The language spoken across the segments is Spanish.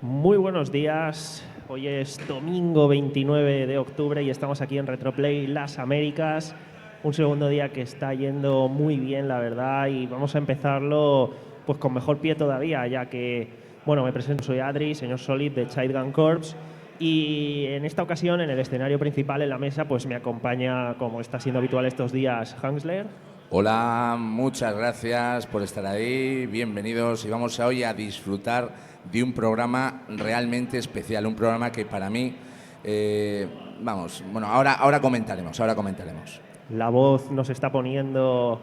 Muy buenos días. Hoy es domingo 29 de octubre y estamos aquí en Retroplay Las Américas. Un segundo día que está yendo muy bien, la verdad, y vamos a empezarlo pues con mejor pie todavía, ya que, bueno, me presento, soy Adri, señor Solid de Child Corps, y en esta ocasión, en el escenario principal, en la mesa, pues me acompaña, como está siendo habitual estos días, Hansler. Hola, muchas gracias por estar ahí, bienvenidos y vamos hoy a disfrutar de un programa realmente especial, un programa que para mí, ahora comentaremos. La voz nos está poniendo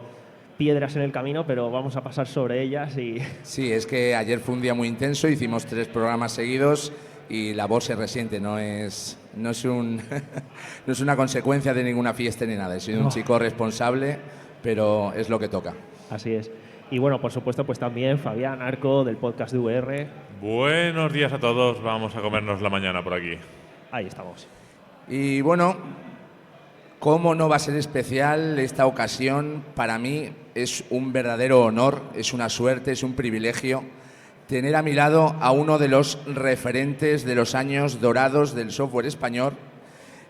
piedras en el camino, pero vamos a pasar sobre ellas y... Sí, es que ayer fue un día muy intenso, hicimos 3 programas seguidos y la voz se resiente, no es una consecuencia de ninguna fiesta ni nada, he sido un chico responsable, pero es lo que toca. Así es. Y bueno, por supuesto, pues también Fabián Arco del podcast de VR. Buenos días a todos, vamos a comernos la mañana por aquí. Ahí estamos. Y bueno, ¿cómo no va a ser especial esta ocasión? Para mí es un verdadero honor, es una suerte, es un privilegio tener a mi lado a uno de los referentes de los años dorados del software español,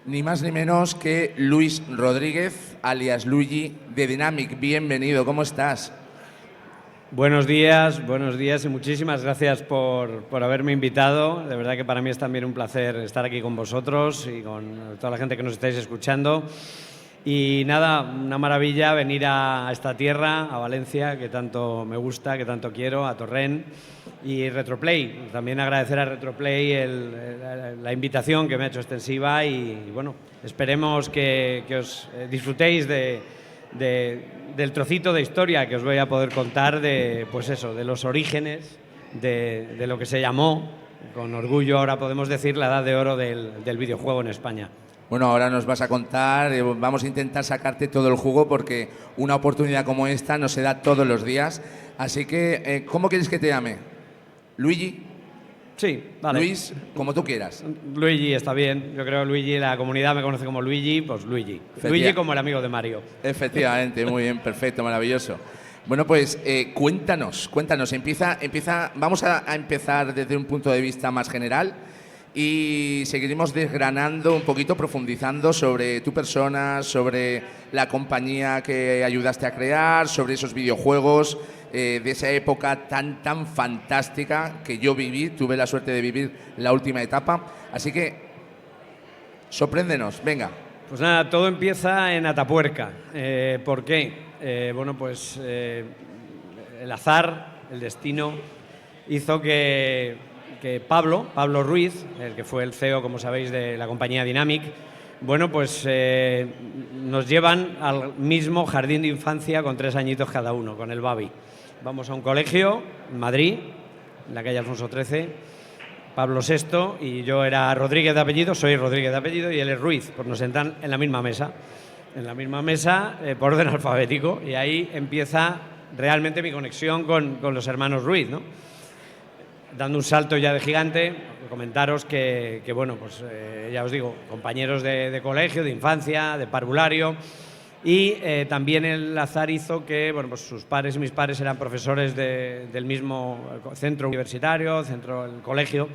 ni más ni menos que Luis Rodríguez, alias Luigi, de Dynamic. Bienvenido, ¿cómo estás? Buenos días y muchísimas gracias por haberme invitado. De verdad que para mí es también un placer estar aquí con vosotros y con toda la gente que nos estáis escuchando. Y nada, una maravilla venir a esta tierra, a Valencia, que tanto me gusta, que tanto quiero, a Torrent y Retroplay. También agradecer a Retroplay la invitación que me ha hecho extensiva y bueno, esperemos que os disfrutéis del trocito de historia que os voy a poder contar de los orígenes de lo que se llamó, con orgullo ahora podemos decir, la edad de oro del videojuego en España. Bueno, ahora nos vas a contar, vamos a intentar sacarte todo el jugo porque una oportunidad como esta no se da todos los días. Así que, ¿cómo quieres que te llame? ¿Luigi? Sí, vale. Luis, como tú quieras. Luigi está bien. Yo creo que Luigi, la comunidad me conoce como Luigi, pues Luigi. Luigi como el amigo de Mario. Efectivamente, muy bien, perfecto, maravilloso. Bueno, pues cuéntanos. Vamos a empezar desde un punto de vista más general y seguiremos desgranando un poquito, profundizando sobre tu persona, sobre la compañía que ayudaste a crear, sobre esos videojuegos de esa época tan fantástica que yo viví, tuve la suerte de vivir la última etapa. Así que, sorpréndenos, venga. Pues nada, todo empieza en Atapuerca. ¿Por qué? El azar, el destino, hizo que Pablo Ruiz, el que fue el CEO, como sabéis, de la compañía Dynamic, nos llevan al mismo jardín de infancia con 3 añitos cada uno, con el Babi. Vamos a un colegio en Madrid, en la calle Alfonso XIII, Pablo VI, y yo era Rodríguez de apellido, soy Rodríguez de apellido, y él es Ruiz, pues nos sentan en la misma mesa, por orden alfabético, y ahí empieza realmente mi conexión con los hermanos Ruiz, ¿no? Dando un salto ya de gigante, comentaros que ya os digo, compañeros de colegio, de infancia, de parvulario, y también el azar hizo que sus padres y mis padres eran profesores del mismo centro universitario, el colegio,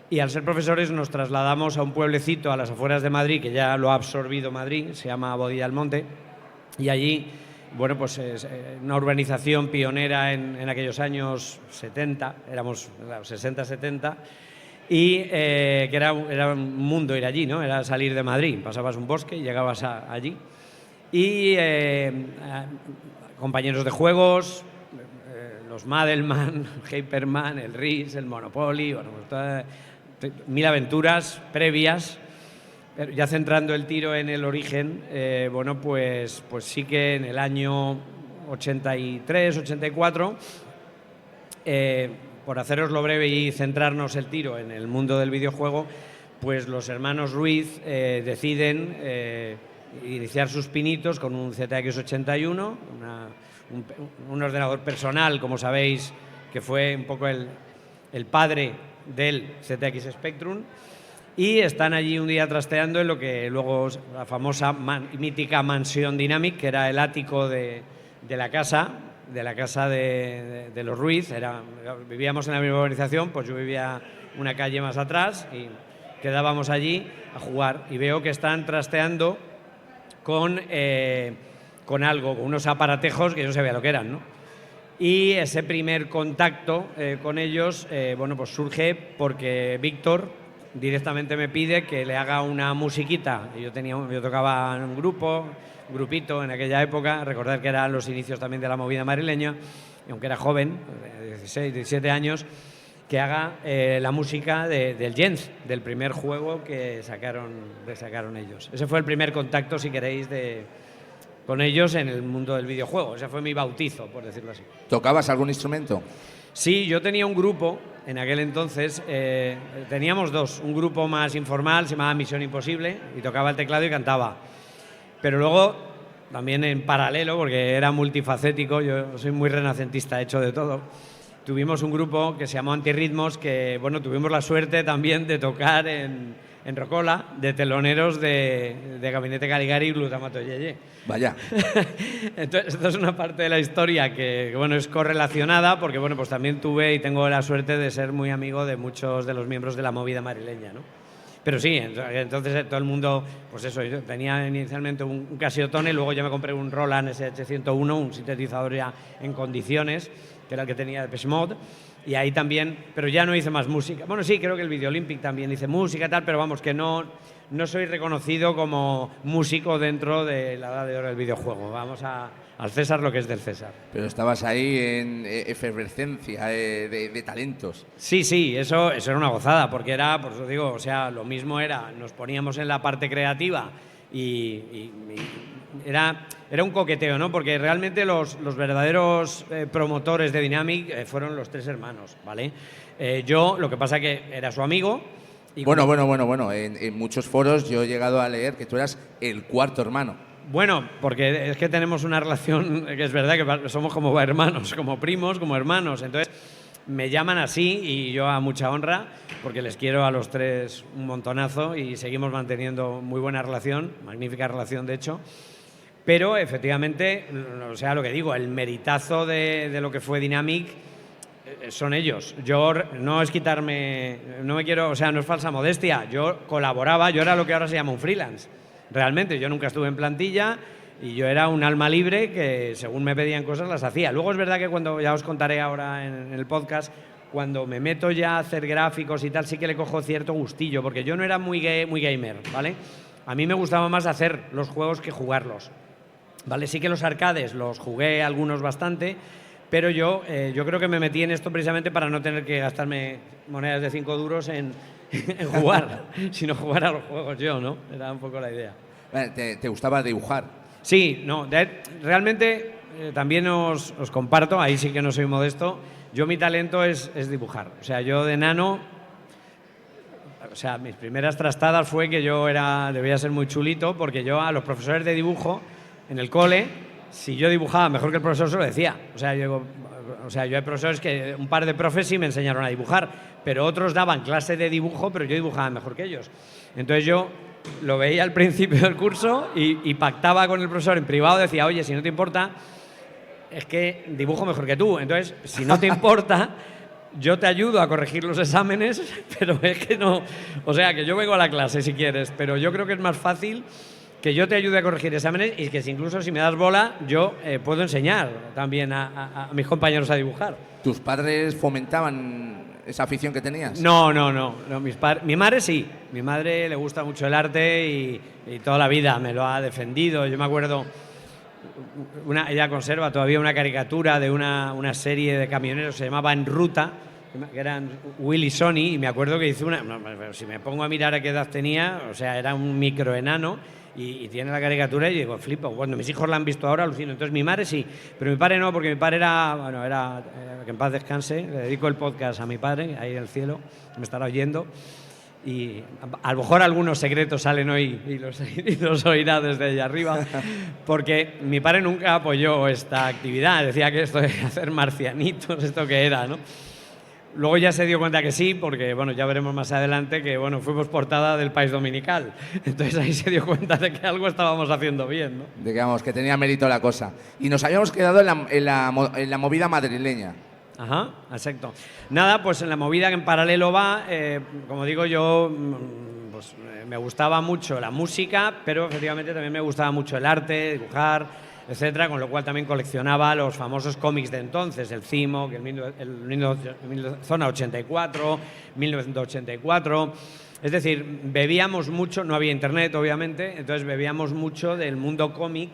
y al ser profesores nos trasladamos a un pueblecito a las afueras de Madrid, que ya lo ha absorbido Madrid, se llama Bodilla del Monte, y allí es una urbanización pionera en aquellos años 70, éramos 60-70, y que era un mundo ir allí, ¿no? Era salir de Madrid, pasabas un bosque y llegabas allí. Y compañeros de juegos, los Madelman, Hyperman, el RIS, el Monopoly, mil aventuras previas. Ya centrando el tiro en el origen, pues sí que en el año 83-84, por haceroslo breve y centrarnos el tiro en el mundo del videojuego, pues los hermanos Ruiz deciden iniciar sus pinitos con un ZX81, un ordenador personal, como sabéis, que fue un poco el padre del ZX Spectrum. Y están allí un día trasteando en lo que luego la famosa mítica mansión Dynamic, que era el ático de la casa, de la casa de los Ruiz. Vivíamos en la misma urbanización, pues yo vivía una calle más atrás y quedábamos allí a jugar. Y veo que están trasteando con algo, con unos aparatejos que yo no sabía lo que eran, ¿no? Y ese primer contacto con ellos, bueno, pues surge porque Víctor directamente me pide que le haga una musiquita. Yo tocaba en un grupito en aquella época, recordar que eran los inicios también de la movida madrileña, y aunque era joven, 16, 17 años, que haga la música del Jens, del primer juego que sacaron ellos. Ese fue el primer contacto, si queréis, con ellos en el mundo del videojuego. Ese fue mi bautizo, por decirlo así. ¿Tocabas algún instrumento? Sí, yo tenía un grupo, en aquel entonces, teníamos dos, un grupo más informal, se llamaba Misión Imposible, y tocaba el teclado y cantaba. Pero luego, también en paralelo, porque era multifacético, yo soy muy renacentista, he hecho de todo, tuvimos un grupo que se llamó Antirritmos, que bueno, tuvimos la suerte también de tocar en Rocola, de teloneros de Gabinete Caligari y Glutamato Yeye. Vaya. Entonces, esto es una parte de la historia que bueno, es correlacionada, porque bueno, pues también tuve y tengo la suerte de ser muy amigo de muchos de los miembros de la movida madrileña, ¿no? Pero sí, entonces todo el mundo, pues eso, yo tenía inicialmente un Casiotone, luego ya me compré un Roland SH-101, un sintetizador ya en condiciones, que era el que tenía Depeche Mode, y ahí también, pero ya no hice más música. Bueno, sí, creo que el Video Olympic también hice música y tal, pero vamos, que no soy reconocido como músico dentro de la edad de oro del videojuego. Vamos al César lo que es del César. Pero estabas ahí en efervescencia de talentos. Sí, eso era una gozada, porque era, por eso digo, o sea, lo mismo era, nos poníamos en la parte creativa y era un coqueteo, ¿no? Porque realmente los verdaderos promotores de Dynamic fueron los tres hermanos, ¿vale? Yo, lo que pasa que era su amigo. Y Bueno. En muchos foros yo he llegado a leer que tú eras el cuarto hermano. Bueno, porque es que tenemos una relación que es verdad que somos como hermanos, como primos, como hermanos. Entonces, me llaman así y yo a mucha honra, porque les quiero a los tres un montonazo y seguimos manteniendo muy buena relación, magnífica relación de hecho. Pero efectivamente, o sea, lo que digo, el meritazo de lo que fue Dynamic son ellos. Yo no es quitarme, no me quiero, o sea, no es falsa modestia. Yo colaboraba, yo era lo que ahora se llama un freelance. Realmente, yo nunca estuve en plantilla y yo era un alma libre que según me pedían cosas las hacía. Luego es verdad que cuando, ya os contaré ahora en el podcast, cuando me meto ya a hacer gráficos y tal, sí que le cojo cierto gustillo, porque yo no era muy gamer, ¿vale? A mí me gustaba más hacer los juegos que jugarlos, ¿vale? Sí que los arcades los jugué algunos bastante, pero yo creo que me metí en esto precisamente para no tener que gastarme monedas de 5 duros en jugar, sino jugar a los juegos yo, ¿no? Era un poco la idea. ¿Te gustaba dibujar? Sí, no, realmente también os comparto, ahí sí que no soy modesto, yo mi talento es dibujar. O sea, yo de enano, o sea, mis primeras trastadas fue que yo debía ser muy chulito, porque yo a los profesores de dibujo en el cole, si yo dibujaba mejor que el profesor, se lo decía. O sea, yo hay profesores que, un par de profes sí me enseñaron a dibujar, pero otros daban clase de dibujo, pero yo dibujaba mejor que ellos. Entonces yo lo veía al principio del curso y pactaba con el profesor en privado, decía, oye, si no te importa, es que dibujo mejor que tú. Entonces, si no te importa, yo te ayudo a corregir los exámenes, pero es que no... O sea, que yo vengo a la clase si quieres, pero yo creo que es más fácil que yo te ayude a corregir exámenes y que incluso si me das bola, yo puedo enseñar también a mis compañeros a dibujar. ¿Tus padres fomentaban esa afición que tenías? No, mi madre sí. Mi madre le gusta mucho el arte y toda la vida me lo ha defendido. Yo me acuerdo, ella conserva todavía una caricatura de una serie de camioneros, se llamaba En Ruta, que eran Willy y Sony, y me acuerdo que hizo si me pongo a mirar a qué edad tenía, o sea, era un microenano. Y tiene la caricatura y digo, flipo. Cuando mis hijos la han visto ahora, alucino. Entonces mi madre sí, pero mi padre no, porque mi padre era que en paz descanse. Le dedico el podcast a mi padre, ahí en el cielo, me estará oyendo. Y a lo mejor algunos secretos salen hoy y los oirá desde allá arriba, porque mi padre nunca apoyó esta actividad. Decía que esto de hacer marcianitos, esto que era, ¿no? Luego ya se dio cuenta que sí, porque bueno, ya veremos más adelante que bueno, fuimos portada del País Dominical. Entonces ahí se dio cuenta de que algo estábamos haciendo bien, ¿no? Digamos que tenía mérito la cosa. Y nos habíamos quedado en la movida madrileña. Ajá, exacto. Nada, pues en la movida que en paralelo va, como digo yo, pues me gustaba mucho la música, pero efectivamente también me gustaba mucho el arte, dibujar, etcétera, con lo cual también coleccionaba los famosos cómics de entonces, el Cimo, el Zona 84, 1984. Es decir, bebíamos mucho, no había internet obviamente, entonces bebíamos mucho del mundo cómic.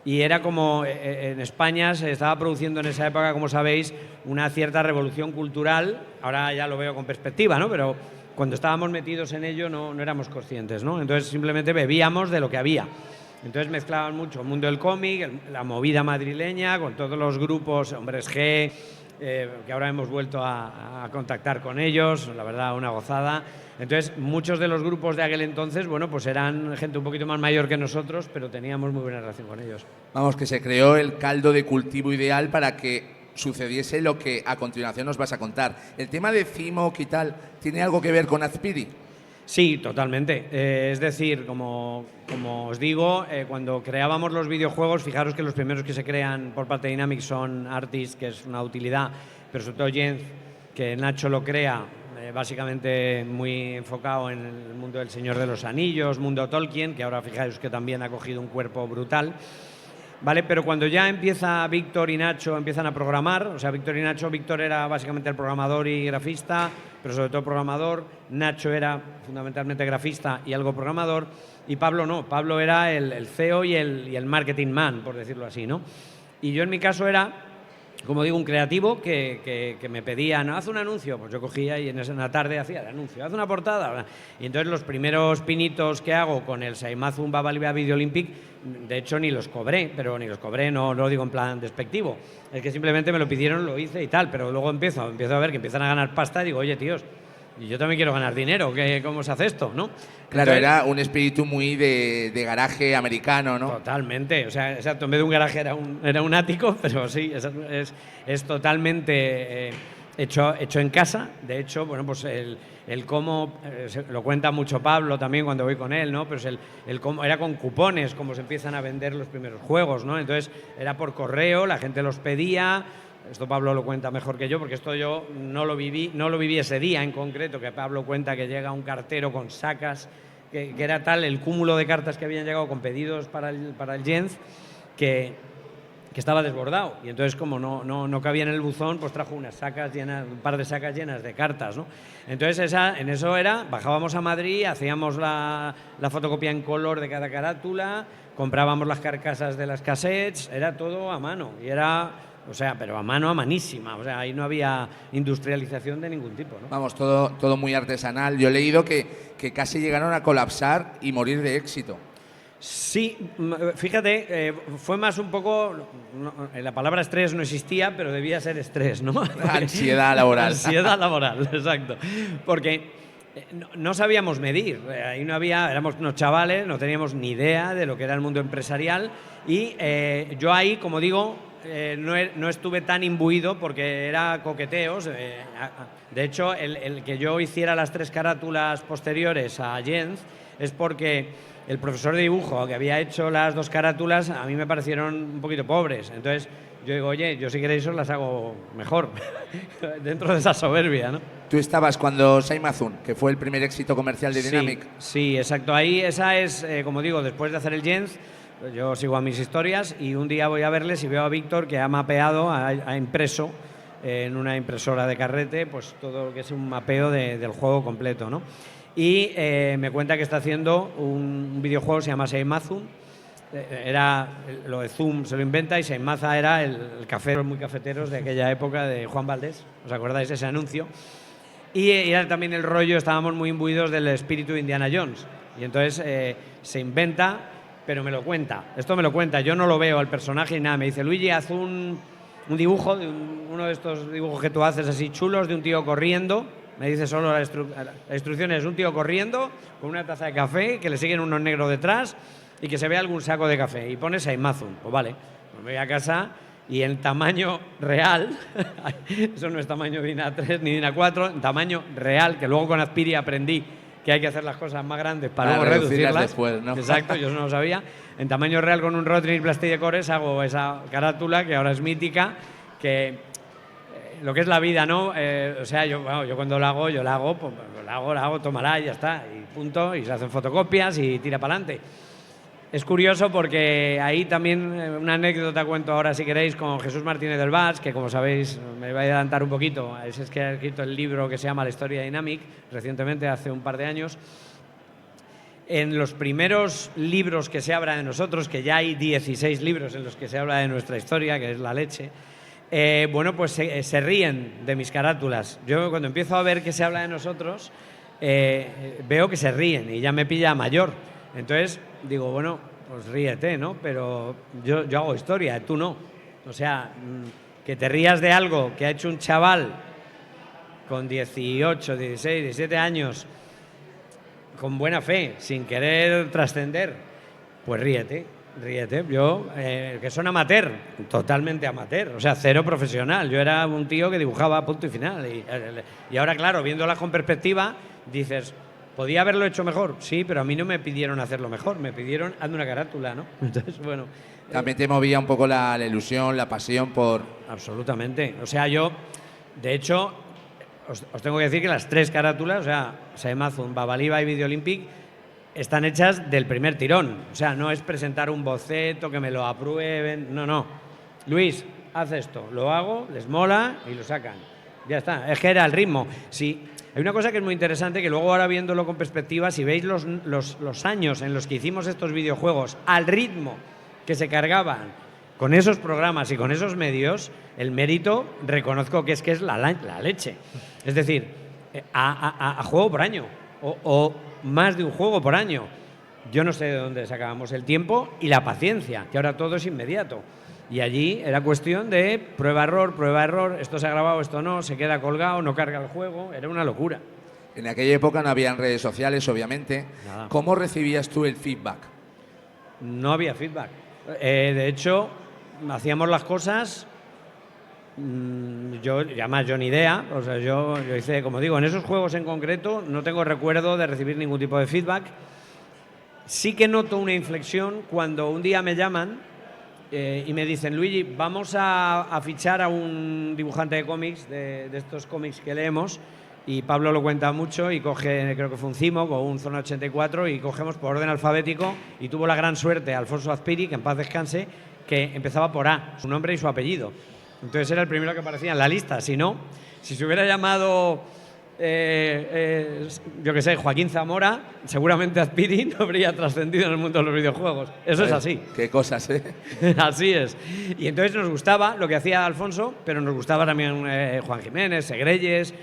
Y era como, en España se estaba produciendo en esa época, como sabéis, una cierta revolución cultural. Ahora ya lo veo con perspectiva, ¿no? Pero cuando estábamos metidos en ello no éramos conscientes, ¿no? Entonces simplemente bebíamos de lo que había. Entonces mezclaban mucho el mundo del cómic, la movida madrileña, con todos los grupos, Hombres G, que ahora hemos vuelto a contactar con ellos, la verdad, una gozada. Entonces, muchos de los grupos de aquel entonces, bueno, pues eran gente un poquito más mayor que nosotros, pero teníamos muy buena relación con ellos. Vamos, que se creó el caldo de cultivo ideal para que sucediese lo que a continuación nos vas a contar. ¿El tema de Cimo y tal tiene algo que ver con Azpiri? Sí, totalmente. Es decir, como os digo, cuando creábamos los videojuegos, fijaros que los primeros que se crean por parte de Dynamic son Artist, que es una utilidad, pero sobre todo Jens, que Nacho lo crea, básicamente muy enfocado en el mundo del Señor de los Anillos, mundo Tolkien, que ahora fijáis que también ha cogido un cuerpo brutal. ¿Vale? Pero cuando ya empieza Víctor y Nacho empiezan a programar, o sea, Víctor era básicamente el programador y grafista, pero sobre todo programador, Nacho era fundamentalmente grafista y algo programador, y Pablo no, Pablo era el CEO y el marketing man, por decirlo así, ¿no? Y yo en mi caso era, como digo, un creativo que me pedía, no, haz un anuncio, pues yo cogía y en una tarde hacía el anuncio, haz una portada. Y entonces los primeros pinitos que hago con el Saimazu Babalibia Video Olympic, de hecho ni los cobré, no lo digo en plan despectivo, es que simplemente me lo pidieron, lo hice y tal, pero luego empiezo a ver que empiezan a ganar pasta y digo, oye tíos, y yo también quiero ganar dinero, ¿cómo se hace esto, no? Claro, Entonces, era un espíritu muy de garaje americano, ¿no? Totalmente, o sea, exacto, en vez de un garaje era un ático, pero sí, es totalmente hecho en casa. De hecho, bueno, pues el cómo, lo cuenta mucho Pablo también cuando voy con él, ¿no? Pero el cómo era con cupones, como se empiezan a vender los primeros juegos, ¿no? Entonces era por correo, la gente los pedía. Esto Pablo lo cuenta mejor que yo, porque esto yo no lo viví ese día en concreto, que Pablo cuenta que llega un cartero con sacas, que era tal el cúmulo de cartas que habían llegado con pedidos para el Jens, que estaba desbordado. Y entonces, como no cabía en el buzón, pues trajo un par de sacas llenas de cartas, ¿no? Entonces, en eso bajábamos a Madrid, hacíamos la fotocopia en color de cada carátula, comprábamos las carcasas de las cassettes, era todo a mano. Y era... O sea, pero a manísima. O sea, ahí no había industrialización de ningún tipo, ¿no? Vamos, todo muy artesanal. Yo he leído que casi llegaron a colapsar y morir de éxito. Sí, fíjate, fue más un poco... la palabra estrés no existía, pero debía ser estrés, ¿no? Ansiedad laboral. Ansiedad laboral, exacto. Porque no sabíamos medir. Ahí no había... Éramos unos chavales, no teníamos ni idea de lo que era el mundo empresarial. Y yo ahí, como digo... no estuve tan imbuido porque era coqueteos. De hecho, el que yo hiciera las 3 carátulas posteriores a Jens es porque el profesor de dibujo que había hecho las 2 carátulas a mí me parecieron un poquito pobres. Entonces yo digo, oye, yo si queréis os las hago mejor, dentro de esa soberbia, ¿no? Tú estabas cuando Saimazu, que fue el primer éxito comercial de Dynamic. Sí, exacto. Ahí esa es, como digo, después de hacer el Jens, yo sigo a mis historias y un día voy a verles y veo a Víctor que ha mapeado, ha impreso en una impresora de carrete, pues todo lo que es un mapeo del juego completo, ¿no? Y me cuenta que está haciendo un videojuego que se llama Saimazu. Era lo de Zoom, se lo inventa, y Saimaza era el café, los muy cafeteros de aquella época de Juan Valdés. ¿Os acordáis de ese anuncio? Y era también el rollo, estábamos muy imbuidos del espíritu de Indiana Jones. Y entonces se inventa, pero me lo cuenta. Esto me lo cuenta, yo no lo veo al personaje y nada. Me dice, Luigi, haz un dibujo, uno de estos dibujos que tú haces así chulos, de un tío corriendo. Me dice solo la instrucción es un tío corriendo con una taza de café, que le siguen unos negros detrás y que se vea algún saco de café. Y pone Saimazu. Pues vale, pues me voy a casa Y en tamaño real, eso no es tamaño DIN A3 ni DIN A4, en tamaño real, que luego con Aspiri aprendí que hay que hacer las cosas más grandes para luego reducirlas después, ¿no? Exacto, yo eso no lo sabía. En tamaño real con un Rotring Plastic Decores hago esa carátula que ahora es mítica, que lo que es la vida, ¿no? O sea, yo cuando lo hago, pues, lo hago, tómala y ya está, y punto, y se hacen fotocopias y tira para adelante. Es curioso porque ahí también una anécdota cuento ahora, si queréis, con Jesús Martínez del Vaz, que como sabéis, me voy a adelantar un poquito, es que ha escrito el libro que se llama La historia de Dynamic, recientemente, hace un par de años. En los primeros libros que se habla de nosotros, que ya hay 16 libros en los que se habla de nuestra historia, que es la leche, bueno, pues se ríen de mis carátulas. Yo cuando empiezo a ver que se habla de nosotros, veo que se ríen y ya me pilla mayor. Entonces digo, bueno, pues ríete, ¿no? Pero yo hago historia, tú no. O sea, que te rías de algo que ha hecho un chaval con 18, 16, 17 años, con buena fe, sin querer trascender, pues ríete. Yo, que son amateur, totalmente amateur, o sea, cero profesional. Yo era un tío que dibujaba punto y final. Y ahora, claro, viéndolas con perspectiva, dices, ¿podía haberlo hecho mejor? Sí, pero a mí no me pidieron hacerlo mejor, me pidieron hazme una carátula, ¿no? Entonces, bueno. También te movía un poco la ilusión, la pasión por... Absolutamente. O sea, yo, de hecho, os tengo que decir que las 3 carátulas, o sea, Saemazun, Babaliba y Video Olympic, están hechas del primer tirón. O sea, no es presentar un boceto, que me lo aprueben. No. Luis, haz esto. Lo hago, les mola y lo sacan. Ya está. Es que era el ritmo. Sí. Hay una cosa que es muy interesante, que luego ahora viéndolo con perspectiva, si veis los años en los que hicimos estos videojuegos al ritmo que se cargaban con esos programas y con esos medios, el mérito reconozco que es la leche. Es decir, a juego por año o más de un juego por año. Yo no sé de dónde sacábamos el tiempo y la paciencia, que ahora todo es inmediato. Y allí era cuestión de prueba-error, esto se ha grabado, esto no, se queda colgado, no carga el juego, era una locura. En aquella época no habían redes sociales, obviamente. Nada. ¿Cómo recibías tú el feedback? No había feedback. De hecho, hacíamos las cosas, además yo ni idea, o sea, yo hice, como digo, en esos juegos en concreto no tengo recuerdo de recibir ningún tipo de feedback. Sí que noto una inflexión cuando un día me llaman y me dicen, Luigi, vamos a fichar a un dibujante de cómics, de estos cómics que leemos, y Pablo lo cuenta mucho y coge, creo que fue un Cimo con un Zona 84 y cogemos por orden alfabético y tuvo la gran suerte Alfonso Azpiri, que en paz descanse, que empezaba por A, su nombre y su apellido. Entonces era el primero que aparecía en la lista. Si no, si se hubiera llamado, yo qué sé, Joaquín Zamora, seguramente Azpiri no habría trascendido en el mundo de los videojuegos. Eso es así. Qué cosas, ¿eh? Así es. Y entonces nos gustaba lo que hacía Alfonso, pero nos gustaba también Juan Jiménez, Segreyes,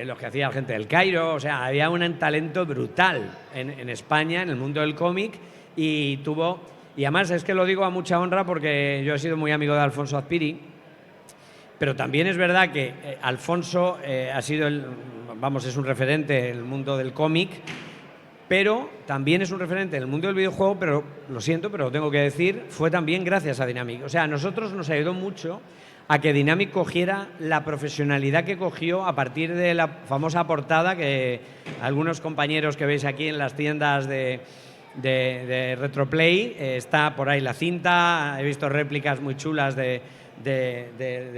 los que hacía la gente del Cairo. O sea, había un talento brutal en España, en el mundo del cómic, y además es que lo digo a mucha honra porque yo he sido muy amigo de Alfonso Azpiri, pero también es verdad que Alfonso ha sido es un referente en el mundo del cómic, pero también es un referente en el mundo del videojuego, pero lo siento, pero lo tengo que decir, fue también gracias a Dynamic. O sea, a nosotros nos ayudó mucho a que Dynamic cogiera la profesionalidad que cogió a partir de la famosa portada que algunos compañeros que veis aquí en las tiendas de Retroplay, está por ahí la cinta, he visto réplicas muy chulas de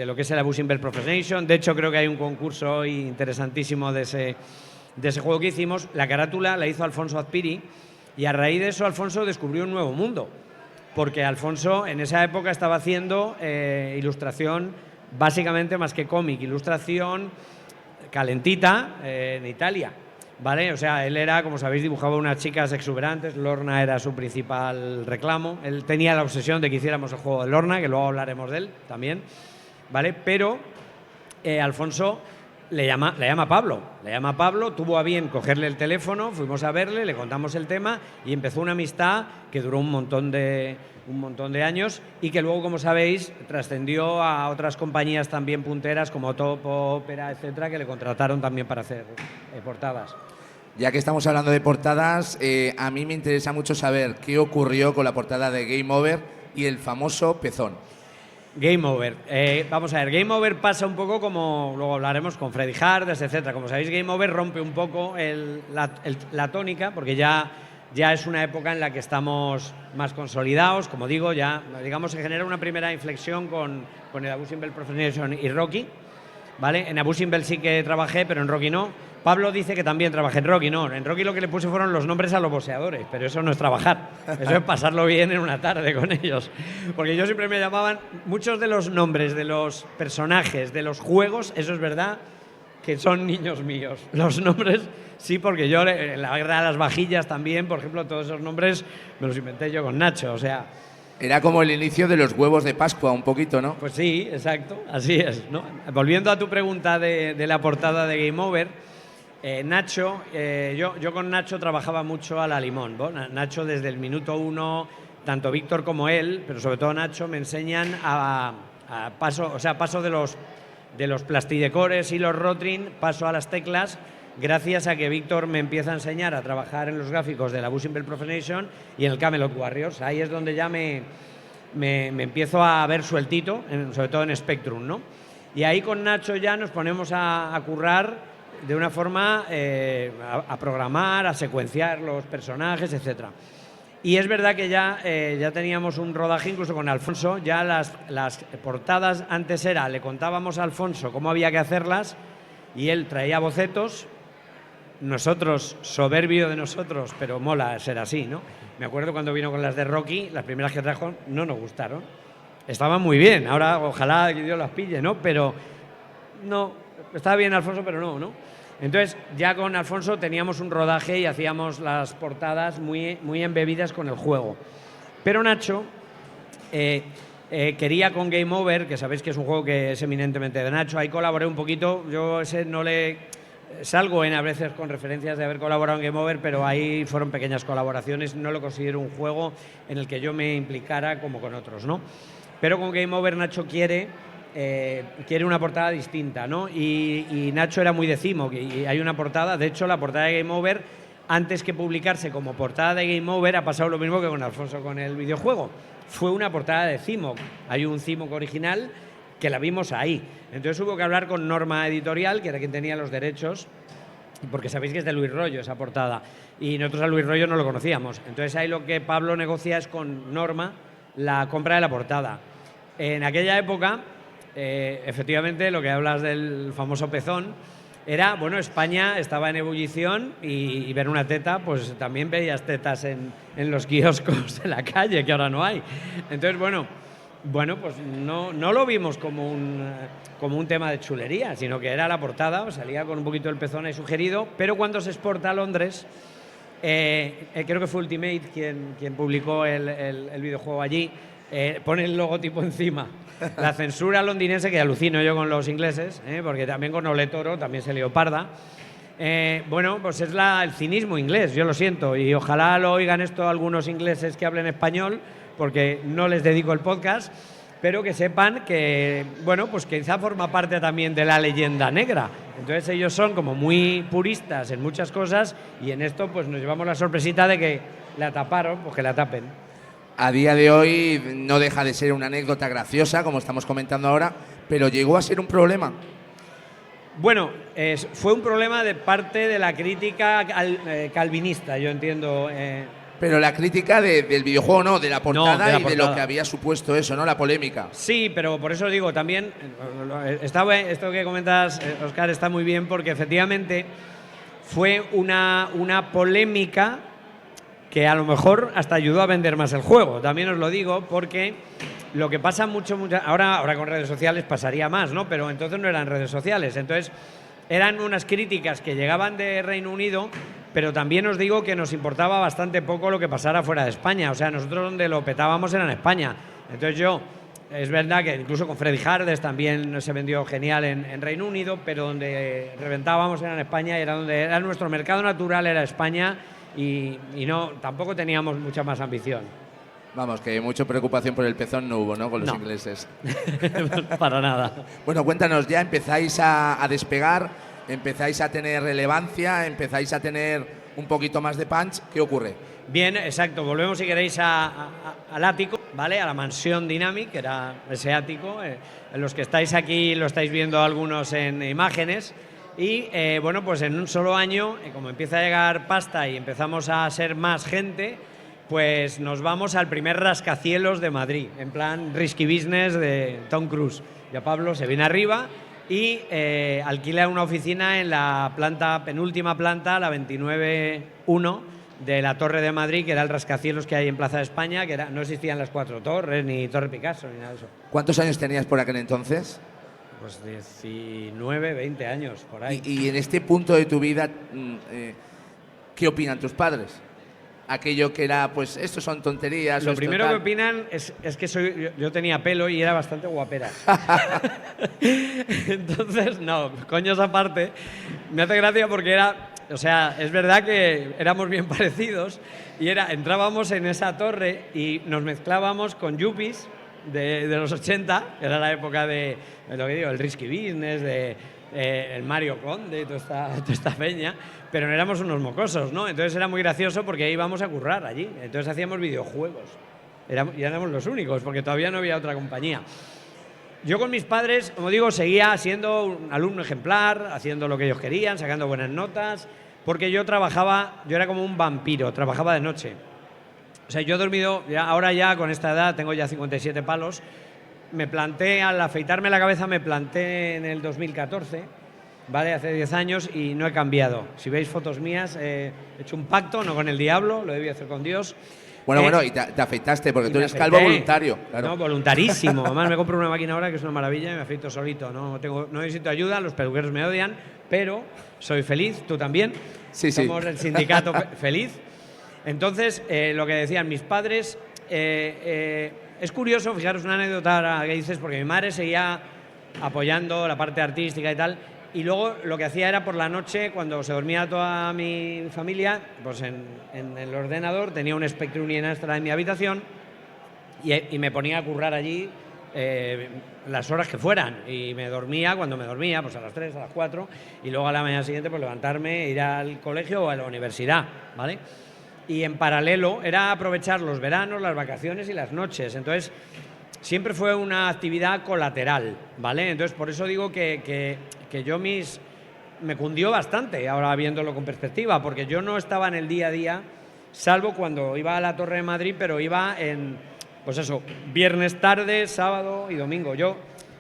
lo que es el Abusing Bell Profanation. De hecho, creo que hay un concurso hoy interesantísimo de ese juego que hicimos. La carátula la hizo Alfonso Azpiri y a raíz de eso Alfonso descubrió un nuevo mundo, porque Alfonso en esa época estaba haciendo ilustración básicamente más que cómic, ilustración calentita en Italia, ¿vale? O sea, él era, como sabéis, dibujaba unas chicas exuberantes, Lorna era su principal reclamo, él tenía la obsesión de que hiciéramos el juego de Lorna, que luego hablaremos de él también, ¿vale? Pero Alfonso le llama Pablo, tuvo a bien cogerle el teléfono, fuimos a verle, le contamos el tema y empezó una amistad que duró un montón de años y que luego, como sabéis, trascendió a otras compañías también punteras como Topo, Opera, etcétera, que le contrataron también para hacer portadas. Ya que estamos hablando de portadas, a mí me interesa mucho saber qué ocurrió con la portada de Game Over y el famoso pezón. Game Over. Vamos a ver, Game Over pasa un poco como, luego hablaremos con Freddy Hardes, etcétera. Como sabéis, Game Over rompe un poco la tónica, porque ya es una época en la que estamos más consolidados. Como digo, ya digamos se genera una primera inflexión con el Abu Simbel Pro Nation y Rocky, ¿vale? En Abu Simbel sí que trabajé, pero en Rocky no. Pablo dice que también trabajé en Rocky, no. En Rocky lo que le puse fueron los nombres a los boxeadores, pero eso no es trabajar. Eso es pasarlo bien en una tarde con ellos. Porque yo siempre me llamaban, muchos de los nombres de los personajes, de los juegos, eso es verdad, que son niños míos. Los nombres, sí, porque yo, en la guerra de las vajillas también, por ejemplo, todos esos nombres me los inventé yo con Nacho, o sea... Era como el inicio de los huevos de Pascua, un poquito, ¿no? Pues sí, exacto, así es, ¿no? Volviendo a tu pregunta de la portada de Game Over, Nacho, yo con Nacho trabajaba mucho a la limón, ¿no? Nacho desde el minuto 1, tanto Víctor como él, pero sobre todo Nacho, me enseñan paso de los plastidecores y los rotring, paso a las teclas, gracias a que Víctor me empieza a enseñar a trabajar en los gráficos de la Abu Simbel Pro Nation y en el Camelot Warriors. Ahí es donde ya me empiezo a ver sueltito, sobre todo en Spectrum, ¿no? Y ahí con Nacho ya nos ponemos a currar de una forma a programar, a secuenciar los personajes, etcétera. Y es verdad que ya teníamos un rodaje incluso con Alfonso, ya las portadas antes le contábamos a Alfonso cómo había que hacerlas y él traía bocetos, nosotros, soberbio de nosotros, pero mola ser así, ¿no? Me acuerdo cuando vino con las de Rocky, las primeras que trajo no nos gustaron. Estaban muy bien, ahora ojalá que Dios las pille, ¿no? Pero no, estaba bien Alfonso, pero no. Entonces, ya con Alfonso teníamos un rodaje y hacíamos las portadas muy, muy embebidas con el juego. Pero Nacho quería con Game Over, que sabéis que es un juego que es eminentemente de Nacho, ahí colaboré un poquito, yo ese no le... Salgo a veces con referencias de haber colaborado en Game Over, pero ahí fueron pequeñas colaboraciones, no lo considero un juego en el que yo me implicara como con otros, ¿no? Pero con Game Over Nacho quiere una portada distinta, ¿no? Y Nacho era muy de CIMOC y hay una portada, de hecho la portada de Game Over, antes que publicarse como portada de Game Over, ha pasado lo mismo que con Alfonso con el videojuego. Fue una portada de CIMOC, hay un CIMOC original que la vimos ahí. Entonces hubo que hablar con Norma Editorial, que era quien tenía los derechos, porque sabéis que es de Luis Rollo esa portada, y nosotros a Luis Rollo no lo conocíamos. Entonces ahí lo que Pablo negocia es con Norma la compra de la portada. En aquella época, efectivamente, lo que hablas del famoso pezón, era, bueno, España estaba en ebullición y ver una teta, pues también veías tetas en los kioscos de la calle, que ahora no hay. Entonces, bueno, pues no lo vimos como un tema de chulería, sino que era la portada, salía con un poquito el pezón ahí sugerido, pero cuando se exporta a Londres, creo que fue Ultimate quien publicó el videojuego allí, pone el logotipo encima. La censura londinense, que alucino yo con los ingleses, porque también con Ole Toro también se lió parda. Bueno, pues es el cinismo inglés, yo lo siento, y ojalá lo oigan esto algunos ingleses que hablen español, porque no les dedico el podcast, pero que sepan que, bueno, pues quizá forma parte también de la leyenda negra. Entonces ellos son como muy puristas en muchas cosas y en esto pues nos llevamos la sorpresita de que la taparon, pues que la tapen. A día de hoy no deja de ser una anécdota graciosa, como estamos comentando ahora, pero llegó a ser un problema. Bueno, fue un problema de parte de la crítica calvinista, yo entiendo. Pero la crítica del videojuego no, de la portada, de y de lo que había supuesto eso, ¿no? La polémica. Sí, pero por eso digo, también, esto que comentas, Óscar, está muy bien porque efectivamente fue una polémica que a lo mejor hasta ayudó a vender más el juego. También os lo digo porque lo que pasa mucho ahora con redes sociales pasaría más, ¿no? Pero entonces no eran redes sociales. Entonces eran unas críticas que llegaban de Reino Unido, pero también os digo que nos importaba bastante poco lo que pasara fuera de España. O sea, nosotros donde lo petábamos era en España. Entonces es verdad que incluso con Freddy Hardes también se vendió genial en Reino Unido, pero donde reventábamos era en España, y era donde era nuestro mercado natural, era España. Y no, tampoco teníamos mucha más ambición. Vamos, que mucha preocupación por el pezón no hubo, ¿no? Con los ingleses. Para nada. Bueno, cuéntanos, ya empezáis a despegar, empezáis a tener relevancia, empezáis a tener un poquito más de punch, ¿qué ocurre? Bien, exacto. Volvemos, si queréis, al ático, ¿vale? A la mansión Dynamic, que era ese ático. Los que estáis aquí lo estáis viendo algunos en imágenes. Y bueno, pues en un solo año, como empieza a llegar pasta y empezamos a ser más gente, pues nos vamos al primer rascacielos de Madrid, en plan risky business de Tom Cruise. Ya Pablo se viene arriba y alquila una oficina en la penúltima planta, la 29-1 de la Torre de Madrid, que era el rascacielos que hay en Plaza de España, que no existían las 4 torres, ni Torre Picasso, ni nada de eso. ¿Cuántos años tenías por aquel entonces? Pues 19, 20 años, por ahí. Y en este punto de tu vida, ¿qué opinan tus padres? Aquello que era, pues, esto son tonterías. Lo primero que opinan es que yo tenía pelo y era bastante guapera. Entonces, no, coños aparte, me hace gracia porque era, o sea, es verdad que éramos bien parecidos y entrábamos en esa torre y nos mezclábamos con yuppies de los 80, era la época de lo que digo, el risky business, el Mario Conde, toda esta peña, pero no éramos unos mocosos, ¿no? Entonces era muy gracioso porque ahí íbamos a currar allí. Entonces hacíamos videojuegos. Y éramos los únicos, porque todavía no había otra compañía. Yo con mis padres, como digo, seguía siendo un alumno ejemplar, haciendo lo que ellos querían, sacando buenas notas, porque yo era como un vampiro, trabajaba de noche. O sea, yo he dormido, ahora ya con esta edad, tengo ya 57 palos, al afeitarme la cabeza me planté en el 2014, ¿vale? Hace 10 años y no he cambiado. Si veis fotos mías, he hecho un pacto, no con el diablo, lo debí hacer con Dios. Bueno, y te afeitaste, porque tú eres calvo voluntario. Claro. No, voluntarísimo. Además, me compro una máquina ahora que es una maravilla y me afeito solito. No necesito ayuda, los peluqueros me odian, pero soy feliz, tú también. Sí, Somos el sindicato feliz. Entonces, lo que decían mis padres, es curioso, fijaros una anécdota ahora que dices, porque mi madre seguía apoyando la parte artística y tal, y luego lo que hacía era por la noche, cuando se dormía toda mi familia, pues en el ordenador tenía un Spectrum y en Astra en mi habitación y me ponía a currar allí las horas que fueran, y me dormía cuando me dormía, pues a las 3, a las 4, y luego a la mañana siguiente pues levantarme, ir al colegio o a la universidad, ¿vale? Y en paralelo era aprovechar los veranos, las vacaciones y las noches. Entonces, siempre fue una actividad colateral, ¿vale? Entonces, por eso digo que yo me cundió bastante, ahora viéndolo con perspectiva, porque yo no estaba en el día a día, salvo cuando iba a la Torre de Madrid, pero iba pues eso, viernes tarde, sábado y domingo.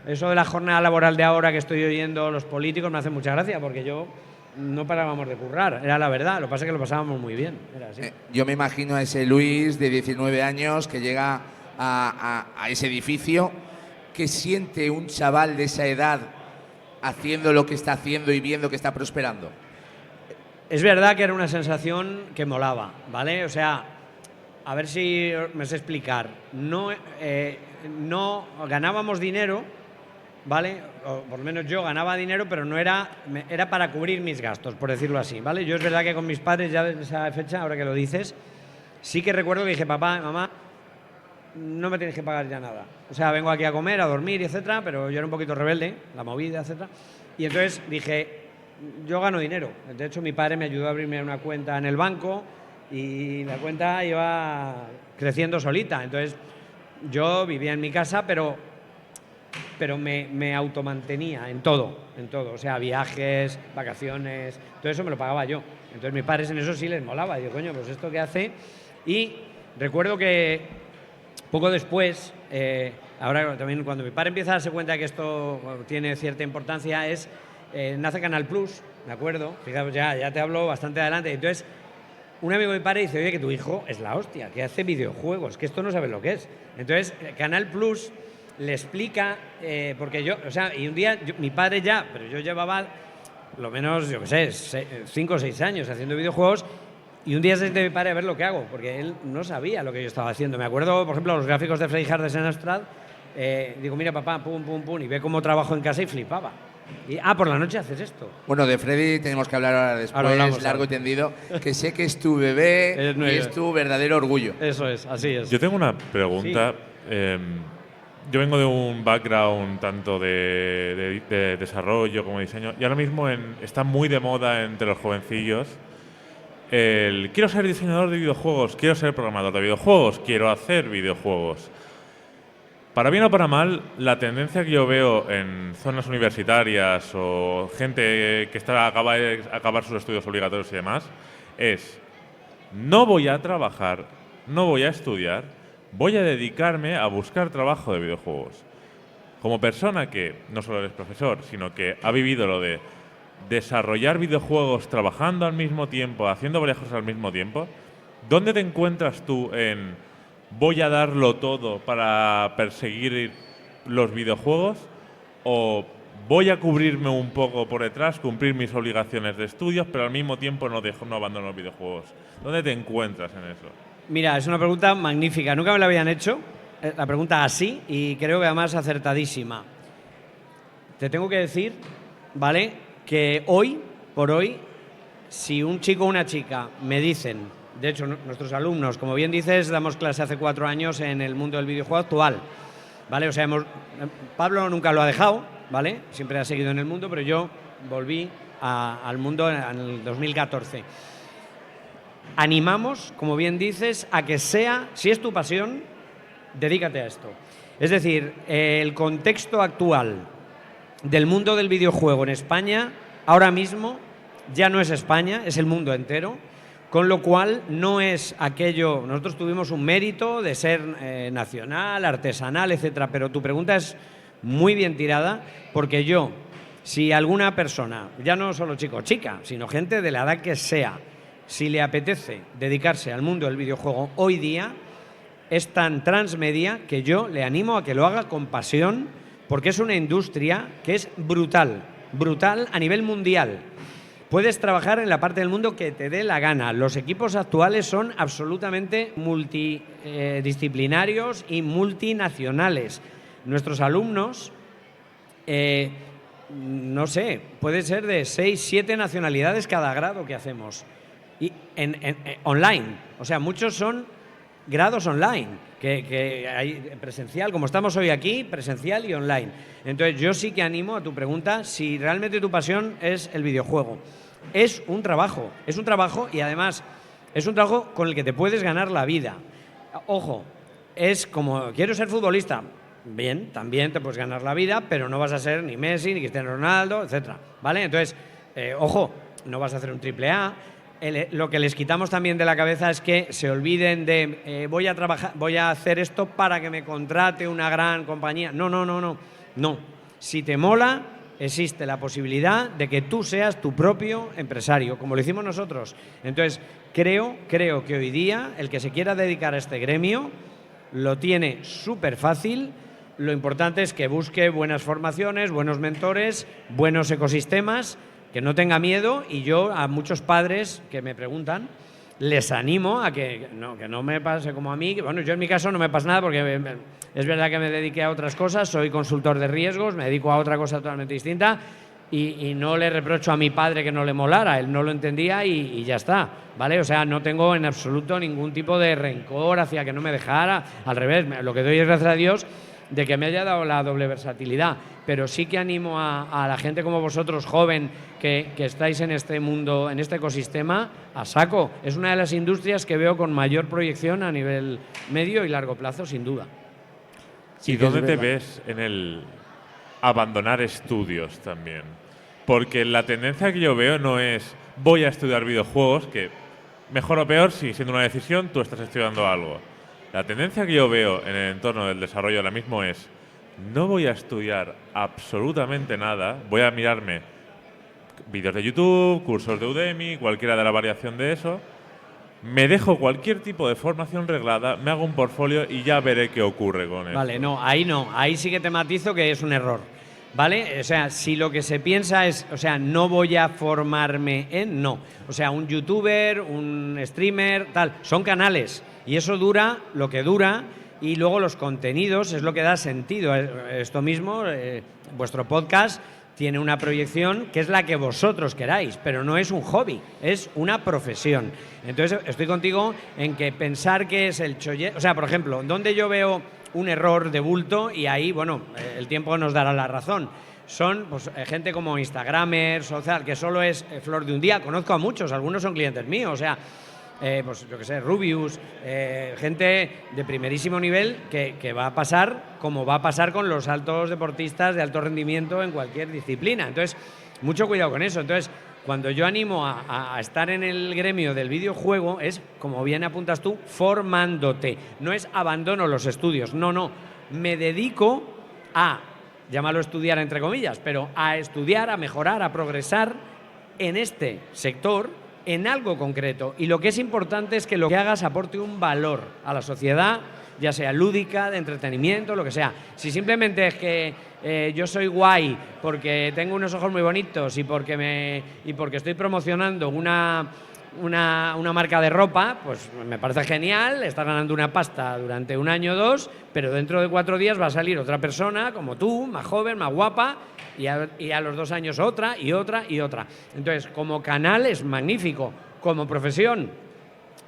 Eso de la jornada laboral de ahora que estoy oyendo los políticos me hace mucha gracia, porque no parábamos de currar, era la verdad. Lo que pasa es que lo pasábamos muy bien, era así. Yo me imagino a ese Luis de 19 años que llega a ese edificio. ¿Qué siente un chaval de esa edad haciendo lo que está haciendo y viendo que está prosperando? Es verdad que era una sensación que molaba, ¿vale? O sea, a ver si me sé explicar. No ganábamos dinero, ¿vale? O por lo menos yo ganaba dinero, pero no era para cubrir mis gastos, por decirlo así, ¿vale? Yo es verdad que con mis padres ya desde esa fecha, ahora que lo dices, sí que recuerdo que dije, papá, mamá, no me tienes que pagar ya nada. O sea, vengo aquí a comer, a dormir, etcétera, pero yo era un poquito rebelde, la movida, etcétera. Y entonces dije, yo gano dinero. De hecho, mi padre me ayudó a abrirme una cuenta en el banco y la cuenta iba creciendo solita. Entonces, yo vivía en mi casa, pero me automantenía en todo. O sea, viajes, vacaciones, todo eso me lo pagaba yo. Entonces, mis padres en eso sí les molaba. Y digo, coño, pues esto que hace. Y recuerdo que poco después, ahora también cuando mi padre empieza a darse cuenta de que esto tiene cierta importancia, nace Canal Plus, ¿de acuerdo? Fijaos, ya te hablo bastante adelante. Entonces, un amigo de mi padre dice, oye, que tu hijo es la hostia, que hace videojuegos, que esto no sabes lo que es. Entonces, Canal Plus le explica, porque y un día, mi padre pero yo llevaba, lo menos, 5 o 6 años haciendo videojuegos. Y un día se siente mi padre a ver lo que hago, porque él no sabía lo que yo estaba haciendo. Me acuerdo, por ejemplo, los gráficos de Freddy Hard en Amstrad. Digo, mira, papá, pum, pum, pum, y ve cómo trabajo en casa y flipaba. Y, por la noche haces esto. Bueno, de Freddy tenemos que hablar ahora después, largo y tendido, que sé que es tu bebé y es tu verdadero orgullo. Eso es, así es. Yo tengo una pregunta. Sí. Yo vengo de un background tanto de desarrollo como diseño, y ahora mismo está muy de moda entre los jovencillos quiero ser diseñador de videojuegos, quiero ser programador de videojuegos, quiero hacer videojuegos. Para bien o para mal, la tendencia que yo veo en zonas universitarias o gente que acaba de acabar sus estudios obligatorios y demás es: no voy a trabajar, no voy a estudiar, voy a dedicarme a buscar trabajo de videojuegos. Como persona que no solo eres profesor, sino que ha vivido lo de desarrollar videojuegos trabajando al mismo tiempo, haciendo varias cosas al mismo tiempo, ¿dónde te encuentras tú en voy a darlo todo para perseguir los videojuegos o voy a cubrirme un poco por detrás, cumplir mis obligaciones de estudios, pero al mismo tiempo no abandono los videojuegos? ¿Dónde te encuentras en eso? Mira, es una pregunta magnífica. Nunca me la habían hecho, la pregunta así, y creo que además acertadísima. Te tengo que decir, ¿vale?, que hoy por hoy, si un chico o una chica me dicen, de hecho nuestros alumnos, como bien dices, damos clase hace 4 años en el mundo del videojuego actual, ¿vale? O sea, Pablo nunca lo ha dejado, ¿vale? Siempre ha seguido en el mundo, pero yo volví al mundo en el 2014. Animamos, como bien dices, a que sea, si es tu pasión, dedícate a esto. Es decir, el contexto actual del mundo del videojuego en España, ahora mismo, ya no es España, es el mundo entero, con lo cual no es aquello. Nosotros tuvimos un mérito de ser nacional, artesanal, etcétera, pero tu pregunta es muy bien tirada, porque si alguna persona, ya no solo chico o chica, sino gente de la edad que sea, si le apetece dedicarse al mundo del videojuego hoy día, es tan transmedia que yo le animo a que lo haga con pasión, porque es una industria que es brutal, brutal a nivel mundial. Puedes trabajar en la parte del mundo que te dé la gana. Los equipos actuales son absolutamente multidisciplinarios y multinacionales. Nuestros alumnos, no sé, puede ser de 6, 7 nacionalidades cada grado que hacemos. Y online, o sea, muchos son grados online, que hay presencial, como estamos hoy aquí, presencial y online. Entonces yo sí que animo a tu pregunta, si realmente tu pasión es el videojuego. Es un trabajo y además es un trabajo con el que te puedes ganar la vida. Ojo, es como, quiero ser futbolista, bien, también te puedes ganar la vida, pero no vas a ser ni Messi, ni Cristiano Ronaldo, etcétera, ¿vale? Entonces, ojo, no vas a hacer un AAA. Lo que les quitamos también de la cabeza es que se olviden de voy a hacer esto para que me contrate una gran compañía. No. Si te mola, existe la posibilidad de que tú seas tu propio empresario, como lo hicimos nosotros. Entonces, creo que hoy día el que se quiera dedicar a este gremio lo tiene súper fácil. Lo importante es que busque buenas formaciones, buenos mentores, buenos ecosistemas, que no tenga miedo, y yo a muchos padres que me preguntan les animo a que no me pase como a mí. Bueno, yo en mi caso no me pasa nada porque es verdad que me dediqué a otras cosas, soy consultor de riesgos, me dedico a otra cosa totalmente distinta y no le reprocho a mi padre que no le molara, él no lo entendía y ya está, ¿vale? O sea, no tengo en absoluto ningún tipo de rencor hacia que no me dejara, al revés, lo que doy es gracias a Dios de que me haya dado la doble versatilidad, pero sí que animo a la gente como vosotros, joven, que estáis en este mundo, en este ecosistema, a saco. Es una de las industrias que veo con mayor proyección a nivel medio y largo plazo, sin duda. Sí, ¿y dónde te ves en el abandonar estudios también? Porque la tendencia que yo veo no es voy a estudiar videojuegos, que mejor o peor, si siendo una decisión, tú estás estudiando algo. La tendencia que yo veo en el entorno del desarrollo ahora mismo es no voy a estudiar absolutamente nada, voy a mirarme vídeos de YouTube, cursos de Udemy, cualquiera de la variación de eso, me dejo cualquier tipo de formación reglada, me hago un portfolio y ya veré qué ocurre con eso. Vale, no, ahí sí que te matizo que es un error, ¿vale? O sea, si lo que se piensa es, o sea, no voy a formarme en, no. O sea, un youtuber, un streamer, tal, son canales y eso dura lo que dura y luego los contenidos es lo que da sentido. Esto mismo, vuestro podcast tiene una proyección que es la que vosotros queráis, pero no es un hobby, es una profesión. Entonces, estoy contigo en que pensar que es el chollet. O sea, por ejemplo, donde yo veo un error de bulto, y ahí, bueno, el tiempo nos dará la razón, son pues, gente como Instagramers, social, que solo es flor de un día. Conozco a muchos, algunos son clientes míos, o sea, pues yo que sé, Rubius, gente de primerísimo nivel que va a pasar como va a pasar con los altos deportistas de alto rendimiento en cualquier disciplina. Entonces, mucho cuidado con eso. Entonces, cuando yo animo a estar en el gremio del videojuego es, como bien apuntas tú, formándote. No es abandono los estudios, no. Me dedico a, llámalo estudiar entre comillas, pero a estudiar, a mejorar, a progresar en este sector, en algo concreto. Y lo que es importante es que lo que hagas aporte un valor a la sociedad, ya sea lúdica, de entretenimiento, lo que sea. Si simplemente es que yo soy guay porque tengo unos ojos muy bonitos y porque estoy promocionando una marca de ropa, pues me parece genial, estás ganando una pasta durante un año o dos, pero dentro de 4 días va a salir otra persona como tú, más joven, más guapa, y a los 2 años otra y otra y otra. Entonces, como canal es magnífico, como profesión,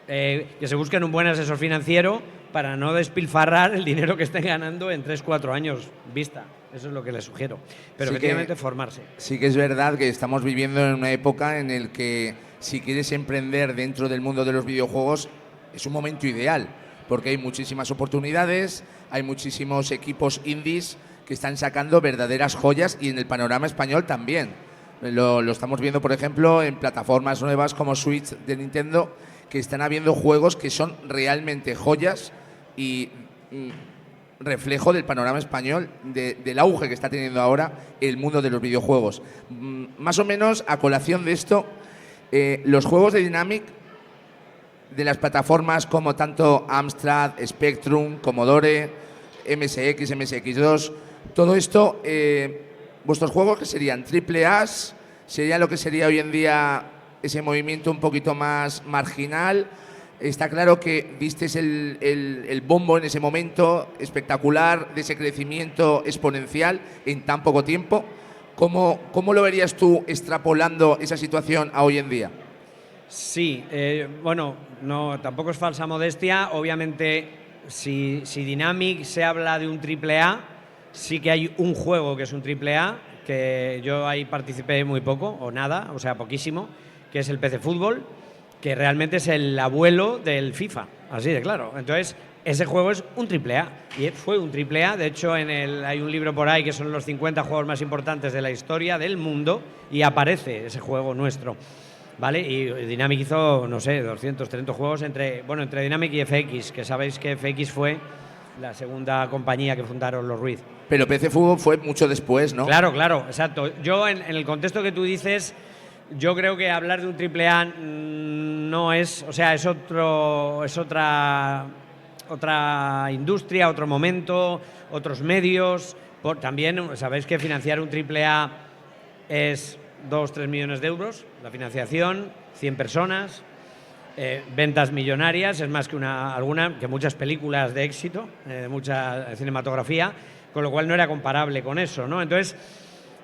que se busquen un buen asesor financiero para no despilfarrar el dinero que estén ganando en 3-4 años vista. Eso es lo que les sugiero. Pero Sí, efectivamente formarse. Sí que es verdad que estamos viviendo en una época en la que si quieres emprender dentro del mundo de los videojuegos es un momento ideal, porque hay muchísimas oportunidades, hay muchísimos equipos indies que están sacando verdaderas joyas y en el panorama español también. Lo estamos viendo, por ejemplo, en plataformas nuevas como Switch de Nintendo, que están habiendo juegos que son realmente joyas y reflejo del panorama español, del auge que está teniendo ahora el mundo de los videojuegos. Más o menos, a colación de esto, los juegos de Dynamic, de las plataformas como tanto Amstrad, Spectrum, Commodore, MSX, MSX2, todo esto, vuestros juegos que serían AAA, sería lo que sería hoy en día ese movimiento un poquito más marginal. Está claro que disteis el bombo en ese momento espectacular, de ese crecimiento exponencial en tan poco tiempo. ¿Cómo lo verías tú extrapolando esa situación a hoy en día? Sí, bueno, no, tampoco es falsa modestia. Obviamente, si Dynamic se habla de un AAA, sí que hay un juego que es un AAA, que yo ahí participé muy poco o nada, o sea, poquísimo, que es el PC Fútbol, que realmente es el abuelo del FIFA, así de claro. Entonces, ese juego es un AAA, y fue un AAA. De hecho, hay un libro por ahí que son los 50 juegos más importantes de la historia del mundo, y aparece ese juego nuestro, ¿vale? Y Dynamic hizo, no sé, 200, 300 juegos entre Dynamic y FX, que sabéis que FX fue la segunda compañía que fundaron los Ruiz. Pero PC Fútbol fue mucho después, ¿no? Claro, exacto. Yo, en el contexto que tú dices, yo creo que hablar de un AAA no es, o sea, es otra industria, otro momento, otros medios. También sabéis que financiar un AAA es 2-3 millones de euros, la financiación, 100 personas, ventas millonarias, es más que muchas películas de éxito, mucha cinematografía, con lo cual no era comparable con eso, ¿no? Entonces,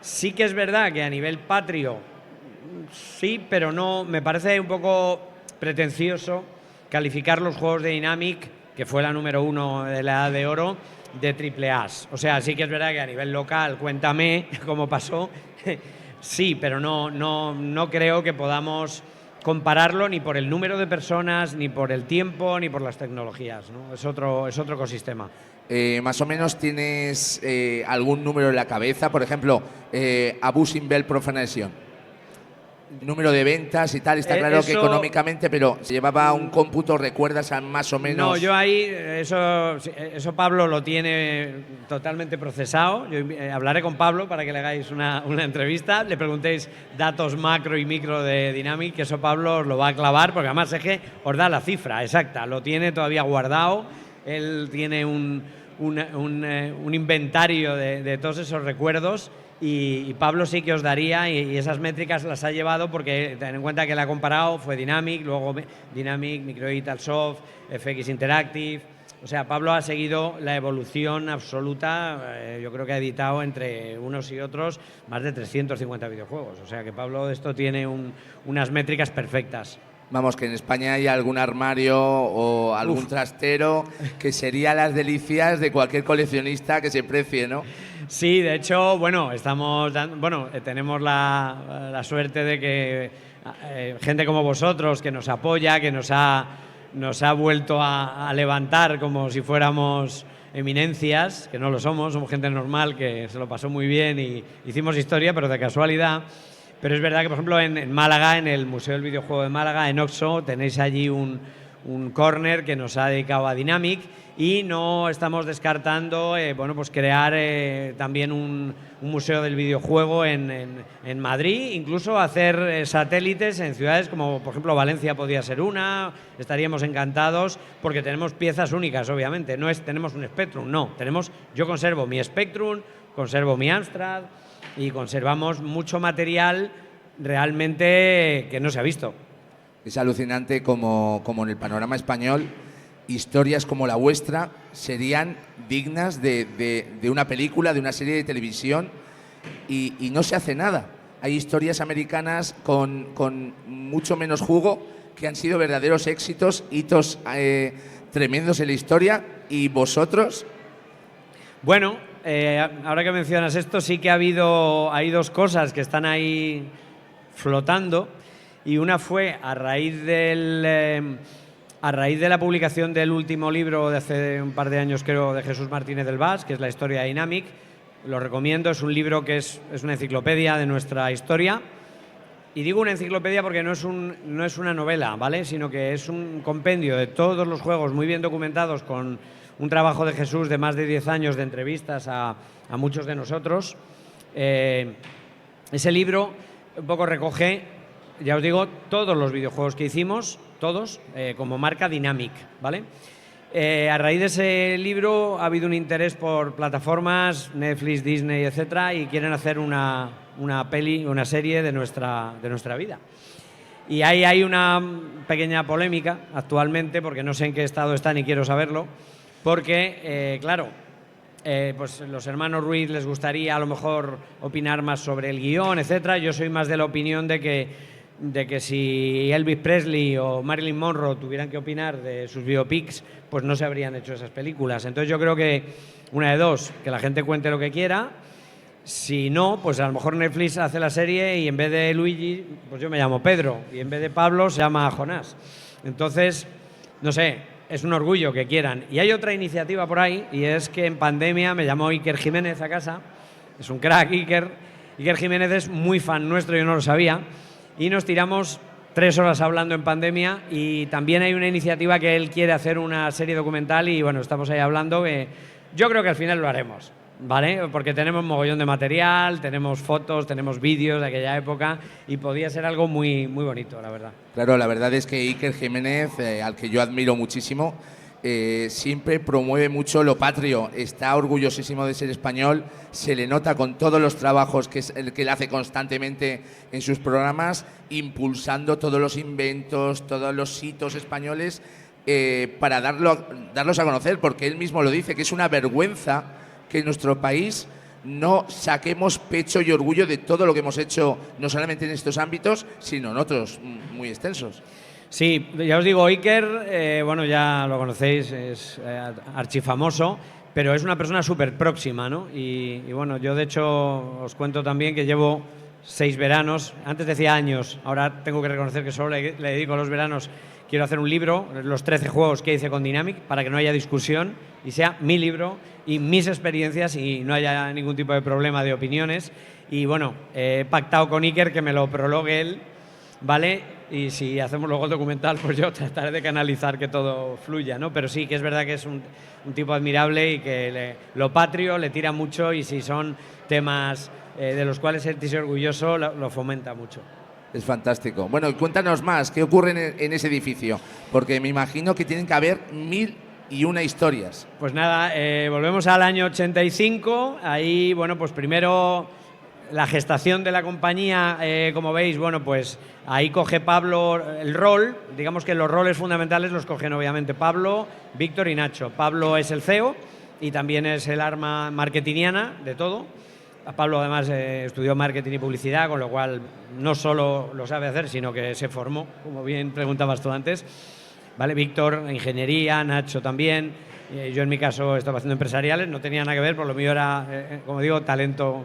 sí que es verdad que a nivel patrio, sí, pero no, me parece un poco pretencioso calificar los juegos de Dynamic, que fue la número 1 de la Edad de Oro, de AAA. O sea, sí que es verdad que a nivel local, cuéntame cómo pasó, sí, pero no creo que podamos compararlo ni por el número de personas, ni por el tiempo, ni por las tecnologías, ¿no? Es otro ecosistema. Más o menos tienes algún número en la cabeza, por ejemplo, Abusing Bell Profanation, número de ventas y tal. Está claro que económicamente, pero se llevaba un cómputo, ¿recuerdas más o menos? No, yo ahí, eso Pablo lo tiene totalmente procesado. Yo hablaré con Pablo para que le hagáis una entrevista, le preguntéis datos macro y micro de Dynamic, que eso Pablo os lo va a clavar, porque además es que os da la cifra exacta, lo tiene todavía guardado. Él tiene un inventario de todos esos recuerdos, y Pablo sí que os daría, y esas métricas las ha llevado porque ten en cuenta que la ha comparado, fue Dynamic, luego Dynamic, Microitalsoft, FX Interactive. O sea, Pablo ha seguido la evolución absoluta. Yo creo que ha editado entre unos y otros más de 350 videojuegos. O sea que Pablo de esto tiene unas métricas perfectas. Vamos, que en España hay algún armario o algún trastero que sería las delicias de cualquier coleccionista que se precie, ¿no? Sí, de hecho, bueno, tenemos la suerte de que gente como vosotros, que nos apoya, que nos ha vuelto a levantar como si fuéramos eminencias, que no lo somos gente normal que se lo pasó muy bien y hicimos historia, pero de casualidad. Pero es verdad que, por ejemplo, en Málaga, en el Museo del Videojuego de Málaga, en Oxo, tenéis allí un corner que nos ha dedicado a Dynamic y no estamos descartando pues crear también un museo del videojuego en Madrid, incluso hacer satélites en ciudades como, por ejemplo, Valencia podría ser una. Estaríamos encantados porque tenemos piezas únicas, obviamente. No tenemos un Spectrum, no. Yo conservo mi Spectrum, conservo mi Amstrad y conservamos mucho material realmente que no se ha visto. Es alucinante como en el panorama español historias como la vuestra serían dignas de una película, de una serie de televisión y no se hace nada. Hay historias americanas con mucho menos jugo que han sido verdaderos éxitos, hitos tremendos en la historia, y vosotros... Bueno, ahora que mencionas esto, sí que hay dos cosas que están ahí flotando, y una fue a raíz de la publicación del último libro de hace un par de años, creo, de Jesús Martínez del Bas, que es La historia de Dynamic. Lo recomiendo, es un libro que es una enciclopedia de nuestra historia. Y digo una enciclopedia porque no es una novela, ¿vale? Sino que es un compendio de todos los juegos muy bien documentados, con un trabajo de Jesús de más de 10 años de entrevistas a muchos de nosotros. Ese libro un poco recoge, ya os digo, todos los videojuegos que hicimos, todos, como marca Dynamic, ¿vale? A raíz de ese libro ha habido un interés por plataformas, Netflix, Disney, etcétera, y quieren hacer una serie de nuestra vida. Y ahí hay una pequeña polémica actualmente, porque no sé en qué estado está ni quiero saberlo, porque, claro, pues los hermanos Ruiz les gustaría a lo mejor opinar más sobre el guión, etcétera. Yo soy más de la opinión de que si Elvis Presley o Marilyn Monroe tuvieran que opinar de sus biopics, pues no se habrían hecho esas películas. Entonces yo creo que una de dos, que la gente cuente lo que quiera. Si no, pues a lo mejor Netflix hace la serie y en vez de Luigi, pues yo me llamo Pedro, y en vez de Pablo se llama Jonás. Entonces, no sé, es un orgullo que quieran. Y hay otra iniciativa por ahí, y es que en pandemia me llamó Iker Jiménez a casa. Es un crack, Iker. Iker Jiménez es muy fan nuestro, yo no lo sabía. Y nos tiramos 3 horas hablando en pandemia, y también hay una iniciativa que él quiere hacer una serie documental, y bueno, estamos ahí hablando. Yo creo que al final lo haremos, ¿vale? Porque tenemos mogollón de material, tenemos fotos, tenemos vídeos de aquella época, y podía ser algo muy, muy bonito, la verdad. Claro, la verdad es que Iker Jiménez, al que yo admiro muchísimo, siempre promueve mucho lo patrio, está orgullosísimo de ser español, se le nota con todos los trabajos que él hace constantemente en sus programas, impulsando todos los inventos, todos los hitos españoles, para darlos a conocer, porque él mismo lo dice, que es una vergüenza que en nuestro país no saquemos pecho y orgullo de todo lo que hemos hecho, no solamente en estos ámbitos, sino en otros muy extensos. Sí, ya os digo, Iker, bueno, ya lo conocéis, es archifamoso, pero es una persona súper próxima, ¿no? Y bueno, yo de hecho os cuento también que llevo 6 veranos, antes decía años, ahora tengo que reconocer que solo le dedico los veranos. Quiero hacer un libro, los 13 juegos que hice con Dynamic, para que no haya discusión y sea mi libro y mis experiencias y no haya ningún tipo de problema de opiniones. Y bueno, he pactado con Iker que me lo prologue él, ¿vale? Y si hacemos luego el documental, pues yo trataré de canalizar que todo fluya, ¿no? Pero sí que es verdad que es un tipo admirable y que lo patrio le tira mucho, y si son temas de los cuales sentirse orgulloso, lo fomenta mucho. Es fantástico. Bueno, cuéntanos más, ¿qué ocurre en ese edificio? Porque me imagino que tienen que haber 1001 historias. Pues nada, volvemos al año 85. Ahí, bueno, pues primero la gestación de la compañía, como veis, bueno, pues ahí coge Pablo el rol. Digamos que los roles fundamentales los cogen obviamente Pablo, Víctor y Nacho. Pablo es el CEO y también es el arma marketingiana de todo. Pablo además estudió marketing y publicidad, con lo cual no solo lo sabe hacer, sino que se formó, como bien preguntabas tú antes. ¿Vale? Víctor, ingeniería, Nacho también. Yo en mi caso estaba haciendo empresariales, no tenía nada que ver, por lo mío era, como digo, talento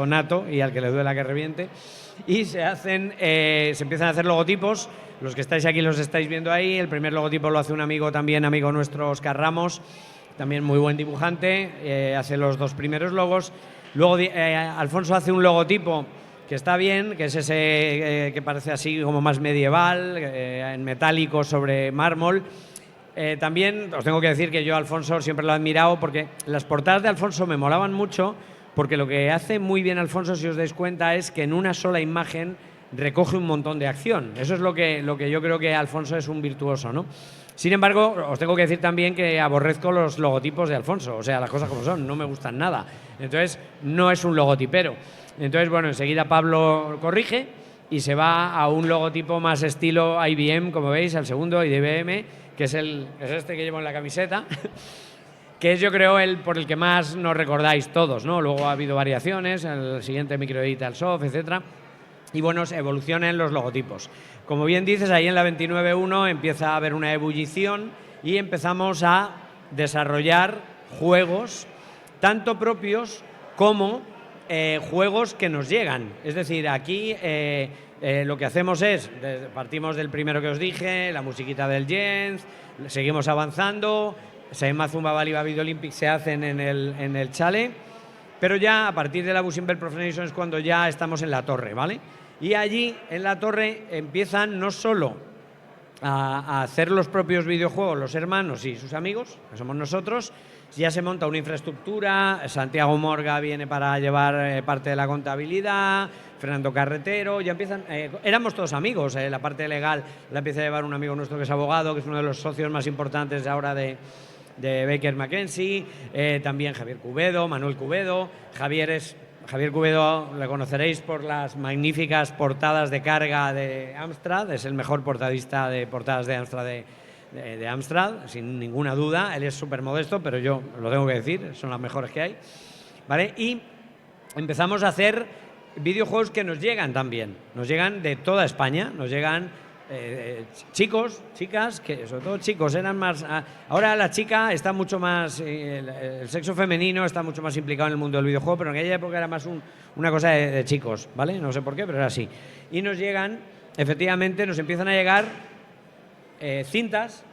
nato y al que le duela que reviente. Y se empiezan a hacer logotipos. Los que estáis aquí los estáis viendo ahí. El primer logotipo lo hace un amigo también, amigo nuestro, Óscar Ramos, también muy buen dibujante, hace los 2 primeros logos. Luego Alfonso hace un logotipo que está bien, que es ese que parece así como más medieval, en metálico sobre mármol. También os tengo que decir que yo a Alfonso siempre lo he admirado porque las portadas de Alfonso me molaban mucho, porque lo que hace muy bien Alfonso, si os dais cuenta, es que en una sola imagen recoge un montón de acción. Eso es lo que yo creo que Alfonso es un virtuoso, ¿no? Sin embargo, os tengo que decir también que aborrezco los logotipos de Alfonso, o sea, las cosas como son, no me gustan nada. Entonces, no es un logotipero. Entonces, bueno, enseguida Pablo corrige y se va a un logotipo más estilo IBM, como veis, al segundo, IBM, que es este que llevo en la camiseta, que es, yo creo, el por el que más nos recordáis todos, ¿no? Luego ha habido variaciones, el siguiente Microedital Soft, etcétera. Y bueno, se evolucionan los logotipos. Como bien dices, ahí en la 29.1 empieza a haber una ebullición y empezamos a desarrollar juegos, tanto propios como juegos que nos llegan. Es decir, aquí lo que hacemos es, partimos del primero que os dije, la musiquita del Jens, seguimos avanzando, Saema Zumba Baliba Video Olympics se hacen en el Chale, pero ya a partir de la Busimber Profanation es cuando ya estamos en la torre, ¿vale? Y allí, en la torre, empiezan no solo a hacer los propios videojuegos los hermanos y sus amigos, que somos nosotros, ya se monta una infraestructura, Santiago Morga viene para llevar parte de la contabilidad, Fernando Carretero, ya empiezan, éramos todos amigos, la parte legal la empieza a llevar un amigo nuestro que es abogado, que es uno de los socios más importantes ahora de Baker McKenzie, también Javier Cubedo, Manuel Cubedo. Javier Cubedo le conoceréis por las magníficas portadas de carga de Amstrad, es el mejor portadista de portadas de Amstrad de Amstrad, sin ninguna duda. Él es súper modesto, pero yo lo tengo que decir, son las mejores que hay, ¿vale? Y empezamos a hacer videojuegos que nos llegan también, nos llegan de toda España, nos llegan chicos, chicas, que sobre todo chicos eran más. Ahora la chica está mucho más, el sexo femenino está mucho más implicado en el mundo del videojuego, pero en aquella época era más una cosa de chicos, ¿vale? No sé por qué, pero era así. Y nos llegan, efectivamente, nos empiezan a llegar cintas,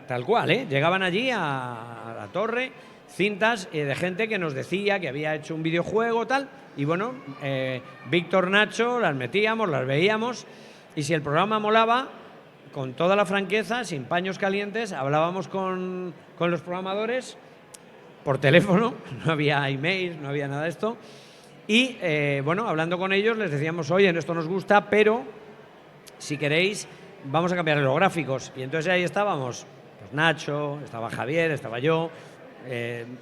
tal cual, llegaban allí a la torre, cintas de gente que nos decía que había hecho un videojuego, tal, y bueno, Víctor, Nacho, las metíamos, las veíamos. Y si el programa molaba, con toda la franqueza, sin paños calientes, hablábamos con los programadores por teléfono, no había email, no había nada de esto. Y bueno, hablando con ellos les decíamos, oye, esto nos gusta, pero si queréis, vamos a cambiar los gráficos. Y entonces ahí estábamos, pues Nacho, estaba Javier, estaba yo,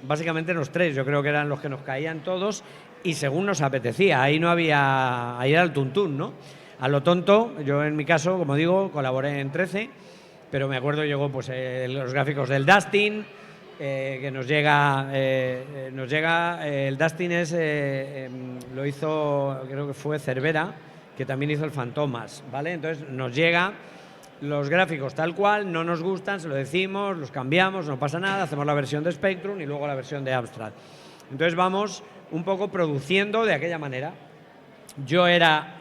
básicamente los tres, yo creo que eran los que nos caían todos, y según nos apetecía, ahí no había, ahí era el tuntún, ¿no? A lo tonto, yo en mi caso, como digo, colaboré en 13, pero me acuerdo llegó pues los gráficos del Dustin, que nos llega el Dustin lo hizo, creo que fue Cervera, que también hizo el Fantomas, ¿vale? Entonces nos llega los gráficos tal cual, no nos gustan, se lo decimos, los cambiamos, no pasa nada, hacemos la versión de Spectrum y luego la versión de Amstrad. Entonces vamos un poco produciendo de aquella manera. Yo era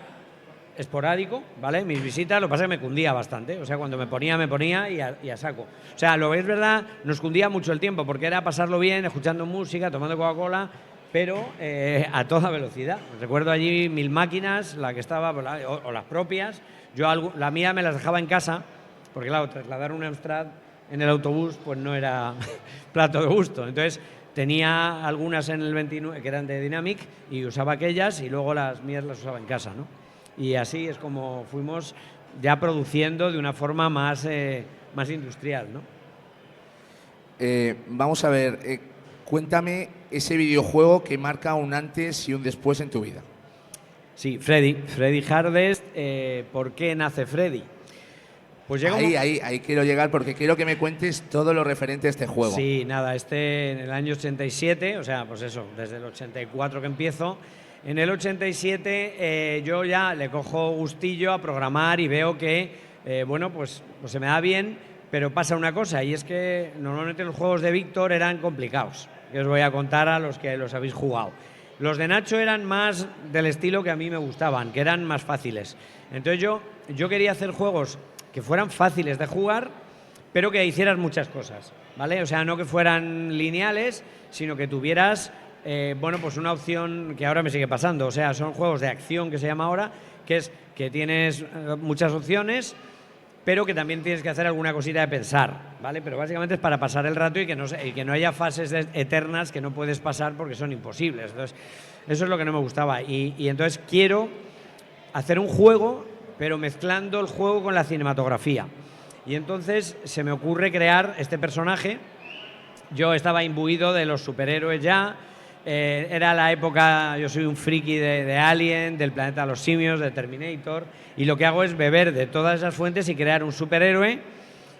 esporádico, ¿vale? Mis visitas, lo que pasa es que me cundía bastante, o sea, cuando me ponía y a saco. O sea, lo que es verdad, nos cundía mucho el tiempo, porque era pasarlo bien, escuchando música, tomando Coca-Cola, pero a toda velocidad. Recuerdo allí 1000 máquinas, la que estaba, o las propias. Yo la mía me las dejaba en casa, porque claro, trasladar un Amstrad en el autobús, pues no era plato de gusto. Entonces, tenía algunas en el 29, que eran de Dynamic, y usaba aquellas, y luego las mías las usaba en casa, ¿no? Y así es como fuimos ya produciendo de una forma más industrial, ¿no? Vamos a ver, cuéntame ese videojuego que marca un antes y un después en tu vida. Sí, Freddy Hardest. ¿Por qué nace Freddy? Pues ahí quiero llegar porque quiero que me cuentes todo lo referente a este juego. Sí, nada, en el año 87, o sea, pues eso, desde el 84 que empiezo. En el 87 yo ya le cojo gustillo a programar y veo que, bueno, pues se me da bien, pero pasa una cosa, y es que normalmente los juegos de Víctor eran complicados, que os voy a contar a los que los habéis jugado. Los de Nacho eran más del estilo que a mí me gustaban, que eran más fáciles. Entonces yo quería hacer juegos que fueran fáciles de jugar, pero que hicieras muchas cosas, ¿vale? O sea, no que fueran lineales, sino que tuvieras, bueno, pues una opción que ahora me sigue pasando. O sea, son juegos de acción que se llama ahora, que es que tienes muchas opciones, pero que también tienes que hacer alguna cosita de pensar, ¿vale? Pero básicamente es para pasar el rato y que no haya fases eternas que no puedes pasar porque son imposibles. Entonces, eso es lo que no me gustaba. Y entonces quiero hacer un juego, pero mezclando el juego con la cinematografía. Y entonces se me ocurre crear este personaje. Yo estaba imbuido de los superhéroes ya. Era la época, yo soy un friki de Alien, del planeta de los simios, de Terminator, y lo que hago es beber de todas esas fuentes y crear un superhéroe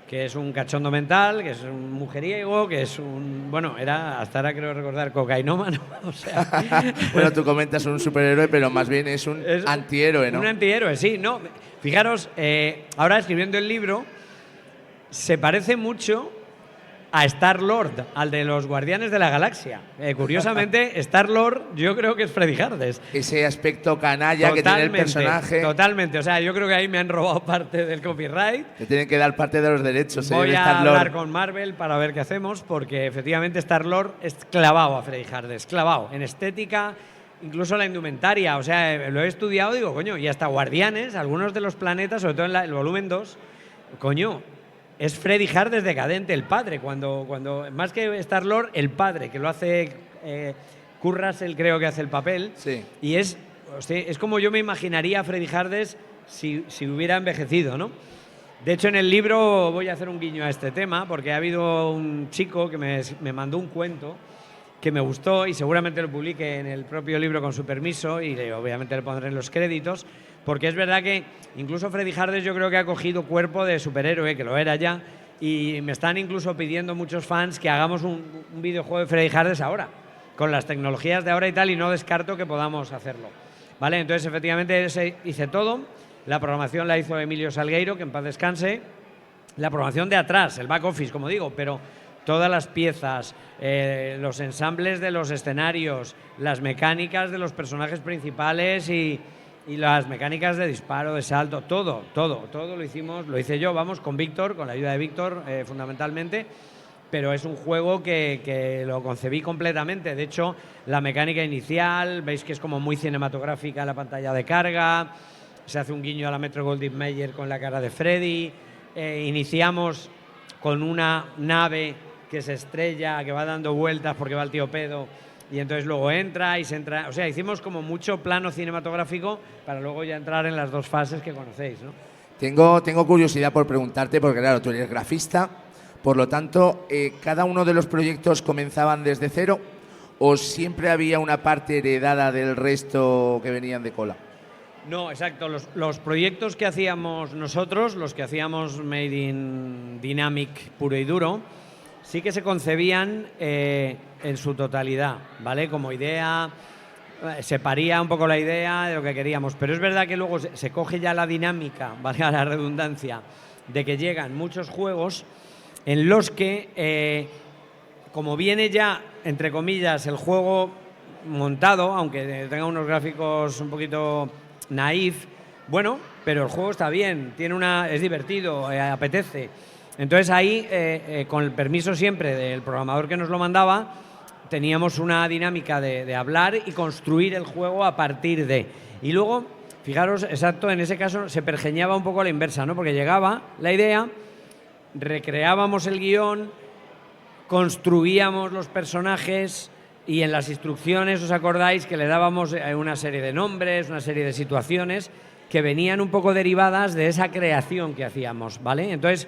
que es un cachondo mental, que es un mujeriego, que es un... Bueno, era, hasta ahora creo recordar, cocainómano. O sea, bueno, tú comentas un superhéroe, pero más bien es un antihéroe, ¿no? Un antihéroe, sí. No, fijaros, ahora escribiendo el libro, se parece mucho a Star-Lord, al de los Guardianes de la Galaxia. Curiosamente, Star-Lord yo creo que es Freddy Hardes. Ese aspecto canalla que tiene el personaje. Totalmente, o sea, yo creo que ahí me han robado parte del copyright. Te tienen que dar parte de los derechos. Voy a hablar con Marvel para ver qué hacemos, porque efectivamente Star-Lord es clavado a Freddy Hardes, clavado en estética, incluso la indumentaria. O sea, lo he estudiado y digo, coño, y hasta Guardianes, algunos de los planetas, sobre todo en el volumen 2, coño, es Freddy Hardes decadente, el padre, cuando más que Star-Lord, el padre, que lo hace Kurt Russell, creo que hace el papel. Sí. Y es como yo me imaginaría a Freddy Hardes si hubiera envejecido, ¿no? De hecho, en el libro voy a hacer un guiño a este tema, porque ha habido un chico que me mandó un cuento que me gustó y seguramente lo publique en el propio libro con su permiso y obviamente le pondré en los créditos, porque es verdad que incluso Freddy Hardes yo creo que ha cogido cuerpo de superhéroe, que lo era ya, y me están incluso pidiendo muchos fans que hagamos un videojuego de Freddy Hardes ahora, con las tecnologías de ahora y tal, y no descarto que podamos hacerlo. ¿Vale? Entonces, efectivamente, hice todo. La programación la hizo Emilio Salgueiro, que en paz descanse. La programación de atrás, el back office, como digo, pero todas las piezas, los ensambles de los escenarios, las mecánicas de los personajes principales y las mecánicas de disparo, de salto, todo lo hice yo, vamos, con Víctor, con la ayuda de Víctor, fundamentalmente, pero es un juego que lo concebí completamente. De hecho, la mecánica inicial, veis que es como muy cinematográfica la pantalla de carga, se hace un guiño a la Metro Goldwyn Mayer con la cara de Freddy, iniciamos con una nave que se estrella, que va dando vueltas porque va el tío pedo, y entonces luego entra y se entra. O sea, hicimos como mucho plano cinematográfico para luego ya entrar en las dos fases que conocéis, ¿no? Tengo curiosidad por preguntarte, porque claro, tú eres grafista, por lo tanto, ¿cada uno de los proyectos comenzaban desde cero o siempre había una parte heredada del resto que venían de cola? No, exacto. Los proyectos que hacíamos nosotros, los que hacíamos Made in Dynamic puro y duro, sí que se concebían en su totalidad, ¿vale? Como idea, se paría un poco la idea de lo que queríamos, pero es verdad que luego se coge ya la dinámica, valga la redundancia, de que llegan muchos juegos en los que, como viene ya, entre comillas, el juego montado, aunque tenga unos gráficos un poquito naif, bueno, pero el juego está bien, es divertido, apetece. Entonces ahí, con el permiso siempre del programador que nos lo mandaba, teníamos una dinámica de hablar y construir el juego a partir de. Y luego, fijaros, exacto, en ese caso se pergeñaba un poco a la inversa, ¿no? Porque llegaba la idea, recreábamos el guión, construíamos los personajes y en las instrucciones, ¿os acordáis que le dábamos una serie de nombres, una serie de situaciones que venían un poco derivadas de esa creación que hacíamos, ¿vale? Entonces,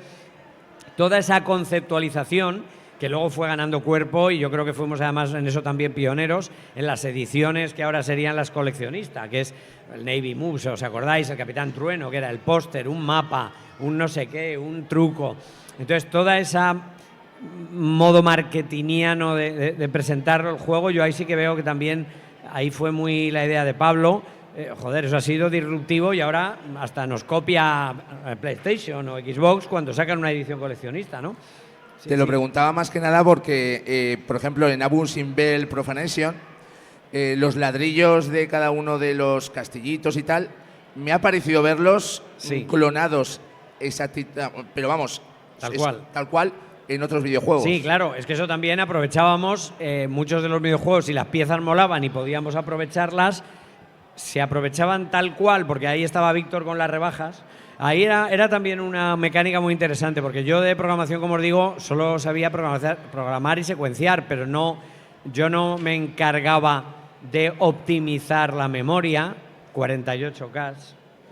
toda esa conceptualización que luego fue ganando cuerpo, y yo creo que fuimos además en eso también pioneros, en las ediciones que ahora serían las coleccionistas, que es el Navy Moves, ¿os acordáis? El Capitán Trueno, que era el póster, un mapa, un no sé qué, un truco. Entonces, toda esa modo marketingiano de presentar el juego, yo ahí sí que veo que también ahí fue muy la idea de Pablo, joder, eso ha sido disruptivo y ahora hasta nos copia PlayStation o Xbox cuando sacan una edición coleccionista, ¿no? Te lo preguntaba más que nada porque, por ejemplo, en Abu Simbel Profanation, los ladrillos de cada uno de los castillitos y tal, me ha parecido verlos clonados, pero vamos, tal cual en otros videojuegos. Sí, claro, es que eso también aprovechábamos muchos de los videojuegos, si las piezas molaban y podíamos aprovecharlas, se aprovechaban tal cual, porque ahí estaba Víctor con las rebajas. Ahí era también una mecánica muy interesante, porque yo de programación, como os digo, solo sabía programar y secuenciar, pero yo no me encargaba de optimizar la memoria, 48K,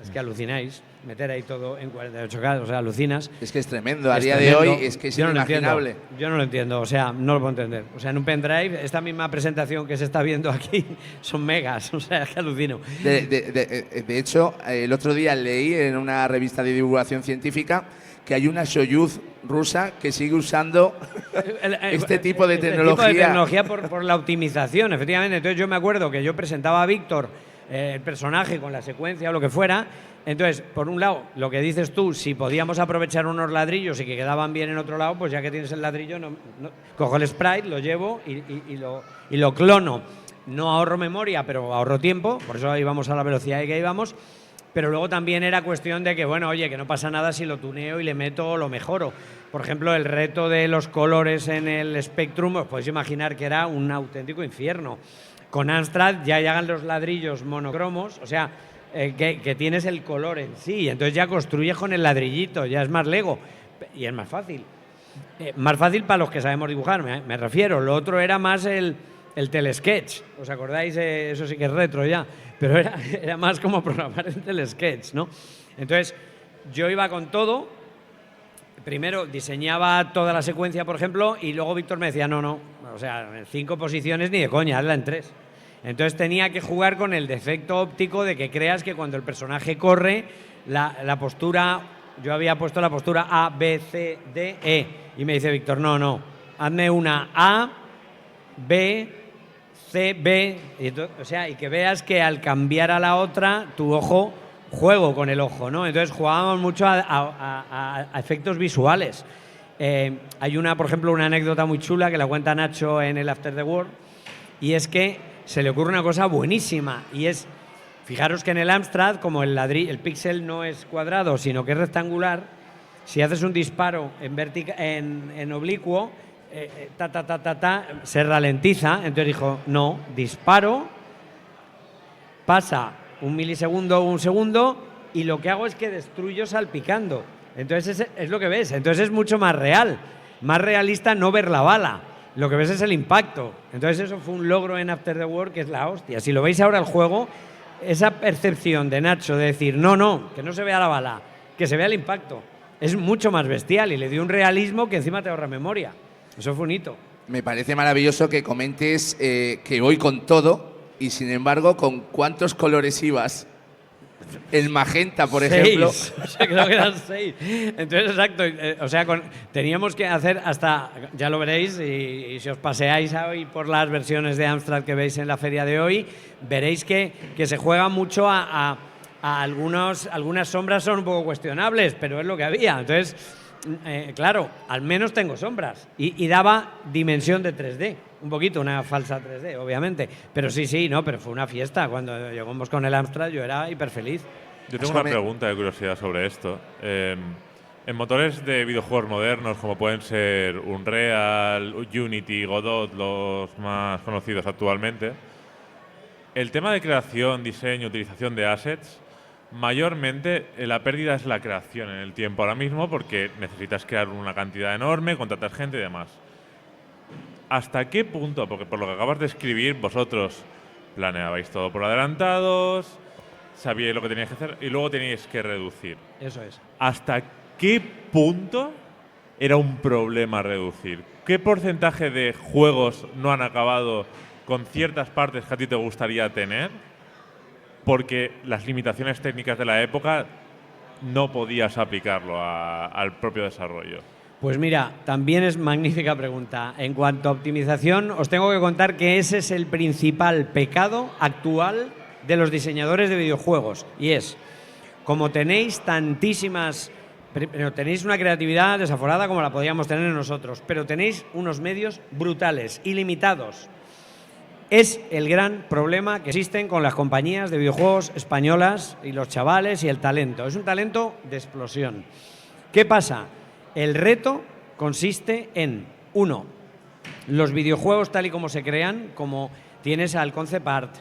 es que alucináis, meter ahí todo en 48K, o sea, alucinas. Es que es tremendo, a día de hoy es que es inimaginable. Yo no lo entiendo, o sea, no lo puedo entender. O sea, en un pendrive, esta misma presentación que se está viendo aquí son megas, o sea, es que alucino. De hecho, el otro día leí en una revista de divulgación científica que hay una Soyuz rusa que sigue usando este tipo de tecnología. Este tipo de tecnología por la optimización, efectivamente. Entonces yo me acuerdo que yo presentaba a Víctor el personaje con la secuencia o lo que fuera. Entonces, por un lado, lo que dices tú, si podíamos aprovechar unos ladrillos y que quedaban bien en otro lado, pues ya que tienes el ladrillo, cojo el sprite, lo llevo y lo clono. No ahorro memoria, pero ahorro tiempo, por eso íbamos a la velocidad que íbamos. Pero luego también era cuestión de que, bueno, oye, que no pasa nada si lo tuneo y le meto o lo mejoro. Por ejemplo, el reto de los colores en el Spectrum, os podéis imaginar que era un auténtico infierno. Con Amstrad ya llegan los ladrillos monocromos, o sea, que tienes el color en sí, entonces ya construyes con el ladrillito, ya es más Lego y es más fácil. Más fácil para los que sabemos dibujar, me refiero. Lo otro era más el telesketch, ¿os acordáis? Eso sí que es retro ya, pero era más como programar el telesketch, ¿no? Entonces, yo iba con todo. Primero diseñaba toda la secuencia, por ejemplo, y luego Víctor me decía, no, o sea, en 5 posiciones ni de coña, hazla en 3. Entonces tenía que jugar con el defecto óptico de que creas que cuando el personaje corre, la postura, yo había puesto la postura A, B, C, D, E, y me dice Víctor, no, hazme una A, B, C, B, y que veas que al cambiar a la otra, tu ojo... Juego con el ojo, ¿no? Entonces jugábamos mucho a efectos visuales. Hay por ejemplo, una anécdota muy chula que la cuenta Nacho en el After the World, y es que se le ocurre una cosa buenísima, y es, fijaros que en el Amstrad, como el píxel no es cuadrado, sino que es rectangular, si haces un disparo en oblicuo, se ralentiza. Entonces dijo, no, disparo, pasa un milisegundo o un segundo y lo que hago es que destruyo salpicando. Entonces es lo que ves. Entonces es mucho más real, más realista no ver la bala. Lo que ves es el impacto. Entonces eso fue un logro en After the War que es la hostia. Si lo veis ahora el juego, esa percepción de Nacho de decir no, que no se vea la bala, que se vea el impacto, es mucho más bestial y le dio un realismo que encima te ahorra memoria. Eso fue un hito. Me parece maravilloso que comentes que voy con todo. Y sin embargo, ¿con cuántos colores ibas? El magenta, por ejemplo. 6. O sea, creo que eran 6. Entonces, exacto. O sea, teníamos que hacer hasta, ya lo veréis, y si os paseáis hoy por las versiones de Amstrad que veis en la feria de hoy, veréis que se juega mucho a algunas sombras son un poco cuestionables, pero es lo que había. Entonces, claro, al menos tengo sombras. Y daba dimensión de 3D. Un poquito, una falsa 3D, obviamente. Pero pero fue una fiesta. Cuando llegamos con el Amstrad yo era hiper feliz. Yo tengo una pregunta de curiosidad sobre esto. En motores de videojuegos modernos, como pueden ser Unreal, Unity, Godot, los más conocidos actualmente, el tema de creación, diseño, utilización de assets, mayormente la pérdida es la creación en el tiempo ahora mismo, porque necesitas crear una cantidad enorme, contratar gente y demás. ¿Hasta qué punto? Porque por lo que acabas de escribir, vosotros planeabais todo por adelantados, sabíais lo que teníais que hacer y luego teníais que reducir. Eso es. ¿Hasta qué punto era un problema reducir? ¿Qué porcentaje de juegos no han acabado con ciertas partes que a ti te gustaría tener? Porque las limitaciones técnicas de la época no podías aplicarlo al propio desarrollo. Pues mira, también es magnífica pregunta. En cuanto a optimización, os tengo que contar que ese es el principal pecado actual de los diseñadores de videojuegos. Y es, como tenéis tantísimas... Pero tenéis una creatividad desaforada como la podríamos tener nosotros, pero tenéis unos medios brutales, ilimitados. Es el gran problema que existen con las compañías de videojuegos españolas y los chavales y el talento. Es un talento de explosión. ¿Qué pasa? El reto consiste en, uno, los videojuegos tal y como se crean, como tienes al concept art,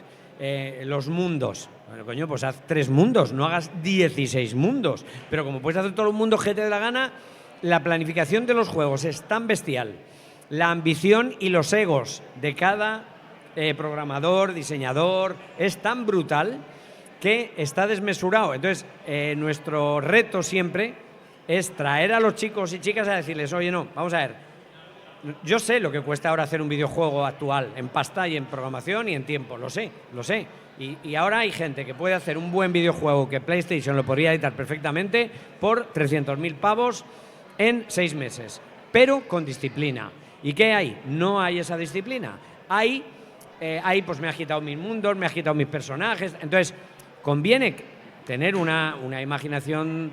los mundos. Bueno, coño, pues haz 3 mundos, no hagas 16 mundos. Pero como puedes hacer todos los mundos que te dé la gana, la planificación de los juegos es tan bestial. La ambición y los egos de cada programador, diseñador, es tan brutal que está desmesurado. Entonces, nuestro reto siempre es traer a los chicos y chicas a decirles, oye, no, vamos a ver, yo sé lo que cuesta ahora hacer un videojuego actual, en pasta y en programación y en tiempo, lo sé. Y ahora hay gente que puede hacer un buen videojuego que PlayStation lo podría editar perfectamente por 300.000 pavos en 6 meses, pero con disciplina. ¿Y qué hay? No hay esa disciplina. Hay pues me ha quitado mis mundos, me ha quitado mis personajes. Entonces, conviene tener una imaginación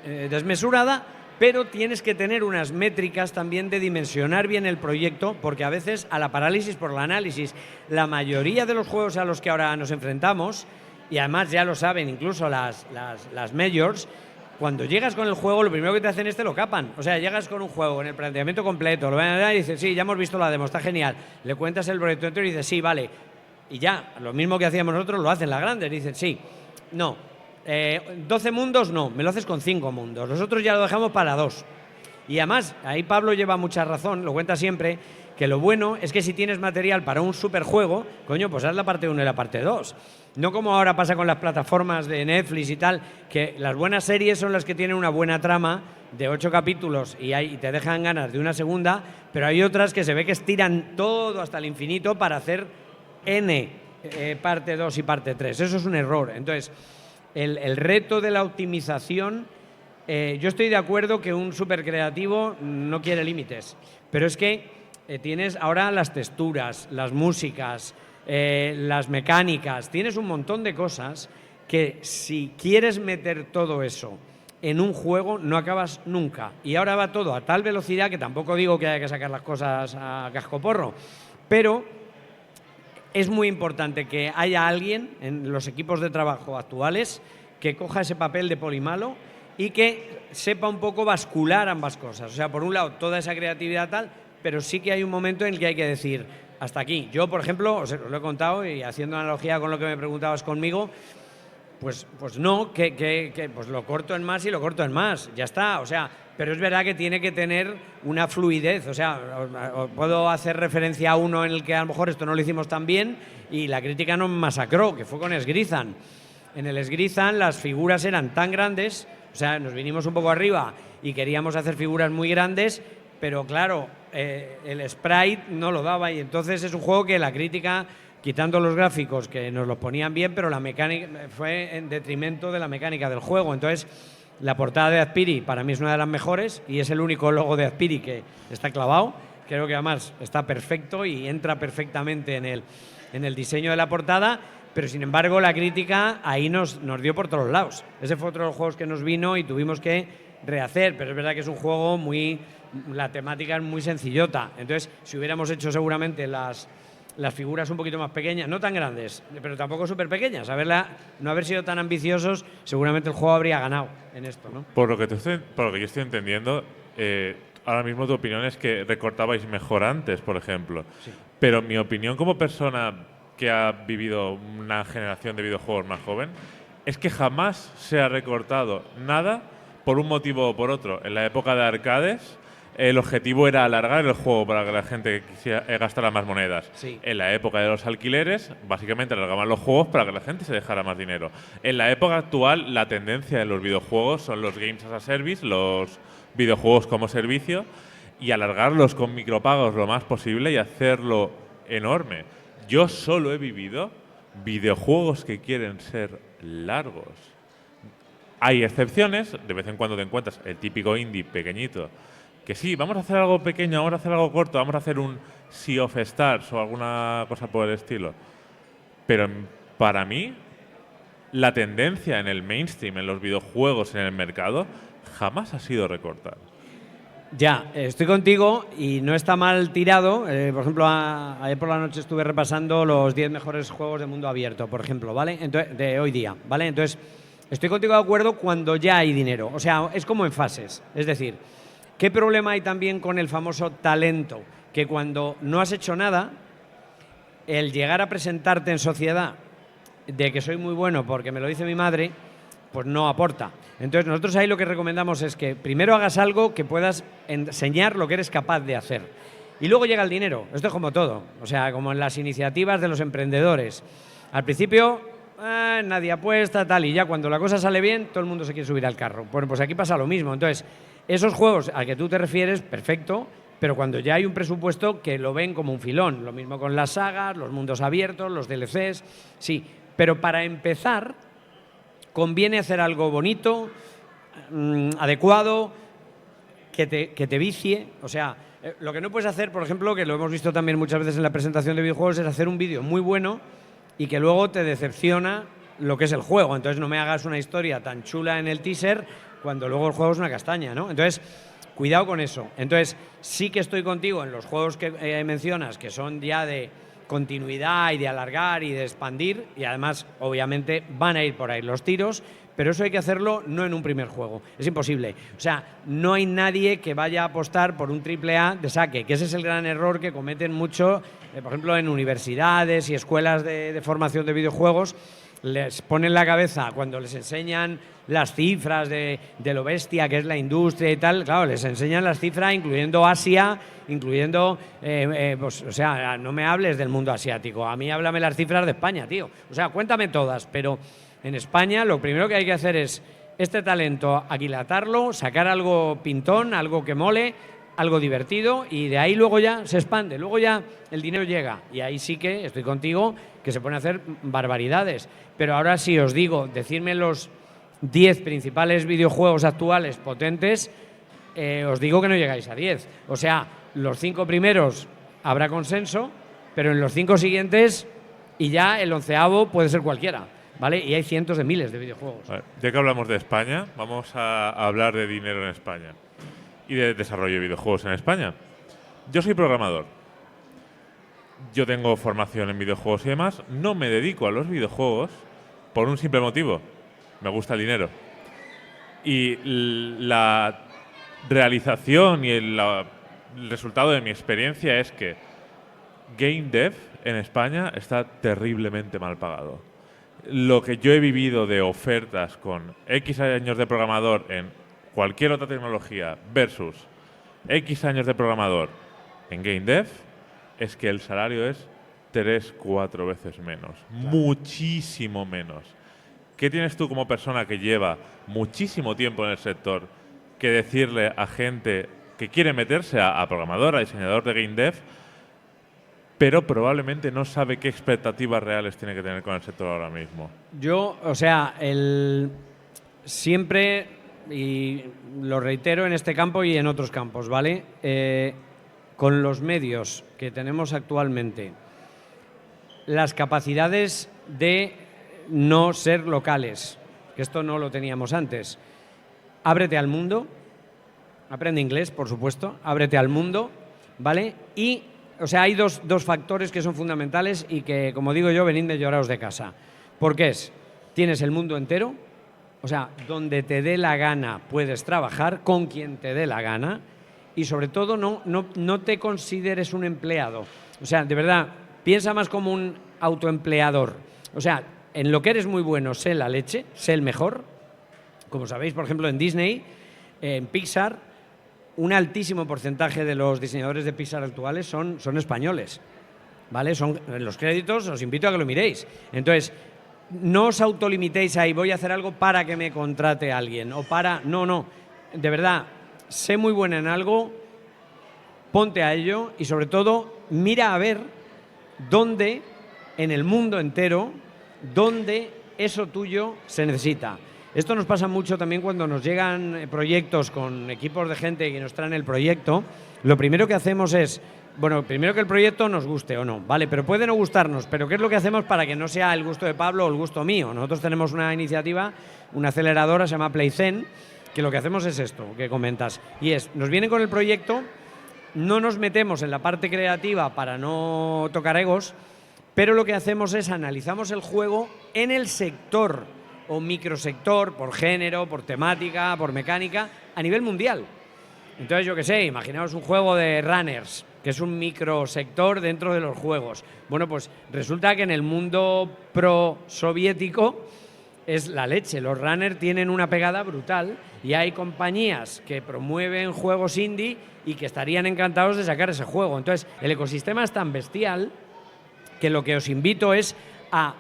desmesurada, pero tienes que tener unas métricas también de dimensionar bien el proyecto, porque a veces a la parálisis por el análisis, la mayoría de los juegos a los que ahora nos enfrentamos, y además ya lo saben incluso las majors, cuando llegas con el juego, lo primero que te hacen es te lo capan. O sea, llegas con un juego en el planteamiento completo, lo ven a dar y dices, sí, ya hemos visto la demo, está genial. Le cuentas el proyecto entero y dices, sí, vale. Y ya, lo mismo que hacíamos nosotros, lo hacen las grandes. Dicen, sí, no. 12 mundos, no, me lo haces con 5 mundos. Nosotros ya lo dejamos para 2. Y además, ahí Pablo lleva mucha razón, lo cuenta siempre, que lo bueno es que si tienes material para un superjuego, coño, pues haz la parte 1 y la parte 2. No como ahora pasa con las plataformas de Netflix y tal, que las buenas series son las que tienen una buena trama de 8 capítulos y te dejan ganas de una segunda, pero hay otras que se ve que estiran todo hasta el infinito para hacer parte 2 y parte 3. Eso es un error. Entonces, el reto de la optimización, yo estoy de acuerdo que un supercreativo no quiere límites, pero es que tienes ahora las texturas, las músicas, las mecánicas, tienes un montón de cosas que si quieres meter todo eso en un juego no acabas nunca. Y ahora va todo a tal velocidad que tampoco digo que haya que sacar las cosas a cascoporro, pero es muy importante que haya alguien en los equipos de trabajo actuales que coja ese papel de polimalo y que sepa un poco bascular ambas cosas. O sea, por un lado, toda esa creatividad tal, pero sí que hay un momento en el que hay que decir, hasta aquí. Yo, por ejemplo, os lo he contado y haciendo analogía con lo que me preguntabas conmigo, pues no, pues lo corto en más y lo corto en más, ya está. O sea, pero es verdad que tiene que tener una fluidez. O sea, os puedo hacer referencia a uno en el que a lo mejor esto no lo hicimos tan bien y la crítica nos masacró, que fue con Esgrizan. En el Esgrizan las figuras eran tan grandes, o sea, nos vinimos un poco arriba y queríamos hacer figuras muy grandes, pero claro, el sprite no lo daba y entonces es un juego que la crítica, quitando los gráficos que nos los ponían bien, pero la mecánica fue en detrimento de la mecánica del juego. Entonces, la portada de Azpiri para mí es una de las mejores y es el único logo de Azpiri que está clavado. Creo que además está perfecto y entra perfectamente en el diseño de la portada, pero sin embargo la crítica ahí nos dio por todos lados. Ese fue otro de los juegos que nos vino y tuvimos que rehacer, pero es verdad que es un juego la temática es muy sencillota. Entonces, si hubiéramos hecho seguramente las figuras un poquito más pequeñas, no tan grandes, pero tampoco súper pequeñas, no haber sido tan ambiciosos, seguramente el juego habría ganado en esto, ¿no? Por lo que yo estoy entendiendo, ahora mismo tu opinión es que recortabais mejor antes, por ejemplo. Sí. Pero mi opinión como persona que ha vivido una generación de videojuegos más joven es que jamás se ha recortado nada por un motivo o por otro. En la época de arcades, el objetivo era alargar el juego para que la gente quisiera gastara más monedas. Sí. En la época de los alquileres, básicamente alargaban los juegos para que la gente se dejara más dinero. En la época actual, la tendencia de los videojuegos son los games as a service, los videojuegos como servicio, y alargarlos con micropagos lo más posible y hacerlo enorme. Yo solo he vivido videojuegos que quieren ser largos. Hay excepciones, de vez en cuando te encuentras el típico indie pequeñito, que sí, vamos a hacer algo pequeño, vamos a hacer algo corto, vamos a hacer un Sea of Stars o alguna cosa por el estilo. Pero para mí, la tendencia en el mainstream, en los videojuegos, en el mercado, jamás ha sido recortar. Ya, estoy contigo y no está mal tirado. Por ejemplo, ayer por la noche estuve repasando los 10 mejores juegos de mundo abierto, por ejemplo, ¿vale? Entonces, de hoy día, ¿vale? Entonces, estoy contigo de acuerdo cuando ya hay dinero. O sea, es como en fases. Es decir, ¿qué problema hay también con el famoso talento? Que cuando no has hecho nada, el llegar a presentarte en sociedad de que soy muy bueno porque me lo dice mi madre, pues no aporta. Entonces nosotros ahí lo que recomendamos es que primero hagas algo que puedas enseñar lo que eres capaz de hacer. Y luego llega el dinero. Esto es como todo. O sea, como en las iniciativas de los emprendedores. Al principio nadie apuesta, tal, y ya cuando la cosa sale bien, todo el mundo se quiere subir al carro. Bueno, pues aquí pasa lo mismo. Entonces, esos juegos al que tú te refieres, perfecto, pero cuando ya hay un presupuesto que lo ven como un filón. Lo mismo con las sagas, los mundos abiertos, los DLCs, sí. Pero para empezar, conviene hacer algo bonito, adecuado, que te vicie. O sea, lo que no puedes hacer, por ejemplo, que lo hemos visto también muchas veces en la presentación de videojuegos, es hacer un vídeo muy bueno y que luego te decepciona lo que es el juego. Entonces no me hagas una historia tan chula en el teaser cuando luego el juego es una castaña, ¿no? Entonces, cuidado con eso. Entonces, sí que estoy contigo en los juegos que mencionas, que son ya de continuidad y de alargar y de expandir, y además, obviamente, van a ir por ahí los tiros, pero eso hay que hacerlo no en un primer juego. Es imposible. O sea, no hay nadie que vaya a apostar por un AAA de saque, que ese es el gran error que cometen mucho, por ejemplo, en universidades y escuelas de formación de videojuegos. Les ponen la cabeza cuando les enseñan las cifras de lo bestia que es la industria y tal. Claro, les enseñan las cifras incluyendo Asia, incluyendo, pues, o sea, no me hables del mundo asiático. A mí háblame las cifras de España, tío. O sea, cuéntame todas, pero en España lo primero que hay que hacer es este talento, aquilatarlo, sacar algo pintón, algo que mole, algo divertido, y de ahí luego ya se expande, luego ya el dinero llega, y ahí sí que estoy contigo, que se pone a hacer barbaridades. Pero ahora sí os digo, decidme los 10 principales videojuegos actuales potentes, os digo que no llegáis a 10. O sea, los 5 primeros habrá consenso, pero en los 5 siguientes, y ya el 11avo puede ser cualquiera, ¿vale? Y hay cientos de miles de videojuegos. Vale, ya que hablamos de España, vamos a hablar de dinero en España y de desarrollo de videojuegos en España. Yo soy programador. Yo tengo formación en videojuegos y demás. No me dedico a los videojuegos por un simple motivo. Me gusta el dinero. Y la realización y el resultado de mi experiencia es que Game Dev en España está terriblemente mal pagado. Lo que yo he vivido de ofertas con X años de programador en cualquier otra tecnología versus X años de programador en Game Dev es que el salario es 3-4 veces menos. Claro. Muchísimo menos. ¿Qué tienes tú como persona que lleva muchísimo tiempo en el sector que decirle a gente que quiere meterse a programador, a diseñador de Game Dev, pero probablemente no sabe qué expectativas reales tiene que tener con el sector ahora mismo? Yo, o sea, siempre, y lo reitero en este campo y en otros campos, ¿vale? Con los medios que tenemos actualmente, las capacidades de no ser locales, que esto no lo teníamos antes. Ábrete al mundo, aprende inglés, por supuesto, ábrete al mundo, ¿vale? Y, o sea, hay dos factores que son fundamentales y que, como digo yo, venid de lloraos de casa. Porque tienes el mundo entero, o sea, donde te dé la gana puedes trabajar, con quien te dé la gana, y sobre todo no te consideres un empleado. O sea, de verdad, piensa más como un autoempleador. O sea, en lo que eres muy bueno, sé la leche, sé el mejor. Como sabéis, por ejemplo, en Disney, en Pixar, un altísimo porcentaje de los diseñadores de Pixar actuales son españoles, ¿vale? Son en los créditos, os invito a que lo miréis. Entonces, no os autolimitéis ahí, voy a hacer algo para que me contrate alguien, o para... No, de verdad, sé muy buena en algo, ponte a ello y sobre todo mira a ver dónde en el mundo entero, dónde eso tuyo se necesita. Esto nos pasa mucho también cuando nos llegan proyectos con equipos de gente que nos traen el proyecto. Lo primero que hacemos es, bueno, primero que el proyecto nos guste o no, vale, pero puede no gustarnos, pero ¿qué es lo que hacemos para que no sea el gusto de Pablo o el gusto mío? Nosotros tenemos una iniciativa, una aceleradora, se llama PlayZen, que lo que hacemos es esto que comentas, y es, nos vienen con el proyecto, no nos metemos en la parte creativa para no tocar egos, pero lo que hacemos es analizamos el juego en el sector o microsector, por género, por temática, por mecánica, a nivel mundial. Entonces, yo qué sé, imaginaos un juego de runners, que es un microsector dentro de los juegos. Bueno, pues resulta que en el mundo pro-soviético es la leche. Los runners tienen una pegada brutal y hay compañías que promueven juegos indie y que estarían encantados de sacar ese juego. Entonces, el ecosistema es tan bestial que lo que os invito es a,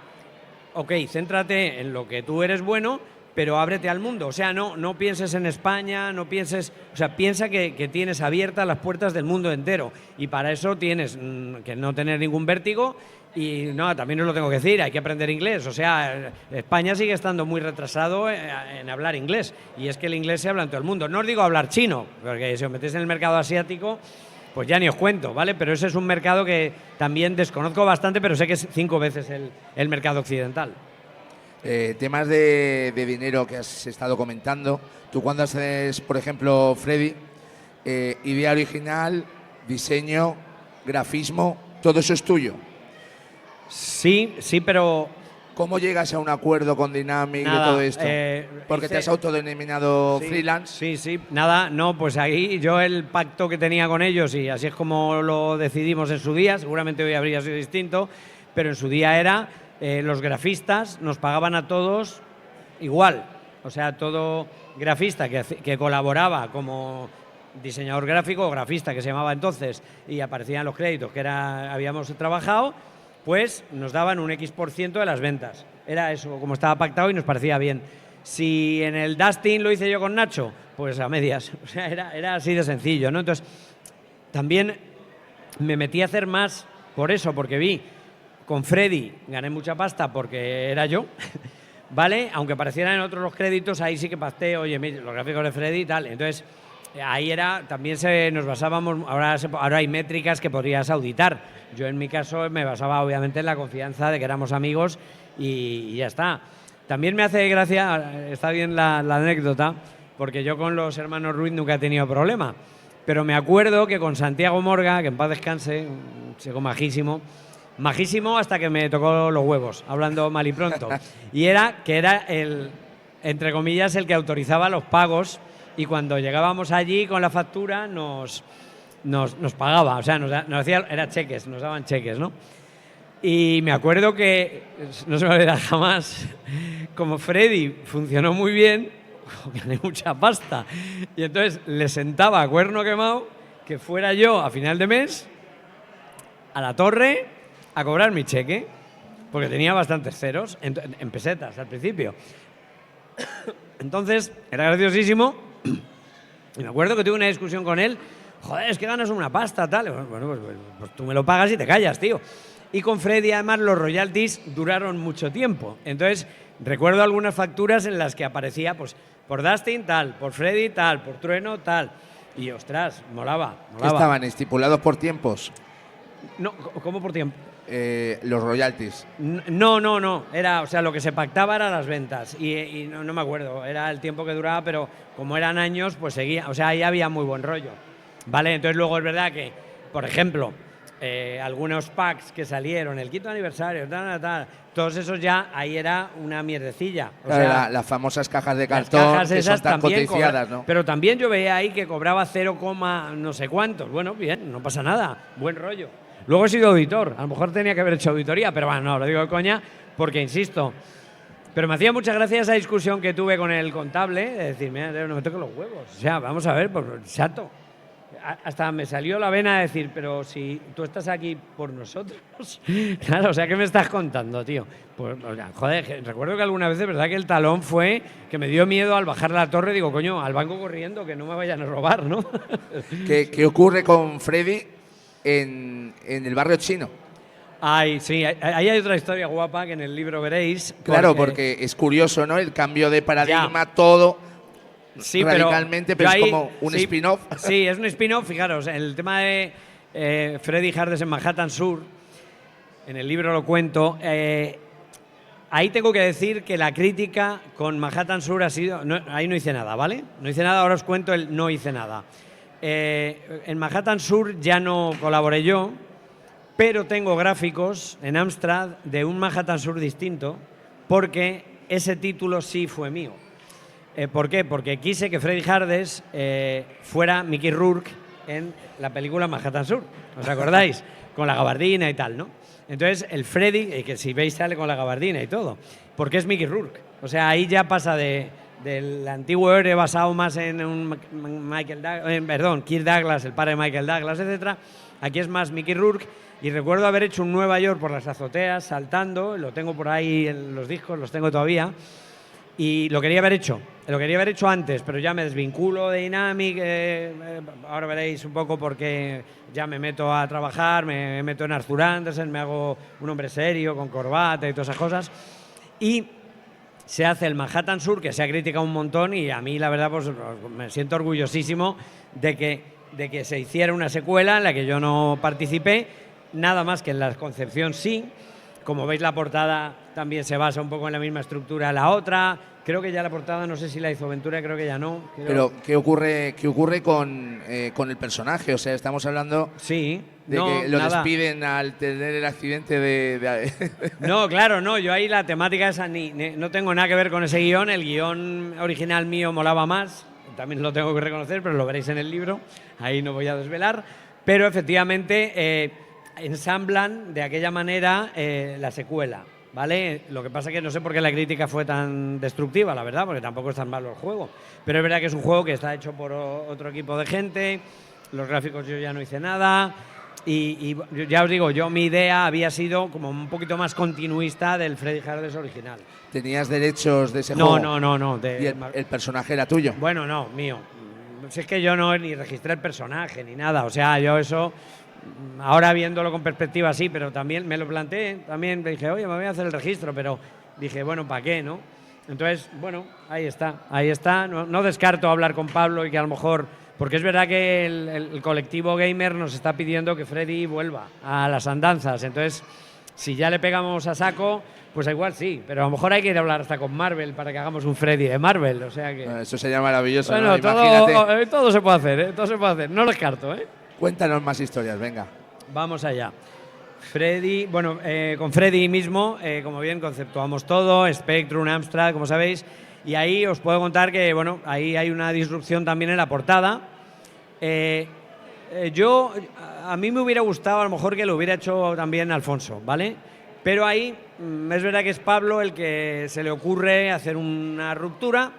ok, céntrate en lo que tú eres bueno, pero ábrete al mundo. O sea, no pienses en España, no pienses... O sea, piensa que tienes abiertas las puertas del mundo entero. Y para eso tienes que no tener ningún vértigo. Y no, también os lo tengo que decir, hay que aprender inglés. O sea, España sigue estando muy retrasado en hablar inglés. Y es que el inglés se habla en todo el mundo. No os digo hablar chino, porque si os metéis en el mercado asiático, pues ya ni os cuento, ¿vale? Pero ese es un mercado que también desconozco bastante, pero sé que es 5 veces el mercado occidental. Temas de dinero que has estado comentando. Tú cuando haces, por ejemplo, Freddy, idea original, diseño, grafismo, todo eso es tuyo. Sí, pero... ¿Cómo llegas a un acuerdo con Dynamic de todo esto? Porque te has autodenominado freelance. Sí, nada, no, pues ahí yo el pacto que tenía con ellos, y así es como lo decidimos en su día, seguramente hoy habría sido distinto, pero en su día era... los grafistas nos pagaban a todos igual. O sea, todo grafista que colaboraba como diseñador gráfico o grafista, que se llamaba entonces, y aparecían los créditos que habíamos trabajado, pues nos daban un X% de las ventas. Era eso, como estaba pactado y nos parecía bien. Si en el Dustin lo hice yo con Nacho, pues a medias. O sea, era así de sencillo, ¿no? Entonces, también me metí a hacer más por eso, porque vi... Con Freddy gané mucha pasta porque era yo, ¿vale? Aunque aparecieran en otros los créditos, ahí sí que pacté, oye, mira, los gráficos de Freddy y tal. Entonces, ahí era, también nos basábamos, ahora hay métricas que podrías auditar. Yo en mi caso me basaba obviamente en la confianza de que éramos amigos y ya está. También me hace gracia, está bien la anécdota, porque yo con los hermanos Ruiz nunca he tenido problema. Pero me acuerdo que con Santiago Morga, que en paz descanse, un chico majísimo hasta que me tocó los huevos, hablando mal y pronto. Y era el, entre comillas, el que autorizaba los pagos, y cuando llegábamos allí con la factura nos pagaba, o sea, nos hacía, era cheques, nos daban cheques, ¿no? Y me acuerdo que, no se me olvidará jamás, como Freddy funcionó muy bien, gané mucha pasta, y entonces le sentaba a cuerno quemado que fuera yo a final de mes a la torre a cobrar mi cheque, porque tenía bastantes ceros en pesetas al principio. Entonces, era graciosísimo, y me acuerdo que tuve una discusión con él. Joder, es que ganas una pasta, tal. Bueno, pues tú me lo pagas y te callas, tío. Y con Freddy, además, los royalties duraron mucho tiempo. Entonces, recuerdo algunas facturas en las que aparecía, pues, por Dustin, tal, por Freddy, tal, por Trueno, tal. Y, ostras, molaba. ¿Estaban estipulados por tiempos? No, ¿cómo por tiempo? Los royalties. No. Era, o sea, lo que se pactaba eran las ventas. Y no me acuerdo, era el tiempo que duraba, pero como eran años, pues seguía. O sea, ahí había muy buen rollo. ¿Vale? Entonces luego es verdad que, por ejemplo, algunos packs que salieron, el quinto aniversario, tal, todos esos ya, ahí era una mierdecilla. O claro, sea, las famosas cajas de cartón cajas que son tan coticiadas, ¿no? Pero también yo veía ahí que cobraba 0, no sé cuántos. Bueno, bien, no pasa nada, buen rollo. Luego he sido auditor, a lo mejor tenía que haber hecho auditoría, pero bueno, no, lo digo de coña, porque insisto. Pero me hacía mucha gracia esa discusión que tuve con el contable, de decir, mira, no me toques los huevos. O sea, vamos a ver, pues chato. Hasta me salió la vena de decir, pero si tú estás aquí por nosotros. Claro, o sea, ¿qué me estás contando, tío? Pues, joder, recuerdo que alguna vez, verdad, que el talón fue que me dio miedo al bajar la torre. Digo, coño, al banco corriendo, que no me vayan a robar, ¿no? ¿Qué ocurre con Freddy en el barrio chino? Sí, ahí hay otra historia guapa que en el libro veréis. Claro, porque es curioso, ¿no? El cambio de paradigma, todo sí, radicalmente, pero ahí, es como un spin-off. Sí, es un spin-off. Fijaros, el tema de Freddy Hardes en Manhattan Sur, en el libro lo cuento. Ahí tengo que decir que la crítica con Manhattan Sur ha sido... ahí no hice nada, ¿vale? No hice nada, ahora os cuento el no hice nada. En Manhattan Sur ya no colaboré yo, pero tengo gráficos en Amstrad de un Manhattan Sur distinto, porque ese título sí fue mío. ¿Por qué? Porque quise que Freddy Hardes fuera Mickey Rourke en la película Manhattan Sur. ¿Os acordáis? Con la gabardina y tal, ¿no? Entonces, el Freddy, que si veis sale con la gabardina y todo, porque es Mickey Rourke. O sea, ahí ya pasa del antiguo héroe basado más en un Kirk Douglas, el padre de Michael Douglas, etc. Aquí es más Mickey Rourke. Y recuerdo haber hecho un Nueva York por las azoteas, saltando, lo tengo por ahí en los discos, los tengo todavía, y lo quería haber hecho antes, pero ya me desvinculo de Dynamic, ahora veréis un poco porque ya me meto a trabajar, me meto en Arthur Andersen, me hago un hombre serio, con corbata y todas esas cosas, y se hace el Manhattan Sur, que se ha criticado un montón, y a mí la verdad pues me siento orgullosísimo de que se hiciera una secuela en la que yo no participé, nada más que en la concepción sí. Como veis, la portada también se basa un poco en la misma estructura de la otra. Creo que ya la portada, no sé si la hizo Ventura, creo que ya no. Pero, ¿qué ocurre con el personaje? O sea, estamos hablando sí, de que lo despiden al tener el accidente de... No, claro, no. Yo ahí la temática esa no tengo nada que ver con ese guión. El guión original mío molaba más. También lo tengo que reconocer, pero lo veréis en el libro. Ahí no voy a desvelar. Pero efectivamente... ensamblan de aquella manera la secuela, ¿vale? Lo que pasa es que no sé por qué la crítica fue tan destructiva, la verdad, porque tampoco es tan malo el juego. Pero es verdad que es un juego que está hecho por otro equipo de gente, los gráficos yo ya no hice nada, y ya os digo, mi idea había sido como un poquito más continuista del Freddy Hardes original. ¿Tenías derechos de ese juego? No. ¿Y el personaje era tuyo? Bueno, no, mío. Si es que yo no ni registré el personaje ni nada, o sea, yo eso... Ahora viéndolo con perspectiva sí, pero también me lo planteé, también dije, oye, me voy a hacer el registro, pero dije, bueno, ¿para qué, no? Entonces, bueno, ahí está. No descarto hablar con Pablo y que a lo mejor, porque es verdad que el colectivo gamer nos está pidiendo que Freddy vuelva a las andanzas, entonces, si ya le pegamos a saco, pues igual sí, pero a lo mejor hay que ir a hablar hasta con Marvel para que hagamos un Freddy de Marvel, o sea que... Eso sería maravilloso, bueno, ¿no? Imagínate. todo se puede hacer, no lo descarto, ¿eh? Cuéntanos más historias, venga. Vamos allá. Freddy, bueno, con Freddy mismo, como bien, conceptuamos todo, Spectrum, Amstrad, como sabéis, y ahí os puedo contar que, bueno, ahí hay una disrupción también en la portada. A mí me hubiera gustado a lo mejor que lo hubiera hecho también Alfonso, ¿vale? Pero ahí es verdad que es Pablo el que se le ocurre hacer una ruptura.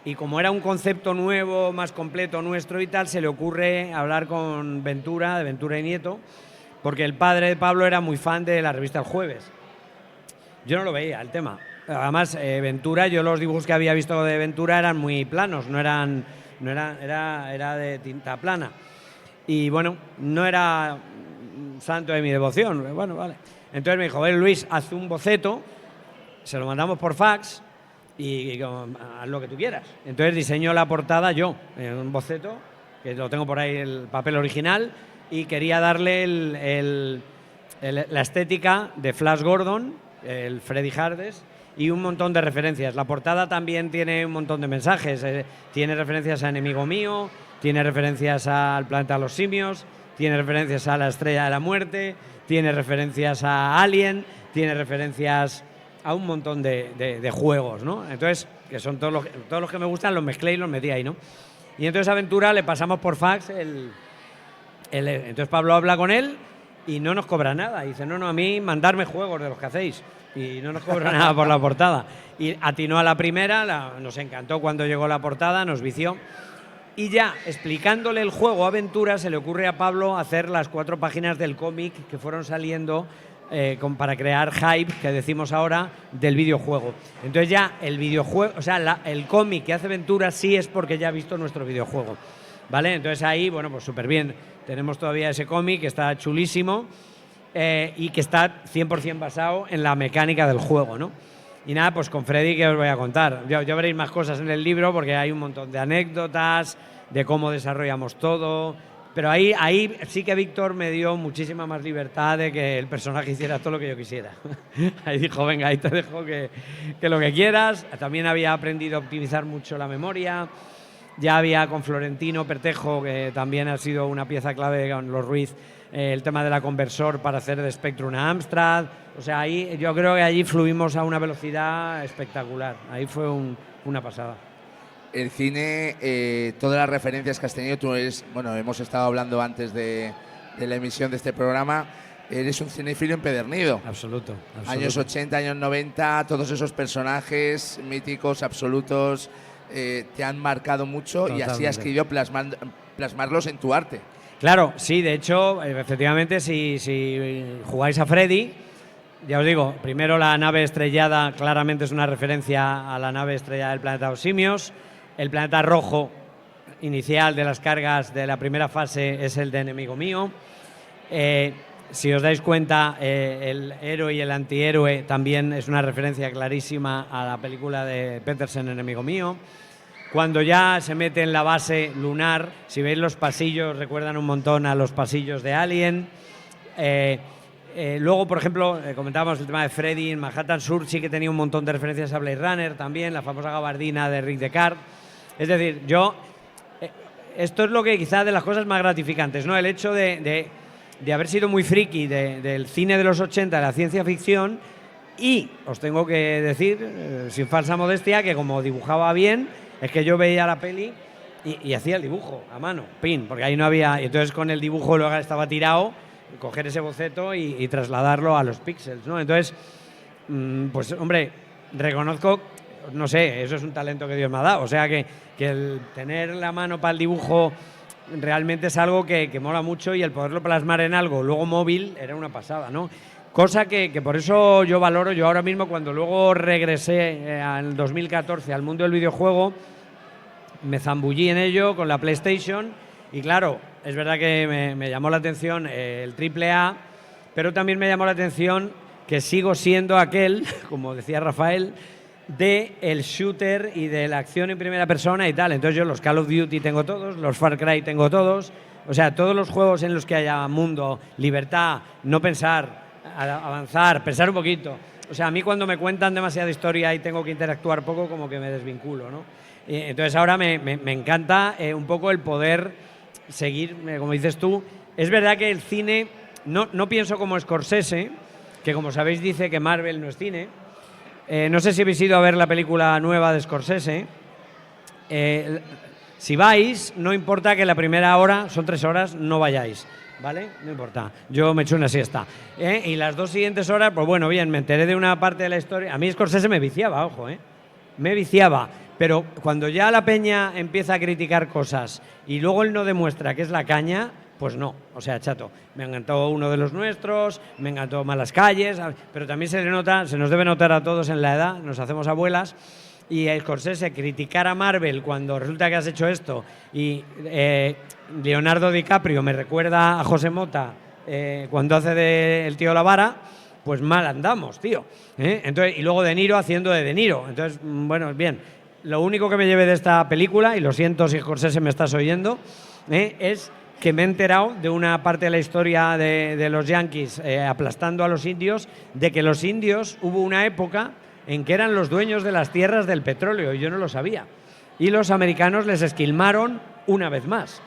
Y como era un concepto nuevo, más completo nuestro y tal, se le ocurre hablar con Ventura, de Ventura y Nieto, porque el padre de Pablo era muy fan de la revista El Jueves. Yo no lo veía, el tema. Además, Ventura, yo los dibujos que había visto de Ventura eran muy planos, era de tinta plana. Y bueno, no era santo de mi devoción. Bueno, vale. Entonces me dijo, Luis, haz un boceto, se lo mandamos por fax, y haz lo que tú quieras. Entonces diseño la portada yo, en un boceto, que lo tengo por ahí el papel original, y quería darle la estética de Flash Gordon, el Freddy Hardes, y un montón de referencias. La portada también tiene un montón de mensajes, tiene referencias a Enemigo Mío, tiene referencias al Planeta de los Simios, tiene referencias a la Estrella de la Muerte, tiene referencias a Alien, tiene referencias a un montón de juegos, ¿no? Entonces, que son todos los que me gustan, los mezclé y los metí ahí, ¿no? Y entonces a Ventura le pasamos por fax entonces Pablo habla con él y no nos cobra nada. Y dice, no, a mí mandarme juegos de los que hacéis. Y no nos cobra nada por la portada. Y atinó a la primera, nos encantó cuando llegó la portada, nos vició. Y ya, explicándole el juego a Ventura, se le ocurre a Pablo hacer las 4 páginas del cómic que fueron saliendo para crear hype, que decimos ahora, del videojuego. Entonces ya el videojuego, o sea, el cómic que hace Ventura sí es porque ya ha visto nuestro videojuego, ¿vale? Entonces ahí, bueno, pues súper bien. Tenemos todavía ese cómic que está chulísimo y que está 100% basado en la mecánica del juego, ¿no? Y nada, pues con Freddy, ¿qué os voy a contar? Yo veréis más cosas en el libro porque hay un montón de anécdotas, de cómo desarrollamos todo. Pero ahí sí que Víctor me dio muchísima más libertad de que el personaje hiciera todo lo que yo quisiera. Ahí dijo, venga, ahí te dejo que lo que quieras. También había aprendido a optimizar mucho la memoria. Ya había con Florentino Pertejo, que también ha sido una pieza clave con los Ruiz, el tema de la conversor para hacer de Spectrum una Amstrad. O sea, ahí yo creo que allí fluimos a una velocidad espectacular. Ahí fue una pasada. El cine, todas las referencias que has tenido, tú eres, bueno, hemos estado hablando antes de la emisión de este programa, eres un cinéfilo empedernido. Absoluto. Años 80, años 90, todos esos personajes míticos, absolutos, te han marcado mucho. Totalmente. Y así has querido plasmarlos en tu arte. Claro, sí, de hecho, efectivamente, si jugáis a Freddy, ya os digo, primero la nave estrellada claramente es una referencia a la nave estrellada del planeta de los simios. El planeta rojo inicial de las cargas de la primera fase es el de Enemigo Mío. Si os dais cuenta, el héroe y el antihéroe también es una referencia clarísima a la película de Petersen, Enemigo Mío. Cuando ya se mete en la base lunar, si veis los pasillos, recuerdan un montón a los pasillos de Alien. Luego, por ejemplo, comentábamos el tema de Freddy. En Manhattan Sur sí que tenía un montón de referencias a Blade Runner también, la famosa gabardina de Rick Deckard. Es decir, esto es lo que quizá de las cosas más gratificantes, ¿no? El hecho de haber sido muy friki del cine de los 80, de la ciencia ficción, y os tengo que decir, sin falsa modestia, que como dibujaba bien, es que yo veía la peli y hacía el dibujo a mano, pin, porque ahí no había... Y entonces con el dibujo luego estaba tirado, coger ese boceto y trasladarlo a los píxeles, ¿no? Entonces, pues hombre, reconozco, no sé, eso es un talento que Dios me ha dado. O sea que el tener la mano para el dibujo realmente es algo que mola mucho, y el poderlo plasmar en algo luego móvil era una pasada, ¿no? Cosa que por eso yo valoro. Yo ahora mismo, cuando luego regresé en 2014 al mundo del videojuego, me zambullí en ello con la PlayStation, y claro, es verdad que me llamó la atención el AAA, pero también me llamó la atención que sigo siendo aquel, como decía Rafael, de el shooter y de la acción en primera persona y tal. Entonces yo los Call of Duty tengo todos, los Far Cry tengo todos, o sea, todos los juegos en los que haya mundo, libertad, no pensar, avanzar, pensar un poquito. O sea, a mí cuando me cuentan demasiada historia y tengo que interactuar poco, como que me desvinculo, ¿no? Entonces ahora me encanta un poco el poder seguir, como dices tú. Es verdad que el cine, no pienso como Scorsese, que como sabéis dice que Marvel no es cine. No sé si habéis ido a ver la película nueva de Scorsese. Si vais, no importa que la primera hora, son 3 horas, no vayáis, ¿vale? No importa, yo me echo una siesta. Y las 2 siguientes horas, pues bueno, bien, me enteré de una parte de la historia. A mí Scorsese me viciaba, ojo, me viciaba. Pero cuando ya la peña empieza a criticar cosas y luego él no demuestra que es la caña, pues no. O sea, chato, me encantó Uno de los Nuestros, me encantó Malas Calles, pero también se nos debe notar a todos en la edad, nos hacemos abuelas. Y a Scorsese criticar a Marvel cuando resulta que has hecho esto, y Leonardo DiCaprio me recuerda a José Mota cuando hace de El tío La Vara, pues mal andamos, tío. Entonces, y luego De Niro haciendo de Niro. Entonces, bueno, bien. Lo único que me lleve de esta película, y lo siento si Scorsese me estás oyendo, es que me he enterado de una parte de la historia de los yanquis aplastando a los indios, de que los indios hubo una época en que eran los dueños de las tierras del petróleo, y yo no lo sabía. Y los americanos les esquilmaron una vez más,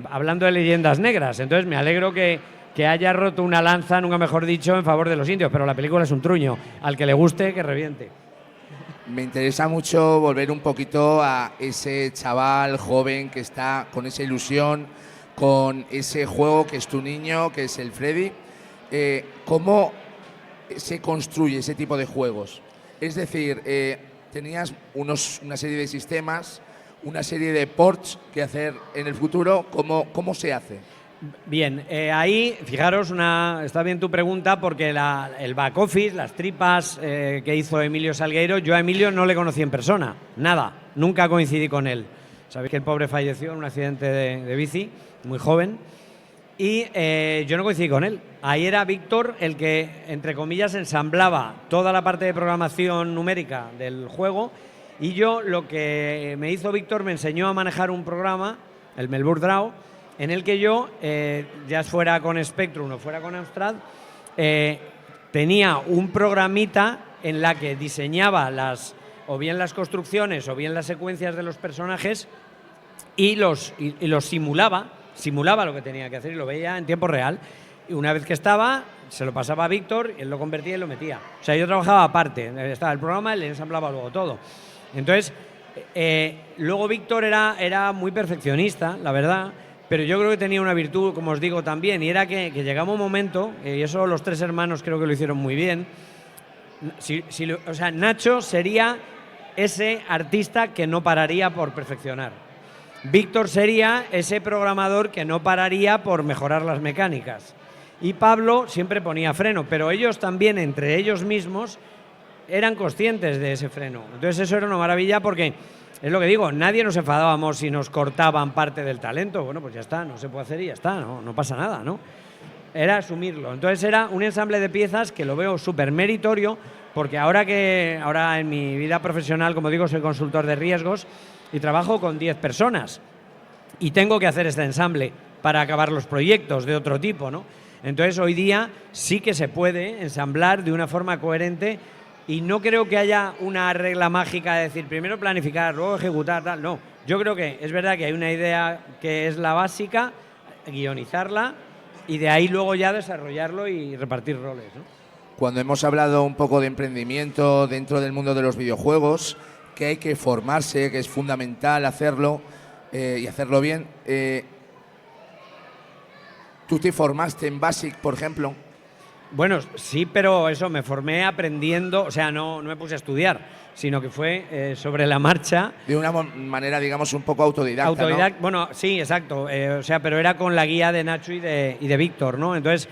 hablando de leyendas negras. Entonces me alegro que haya roto una lanza, nunca mejor dicho, en favor de los indios, pero la película es un truño. Al que le guste, que reviente. Me interesa mucho volver un poquito a ese chaval joven que está con esa ilusión, con ese juego que es tu niño, que es el Freddy. ¿Cómo se construye ese tipo de juegos? Es decir, tenías una serie de sistemas, una serie de ports que hacer en el futuro. ¿Cómo se hace? Bien, ahí, fijaros, está bien tu pregunta, porque el back office, las tripas que hizo Emilio Salgueiro, yo a Emilio no le conocí en persona, nada, nunca coincidí con él. Sabéis que el pobre falleció en un accidente de bici, muy joven, Y yo no coincidí con él. Ahí era Víctor el que, entre comillas, ensamblaba toda la parte de programación numérica del juego. Y yo, lo que me hizo Víctor, me enseñó a manejar un programa, el Melbourne Draw, en el que yo, ya fuera con Spectrum o fuera con Amstrad, tenía un programita en la que diseñaba o bien las construcciones o bien las secuencias de los personajes y los simulaba lo que tenía que hacer y lo veía en tiempo real. Y una vez que estaba, se lo pasaba a Víctor, él lo convertía y lo metía. O sea, yo trabajaba aparte, estaba el programa y le ensamblaba luego todo. Entonces, luego Víctor era muy perfeccionista, la verdad, pero yo creo que tenía una virtud, como os digo, también, y era que llegaba un momento, y eso los tres hermanos creo que lo hicieron muy bien. O sea, Nacho sería ese artista que no pararía por perfeccionar. Víctor sería ese programador que no pararía por mejorar las mecánicas. Y Pablo siempre ponía freno, pero ellos también, entre ellos mismos, eran conscientes de ese freno. Entonces eso era una maravilla porque, es lo que digo, nadie nos enfadábamos si nos cortaban parte del talento. Bueno, pues ya está, no se puede hacer y ya está, no pasa nada, ¿no? Era asumirlo. Entonces era un ensamble de piezas que lo veo súper meritorio, porque ahora en mi vida profesional, como digo, soy consultor de riesgos y trabajo con 10 personas y tengo que hacer este ensamble para acabar los proyectos de otro tipo, ¿no? Entonces hoy día sí que se puede ensamblar de una forma coherente y no creo que haya una regla mágica de decir primero planificar, luego ejecutar, tal. No, yo creo que es verdad que hay una idea que es la básica, guionizarla y de ahí luego ya desarrollarlo y repartir roles, ¿no? Cuando hemos hablado un poco de emprendimiento dentro del mundo de los videojuegos, que hay que formarse, que es fundamental hacerlo y hacerlo bien. ¿Tú te formaste en BASIC, por ejemplo? Bueno, sí, pero eso, me formé aprendiendo, o sea, no me puse a estudiar, sino que fue sobre la marcha. De una manera, digamos, un poco autodidacta, ¿no? Bueno, sí, exacto, o sea, pero era con la guía de Nacho y de Víctor, ¿no? Entonces,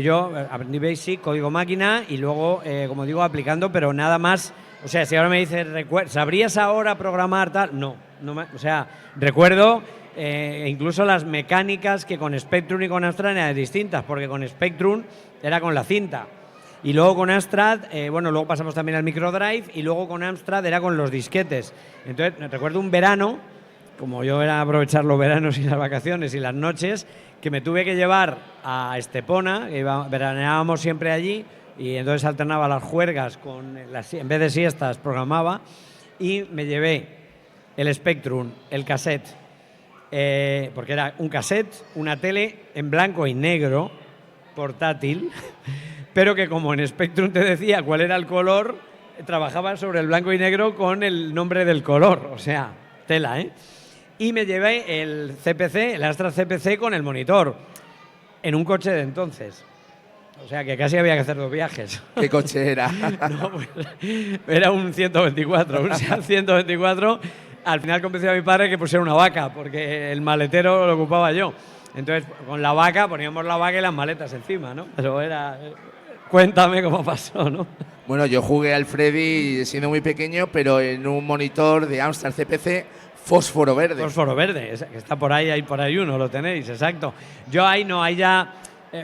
yo aprendí BASIC, código máquina, y luego, como digo, aplicando, pero nada más. O sea, si ahora me dices, ¿sabrías ahora programar tal? No, o sea, recuerdo incluso las mecánicas que con Spectrum y con Amstrad eran distintas, porque con Spectrum era con la cinta. Y luego con Amstrad, luego pasamos también al microdrive, y luego con Amstrad era con los disquetes. Entonces, recuerdo un verano, como yo era aprovechar los veranos y las vacaciones y las noches, que me tuve que llevar a Estepona, que veraneábamos siempre allí, y entonces alternaba las juergas, en vez de siestas programaba, y me llevé el Spectrum, el cassette, porque era un cassette, una tele en blanco y negro, portátil, pero que como en Spectrum te decía cuál era el color, trabajaba sobre el blanco y negro con el nombre del color, o sea, tela, ¿eh? Y me llevé el CPC, el Astra CPC con el monitor, en un coche de entonces. O sea, que casi había que hacer 2 viajes. ¿Qué coche era? No, pues, era un 124, un Seat 124. Al final convencí a mi padre que pusiera una vaca, porque el maletero lo ocupaba yo. Entonces, con la vaca, poníamos la vaca y las maletas encima, ¿no? Eso era... Cuéntame cómo pasó, ¿no? Bueno, yo jugué al Freddy siendo muy pequeño, pero en un monitor de Amstrad CPC fósforo verde. Fósforo verde, que está por ahí uno, lo tenéis, exacto. Yo ahí ya...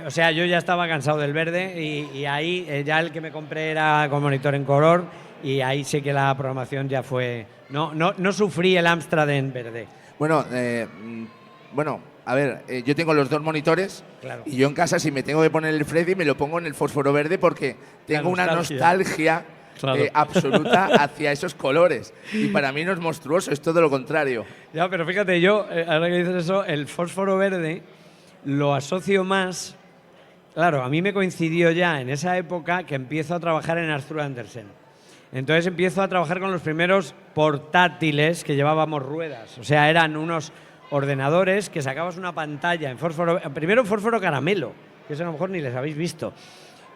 o sea, yo ya estaba cansado del verde y ahí ya el que me compré era con monitor en color y ahí sí que la programación ya fue... No sufrí el Amstrad en verde. Bueno, a ver, yo tengo los 2 monitores, claro, y yo en casa si me tengo que poner el Freddy me lo pongo en el fósforo verde porque tengo una nostalgia claro, absoluta hacia esos colores y para mí no es monstruoso, es todo lo contrario. Ya, pero fíjate, yo, ahora que dices eso, el fósforo verde lo asocio más... Claro, a mí me coincidió ya en esa época que empiezo a trabajar en Arthur Andersen. Entonces empiezo a trabajar con los primeros portátiles que llevábamos ruedas. O sea, eran unos ordenadores que sacabas una pantalla en fósforo, primero en fósforo caramelo, que eso a lo mejor ni les habéis visto.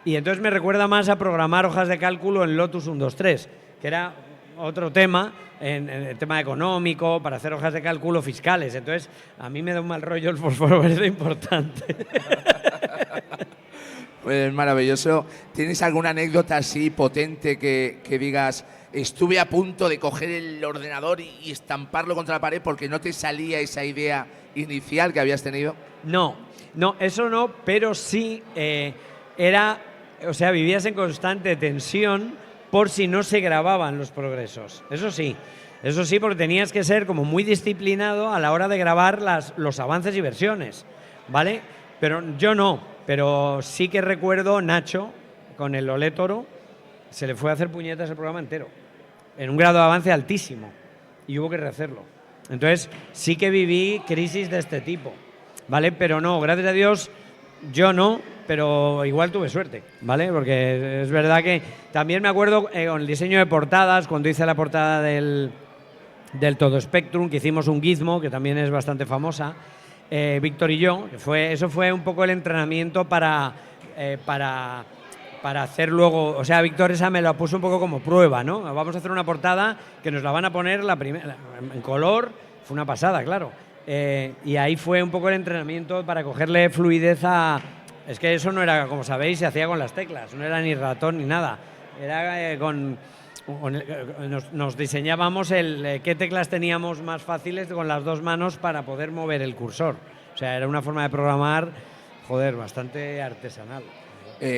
Y entonces me recuerda más a programar hojas de cálculo en Lotus 123, que era otro tema, en el tema económico, para hacer hojas de cálculo fiscales. Entonces, a mí me da un mal rollo el fósforo verde importante. Pues maravilloso. ¿Tienes alguna anécdota así potente que digas estuve a punto de coger el ordenador y estamparlo contra la pared porque no te salía esa idea inicial que habías tenido? No, eso no, pero sí vivías en constante tensión por si no se grababan los progresos. Eso sí, porque tenías que ser como muy disciplinado a la hora de grabar los avances y versiones, ¿vale? Pero yo no, pero sí que recuerdo Nacho con el Olé Toro, se le fue a hacer puñetas el programa entero, en un grado de avance altísimo, y hubo que rehacerlo. Entonces sí que viví crisis de este tipo, ¿vale? Pero no, gracias a Dios, yo no, pero igual tuve suerte, ¿vale? Porque es verdad que también me acuerdo con el diseño de portadas, cuando hice la portada del Todo Spectrum, que hicimos un gizmo, que también es bastante famosa, Víctor y yo, eso fue un poco el entrenamiento para hacer luego, o sea, Víctor esa me la puso un poco como prueba, ¿no? Vamos a hacer una portada que nos la van a poner en color, fue una pasada, claro. Y ahí fue un poco el entrenamiento para cogerle fluidez a... Es que eso no era, como sabéis, se hacía con las teclas, no era ni ratón ni nada. Era nos diseñábamos qué teclas teníamos más fáciles con las dos manos para poder mover el cursor. O sea, era una forma de programar, bastante artesanal.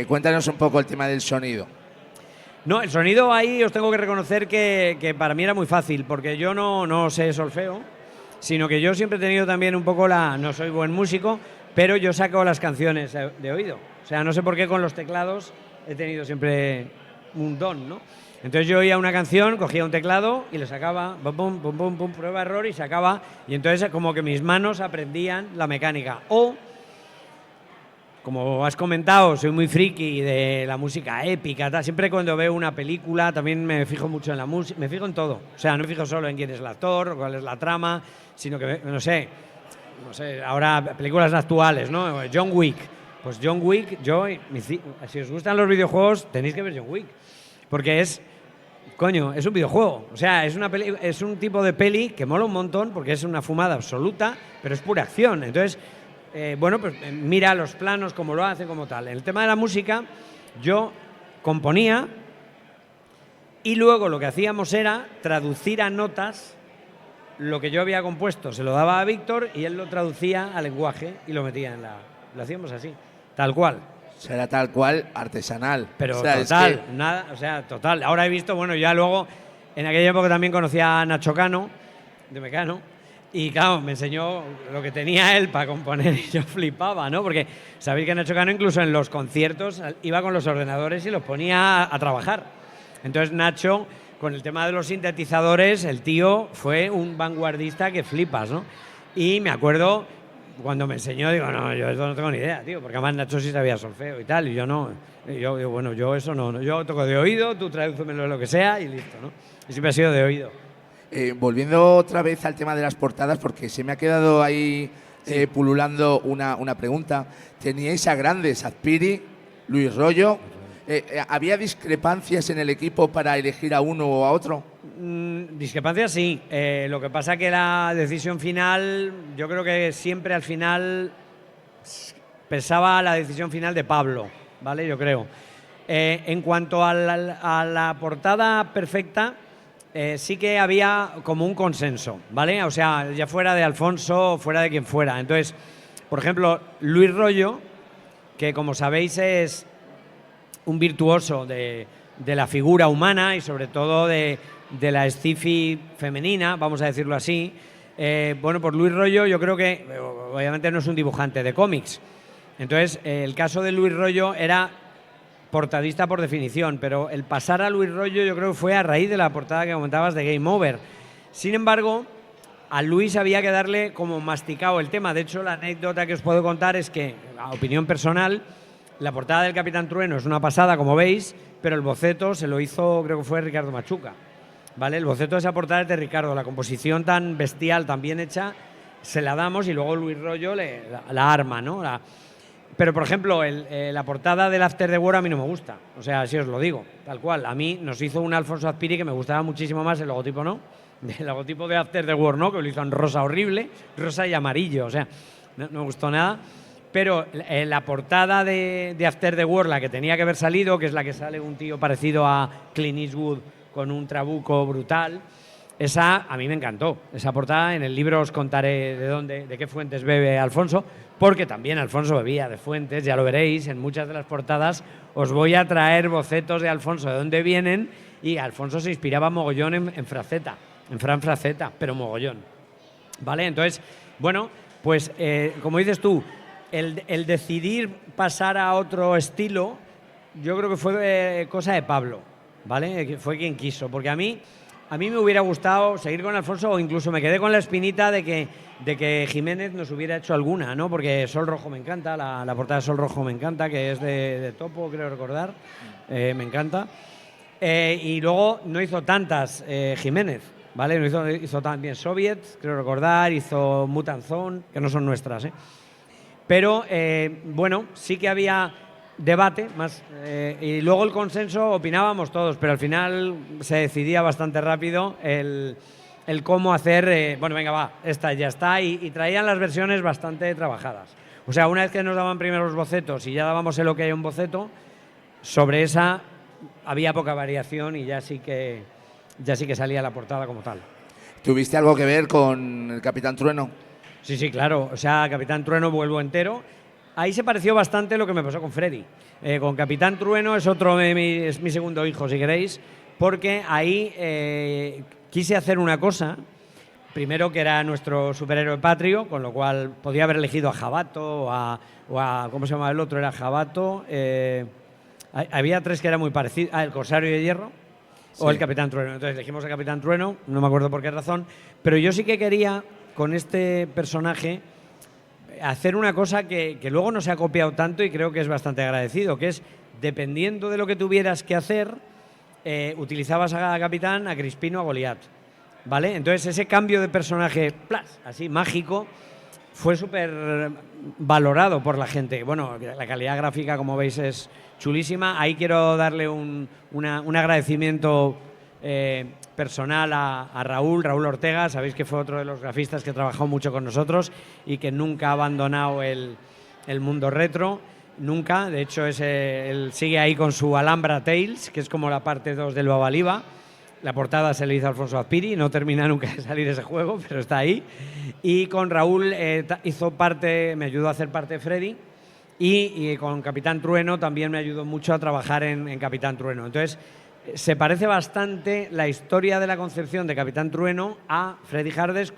Cuéntanos un poco el tema del sonido. No, el sonido ahí os tengo que reconocer que para mí era muy fácil, porque yo no sé solfeo, sino que yo siempre he tenido también un poco no soy buen músico, pero yo saco las canciones de oído. O sea, no sé por qué con los teclados he tenido siempre un don, ¿no? Entonces yo oía una canción, cogía un teclado y le sacaba, pum, pum, pum, pum, pum, prueba, error y sacaba. Y entonces como que mis manos aprendían la mecánica. O, como has comentado, soy muy friki de la música épica, tal. Siempre cuando veo una película también me fijo mucho en la música, me fijo en todo. O sea, no me fijo solo en quién es el actor o cuál es la trama, sino que, no sé, ahora películas actuales, ¿no? John Wick. Pues John Wick, si os gustan los videojuegos, tenéis que ver John Wick. Porque es un videojuego. O sea, es un tipo de peli que mola un montón porque es una fumada absoluta, pero es pura acción. Entonces, mira los planos, cómo lo hacen, como tal. En el tema de la música, yo componía y luego lo que hacíamos era traducir a notas lo que yo había compuesto. Se lo daba a Víctor y él lo traducía al lenguaje y lo metía lo hacíamos así, tal cual. Será tal cual, artesanal. Pero total. Ahora he visto, ya luego, en aquella época también conocía a Nacho Cano, de Mecano, y claro, me enseñó lo que tenía él para componer y yo flipaba, ¿no? Porque sabéis que Nacho Cano incluso en los conciertos iba con los ordenadores y los ponía a trabajar. Entonces Nacho, con el tema de los sintetizadores, el tío fue un vanguardista que flipas, ¿no? Y me acuerdo... Cuando me enseñó, digo, no, yo eso no tengo ni idea, tío, porque además Nacho sí sabía solfeo y tal, y yo no. Yo eso no, yo toco de oído, tú tradúcemelo lo que sea y listo, ¿no? Y siempre ha sido de oído. Volviendo otra vez al tema de las portadas, porque se me ha quedado ahí pululando una pregunta. Teníais a grandes, Azpiri, Luis Rollo. ¿Había discrepancias en el equipo para elegir a uno o a otro? Discrepancias sí. Lo que pasa que la decisión final, yo creo que siempre al final pesaba la decisión final de Pablo, ¿vale? Yo creo. En cuanto a la portada perfecta, sí que había como un consenso, ¿vale? O sea, ya fuera de Alfonso, fuera de quien fuera. Entonces, por ejemplo, Luis Rollo, que como sabéis es un virtuoso de la figura humana y sobre todo de la sci-fi femenina, vamos a decirlo así. Por Luis Rollo yo creo que obviamente no es un dibujante de cómics. Entonces, el caso de Luis Rollo era portadista por definición, pero el pasar a Luis Rollo yo creo que fue a raíz de la portada que comentabas de Game Over. Sin embargo, a Luis había que darle como masticado el tema. De hecho, la anécdota que os puedo contar es que, a opinión personal, la portada del Capitán Trueno es una pasada, como veis, pero el boceto se lo hizo, creo que fue Ricardo Machuca, ¿vale? El boceto de esa portada es de Ricardo, la composición tan bestial, tan bien hecha, se la damos y luego Luis Rollo la arma, ¿no? Pero, por ejemplo, la portada del After the War a mí no me gusta, o sea, así os lo digo, tal cual. A mí nos hizo un Alfonso Azpiri que me gustaba muchísimo más, el logotipo no, el logotipo de After the War no, que lo hizo en rosa horrible, rosa y amarillo, o sea, no me gustó nada. Pero la portada de After the War, la que tenía que haber salido, que es la que sale un tío parecido a Clint Eastwood con un trabuco brutal. Esa a mí me encantó, esa portada. En el libro os contaré de qué fuentes bebe Alfonso, porque también Alfonso bebía de fuentes, ya lo veréis, en muchas de las portadas os voy a traer bocetos de Alfonso, de dónde vienen, y Alfonso se inspiraba mogollón en Fraceta, en Fran Fraceta, pero mogollón. ¿Vale? Entonces, bueno, pues como dices tú, el decidir pasar a otro estilo, yo creo que fue cosa de Pablo, ¿vale? Que fue quien quiso, porque a mí me hubiera gustado seguir con Alfonso, o incluso me quedé con la espinita de que Jiménez nos hubiera hecho alguna, ¿no? Porque Sol Rojo me encanta, la portada de Sol Rojo me encanta, que es de Topo, creo recordar, me encanta. Y luego no hizo tantas Jiménez, ¿vale? No hizo también Soviet, creo recordar, hizo Mutant Zone, que no son nuestras, ¿eh? Pero, bueno, sí que había debate más, y luego el consenso opinábamos todos, pero al final se decidía bastante rápido el cómo hacer, bueno, venga, va, esta ya está, y traían las versiones bastante trabajadas. O sea, una vez que nos daban primero los bocetos y ya dábamos el ok a un boceto, sobre esa había poca variación y ya sí que salía la portada como tal. ¿Tuviste algo que ver con el Capitán Trueno? Sí, claro. O sea, Capitán Trueno vuelvo entero. Ahí se pareció bastante lo que me pasó con Freddy. Con Capitán Trueno es mi segundo hijo, si queréis, porque ahí quise hacer una cosa. Primero, que era nuestro superhéroe patrio, con lo cual podía haber elegido a Jabato o a ¿cómo se llama el otro? Era Jabato. Había tres que eran muy parecidos. El Corsario de Hierro, sí, o el Capitán Trueno. Entonces elegimos a Capitán Trueno, no me acuerdo por qué razón, pero yo sí que quería, con este personaje, hacer una cosa que luego no se ha copiado tanto y creo que es bastante agradecido, que es, dependiendo de lo que tuvieras que hacer, utilizabas a Capitán, a Crispino, a Goliat, ¿vale? Entonces ese cambio de personaje, ¡plas!, así mágico, fue súper valorado por la gente. Bueno, la calidad gráfica, como veis, es chulísima. Ahí quiero darle un agradecimiento personal a Raúl Ortega. Sabéis que fue otro de los grafistas que trabajó mucho con nosotros y que nunca ha abandonado el mundo retro, nunca. De hecho, él sigue ahí con su Alhambra Tales, que es como la parte 2 del Babaliba. La portada se le hizo a Alfonso Azpiri, no termina nunca de salir ese juego, pero está ahí. Y con Raúl me ayudó a hacer parte de Freddy, y con Capitán Trueno también me ayudó mucho a trabajar en Capitán Trueno. Entonces, se parece bastante la historia de la concepción de Capitán Trueno a Freddy Hardes,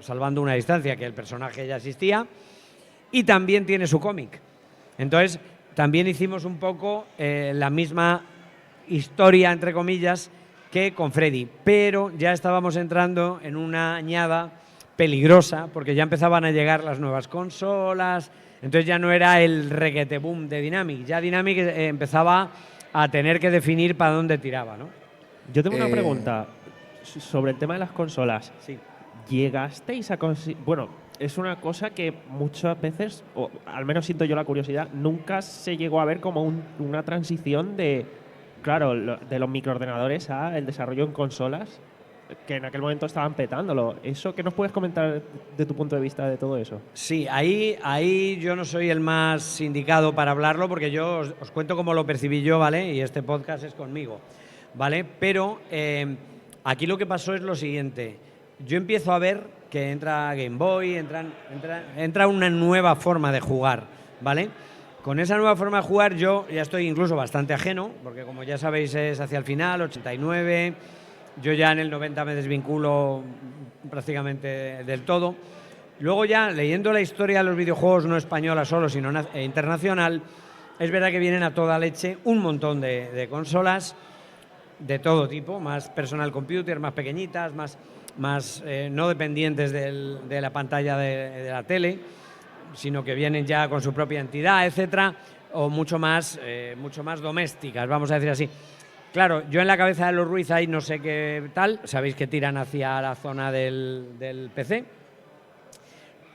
salvando una distancia, que el personaje ya existía, y también tiene su cómic. Entonces, también hicimos un poco la misma historia, entre comillas, que con Freddy, pero ya estábamos entrando en una añada peligrosa, porque ya empezaban a llegar las nuevas consolas, entonces ya no era el requete boom de Dynamic, ya Dynamic empezaba a tener que definir para dónde tiraba, ¿no? Yo tengo una pregunta sobre el tema de las consolas. Sí. ¿Llegasteis a bueno, es una cosa que muchas veces, o al menos siento yo la curiosidad, nunca se llegó a ver como una transición de, claro, de los microordenadores a el desarrollo en consolas, que en aquel momento estaban petándolo. ¿Eso qué nos puedes comentar de tu punto de vista de todo eso? Sí, ahí yo no soy el más indicado para hablarlo, porque yo os cuento cómo lo percibí yo, ¿vale? Y este podcast es conmigo, ¿vale? Pero aquí lo que pasó es lo siguiente. Yo empiezo a ver que entra Game Boy, entra una nueva forma de jugar, ¿vale? Con esa nueva forma de jugar yo ya estoy incluso bastante ajeno, porque como ya sabéis es hacia el final, 89, yo ya en el 90 me desvinculo prácticamente del todo. Luego ya, leyendo la historia de los videojuegos, no española solo, sino internacional, es verdad que vienen a toda leche un montón de consolas de todo tipo, más personal computer, más pequeñitas, más no dependientes de la pantalla de la tele, sino que vienen ya con su propia entidad, etcétera, o mucho más domésticas, vamos a decir así. Claro, yo en la cabeza de los Ruiz ahí no sé qué tal, sabéis que tiran hacia la zona del PC.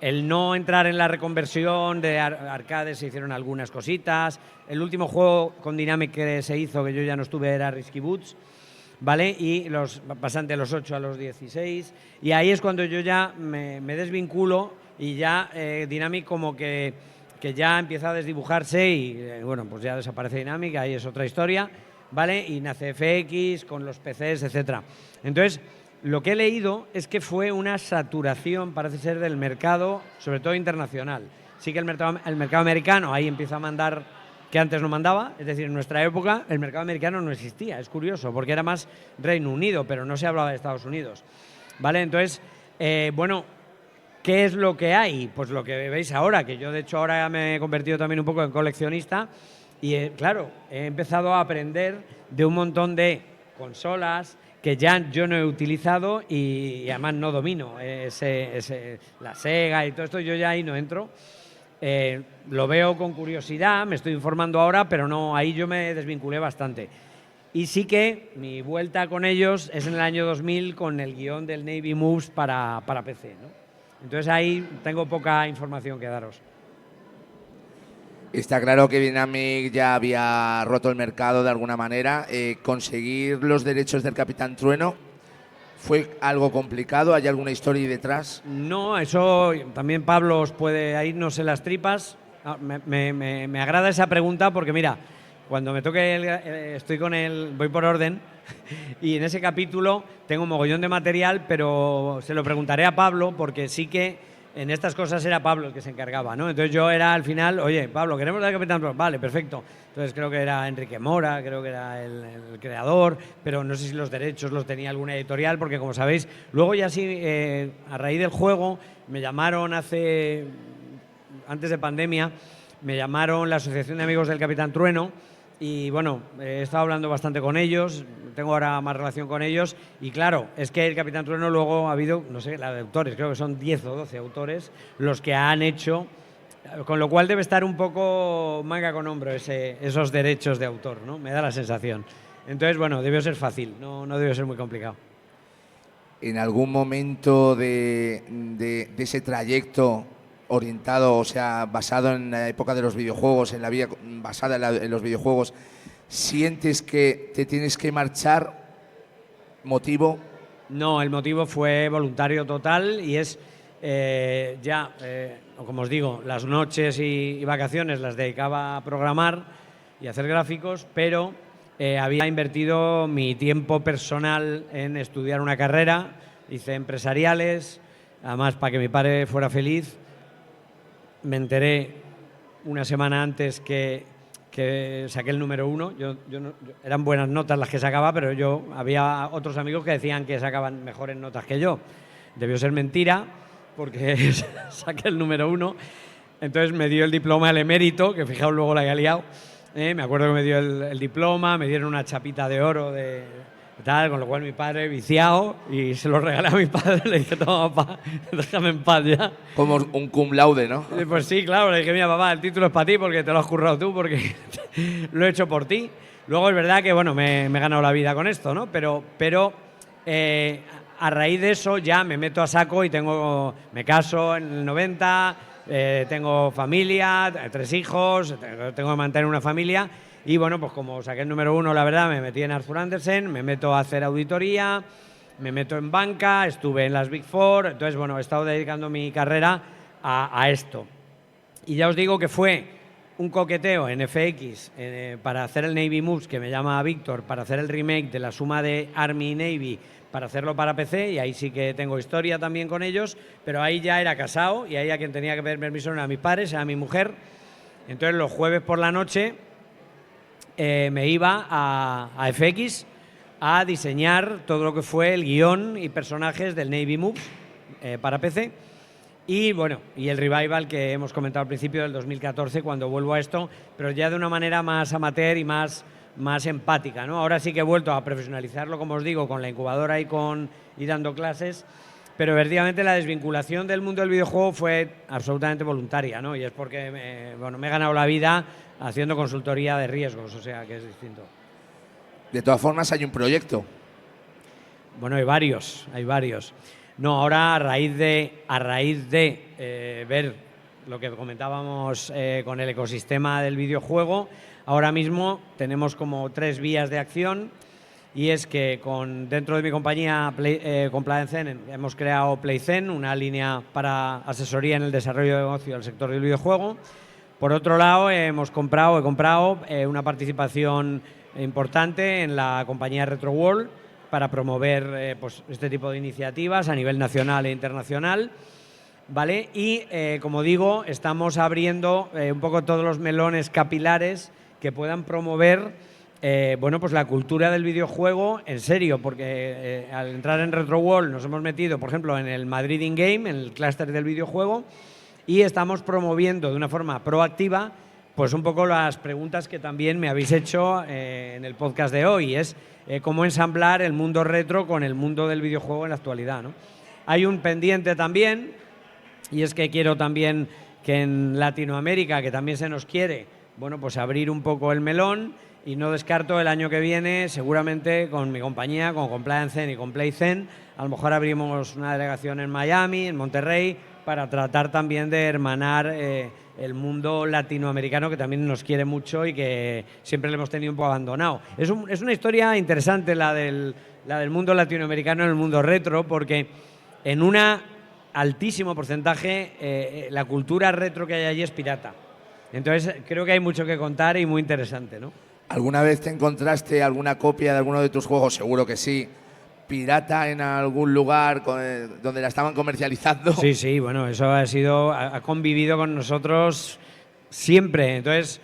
El no entrar en la reconversión de arcades, se hicieron algunas cositas. El último juego con Dynamic que se hizo, que yo ya no estuve, era Risky Boots, ¿vale? Y pasan de los 8 a los 16. Y ahí es cuando yo ya me desvinculo y ya Dynamic como que ya empieza a desdibujarse y bueno, pues ya desaparece Dynamic, ahí es otra historia. ¿vale? Y nace FX con los PCs, etcétera. Entonces, lo que he leído es que fue una saturación, parece ser, del mercado, sobre todo internacional. Sí que el mercado americano ahí empieza a mandar que antes no mandaba, es decir, en nuestra época el mercado americano no existía, es curioso, porque era más Reino Unido, pero no se hablaba de Estados Unidos, ¿vale? Entonces, bueno, ¿qué es lo que hay? Pues lo que veis ahora, que yo de hecho ahora me he convertido también un poco en coleccionista y claro, he empezado a aprender de un montón de consolas que ya yo no he utilizado y además no domino. La Sega y todo esto, yo ya ahí no entro. Lo veo con curiosidad, me estoy informando ahora, pero no, ahí yo me desvinculé bastante. Y sí que mi vuelta con ellos es en el año 2000 con el guión del Navy Moves para PC, ¿no? Entonces ahí tengo poca información que daros. Está claro que Dynamic ya había roto el mercado de alguna manera. Conseguir los derechos del Capitán Trueno fue algo complicado. ¿Hay alguna historia ahí detrás? No, eso también Pablo os puede irnos en las tripas. Me agrada esa pregunta porque mira, cuando me toque estoy con él, voy por orden y en ese capítulo tengo un mogollón de material, pero se lo preguntaré a Pablo porque sí que en estas cosas era Pablo el que se encargaba, ¿no? Entonces yo era al final, oye, Pablo, queremos dar Capitán Trueno. Vale, perfecto. Entonces creo que era Enrique Mora, creo que era el creador, pero no sé si los derechos los tenía alguna editorial, porque como sabéis, luego ya sí, a raíz del juego, me llamaron antes de pandemia, me llamaron la Asociación de Amigos del Capitán Trueno y bueno, he estado hablando bastante con ellos, tengo ahora más relación con ellos y claro, es que el Capitán Trueno luego ha habido, no sé, la de autores, creo que son 10 o 12 autores los que han hecho, con lo cual debe estar un poco manga con hombro esos derechos de autor, ¿no? Me da la sensación. Entonces, bueno, debió ser fácil, no debió ser muy complicado. ¿En algún momento de ese trayecto orientado, o sea, basado en la época de los videojuegos, en la vida basada en los videojuegos, sientes que te tienes que marchar? ¿Motivo? No, el motivo fue voluntario total y es como os digo, las noches y vacaciones las dedicaba a programar y a hacer gráficos, pero había invertido mi tiempo personal en estudiar una carrera, hice empresariales, además para que mi padre fuera feliz. Me enteré una semana antes que saqué el número 1. Eran buenas notas las que sacaba, pero había otros amigos que decían que sacaban mejores notas que yo. Debió ser mentira, porque saqué el número 1. Entonces me dio el diploma al emérito, que fijaos luego la que he liado. Me acuerdo que me dio el diploma, me dieron una chapita de oro tal, con lo cual mi padre viciado y se lo regalé a mi padre, le dije, toma papá, déjame en paz ya. Como un cum laude, ¿no? Pues sí, claro, le dije, mira papá, el título es para ti porque te lo has currado tú, porque lo he hecho por ti. Luego es verdad que bueno, me he ganado la vida con esto, ¿no? Pero a raíz de eso ya me meto a saco y me caso en el 90, tengo familia, 3 hijos, tengo que mantener una familia. Y bueno, pues como saqué el número 1, la verdad, me metí en Arthur Andersen, me meto a hacer auditoría, me meto en banca, estuve en las Big Four, entonces bueno, he estado dedicando mi carrera a esto. Y ya os digo que fue un coqueteo en FX para hacer el Navy Moves, que me llama Víctor, para hacer el remake de la suma de Army y Navy, para hacerlo para PC, y ahí sí que tengo historia también con ellos, pero ahí ya era casado y ahí a quien tenía que pedir permiso era a mis padres, era mi mujer. Entonces los jueves por la noche me iba a FX a diseñar todo lo que fue el guión y personajes del Navy Moves para PC. Y bueno, y el revival que hemos comentado al principio del 2014, cuando vuelvo a esto, pero ya de una manera más amateur y más empática, ¿no? Ahora sí que he vuelto a profesionalizarlo, como os digo, con la incubadora y dando clases, pero verdaderamente la desvinculación del mundo del videojuego fue absolutamente voluntaria, ¿no? Y es porque me he ganado la vida haciendo consultoría de riesgos, o sea que es distinto. De todas formas, hay un proyecto. Bueno, hay varios. No, ahora a raíz de ver lo que comentábamos con el ecosistema del videojuego, ahora mismo tenemos como 3 vías de acción, y es que dentro de mi compañía Compliance Zen hemos creado PlayZen, una línea para asesoría en el desarrollo de negocio del sector del videojuego. Por otro lado, he comprado una participación importante en la compañía Retro World para promover pues este tipo de iniciativas a nivel nacional e internacional, ¿vale? Y, como digo, estamos abriendo un poco todos los melones capilares que puedan promover bueno, pues la cultura del videojuego en serio, porque al entrar en Retro World nos hemos metido, por ejemplo, en el Madrid In-Game, en el clúster del videojuego, y estamos promoviendo de una forma proactiva pues un poco las preguntas que también me habéis hecho en el podcast de hoy, es cómo ensamblar el mundo retro con el mundo del videojuego en la actualidad, ¿no? Hay un pendiente también, y es que quiero también que en Latinoamérica, que también se nos quiere, bueno, pues abrir un poco el melón, y no descarto el año que viene, seguramente con mi compañía, con Compliance Zen y con PlayZen, a lo mejor abrimos una delegación en Miami, en Monterrey, para tratar también de hermanar el mundo latinoamericano, que también nos quiere mucho y que siempre le hemos tenido un poco abandonado. Es una historia interesante la del mundo latinoamericano en el mundo retro, porque en un altísimo porcentaje la cultura retro que hay allí es pirata. Entonces creo que hay mucho que contar y muy interesante, ¿no? ¿Alguna vez te encontraste alguna copia de alguno de tus juegos? Seguro que sí. ¿Pirata en algún lugar donde la estaban comercializando? Sí, bueno, eso ha convivido con nosotros siempre. Entonces,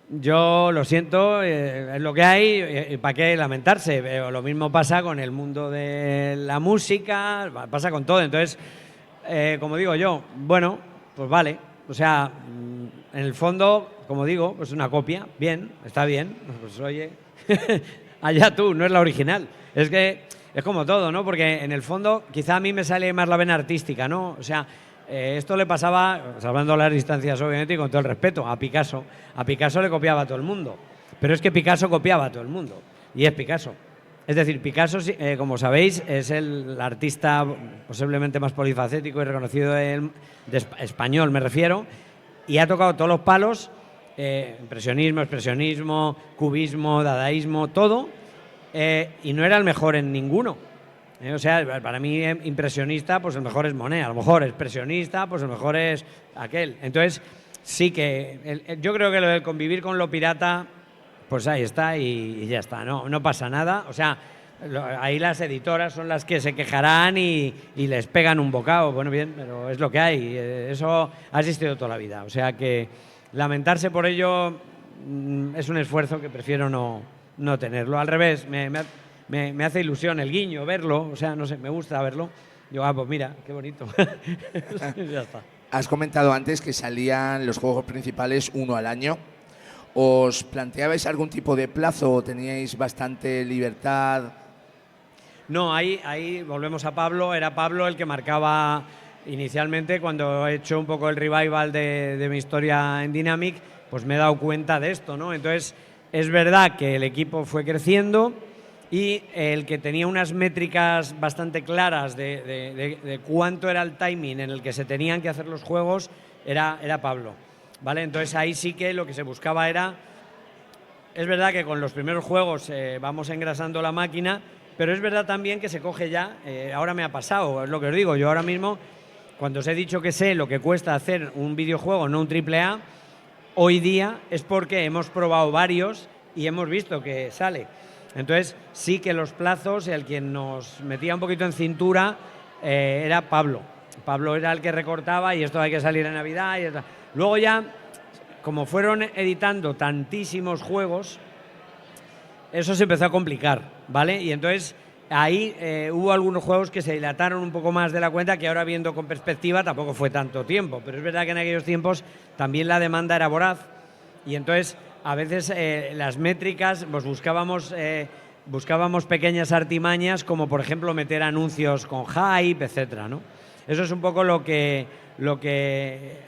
yo lo siento, es lo que hay, ¿para qué lamentarse? Pero lo mismo pasa con el mundo de la música, pasa con todo. Entonces, como digo yo, bueno, pues vale. O sea, en el fondo, como digo, pues una copia, bien, está bien. Pues oye, allá tú, no es la original. Es que es como todo, ¿no? Porque en el fondo quizá a mí me sale más la vena artística, ¿no? O sea, esto le pasaba, salvando las distancias obviamente y con todo el respeto, a Picasso. A Picasso le copiaba a todo el mundo. Pero es que Picasso copiaba a todo el mundo. Y es Picasso. Es decir, Picasso, como sabéis, es el artista posiblemente más polifacético y reconocido de español, me refiero, y ha tocado todos los palos, impresionismo, expresionismo, cubismo, dadaísmo, todo, y no era el mejor en ninguno. O sea, para mí impresionista, pues el mejor es Monet, a lo mejor expresionista, pues el mejor es aquel. Entonces, sí que yo creo que lo del convivir con lo pirata, pues ahí está y ya está, no pasa nada. O sea, ahí las editoras son las que se quejarán y les pegan un bocado. Bueno, bien, pero es lo que hay. Eso ha existido toda la vida. O sea que lamentarse por ello es un esfuerzo que prefiero no tenerlo. Al revés, me hace ilusión el guiño, verlo. O sea, no sé, me gusta verlo. Yo, pues mira, qué bonito. Ya está. Has comentado antes que salían los juegos principales uno al año. ¿Os planteabais algún tipo de plazo o teníais bastante libertad? No, ahí volvemos a Pablo. Era Pablo el que marcaba inicialmente. Cuando he hecho un poco el revival de mi historia en Dynamic, pues me he dado cuenta de esto, ¿no? Entonces, es verdad que el equipo fue creciendo y el que tenía unas métricas bastante claras de cuánto era el timing en el que se tenían que hacer los juegos era Pablo. ¿Vale? Entonces ahí sí que lo que se buscaba era... Es verdad que con los primeros juegos vamos engrasando la máquina, pero es verdad también que se coge ya... ahora me ha pasado, es lo que os digo. Yo ahora mismo, cuando os he dicho que sé lo que cuesta hacer un videojuego, no un AAA, hoy día es porque hemos probado varios y hemos visto que sale. Entonces sí que los plazos, el quien nos metía un poquito en cintura era Pablo. Pablo era el que recortaba y esto hay que salir en Navidad y tal. Luego ya, como fueron editando tantísimos juegos, eso se empezó a complicar, ¿vale? Y entonces ahí hubo algunos juegos que se dilataron un poco más de la cuenta, que ahora viendo con perspectiva tampoco fue tanto tiempo, pero es verdad que en aquellos tiempos también la demanda era voraz y entonces a veces las métricas, pues buscábamos pequeñas artimañas, como por ejemplo meter anuncios con hype, etcétera, ¿no? Eso es un poco lo que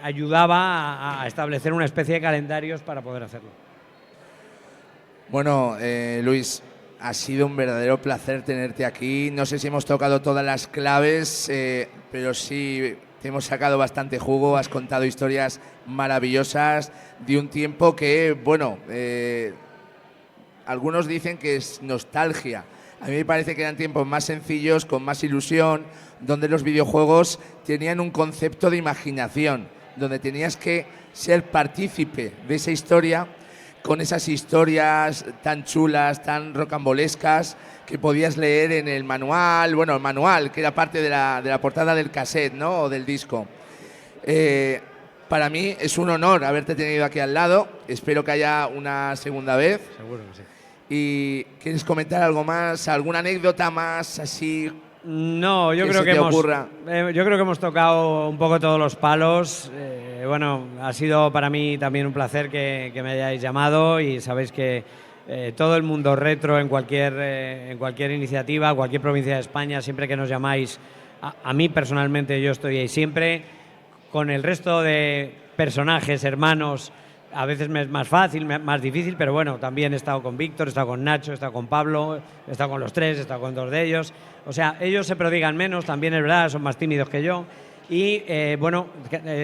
ayudaba a establecer una especie de calendarios para poder hacerlo. Bueno, Luis, ha sido un verdadero placer tenerte aquí. No sé si hemos tocado todas las claves, pero sí te hemos sacado bastante jugo. Has contado historias maravillosas de un tiempo que, bueno, algunos dicen que es nostalgia. A mí me parece que eran tiempos más sencillos, con más ilusión, donde los videojuegos tenían un concepto de imaginación, donde tenías que ser partícipe de esa historia con esas historias tan chulas, tan rocambolescas que podías leer en el manual, bueno, el manual, que era parte de la portada del cassette, ¿no? O del disco. Para mí es un honor haberte tenido aquí al lado. Espero que haya una segunda vez. Seguro que sí. ¿Y quieres comentar algo más? ¿Alguna anécdota más así? No, yo que creo se que te hemos, ocurra. yo creo que hemos tocado un poco todos los palos. Bueno, ha sido para mí también un placer que me hayáis llamado y sabéis que todo el mundo retro en cualquier iniciativa, cualquier provincia de España, siempre que nos llamáis, a mí personalmente yo estoy ahí siempre. Con el resto de personajes, hermanos, a veces me es más fácil, más difícil, pero bueno, también he estado con Víctor, he estado con Nacho, he estado con Pablo, he estado con los tres, he estado con dos de ellos. O sea, ellos se prodigan menos, también es verdad, son más tímidos que yo. Y bueno,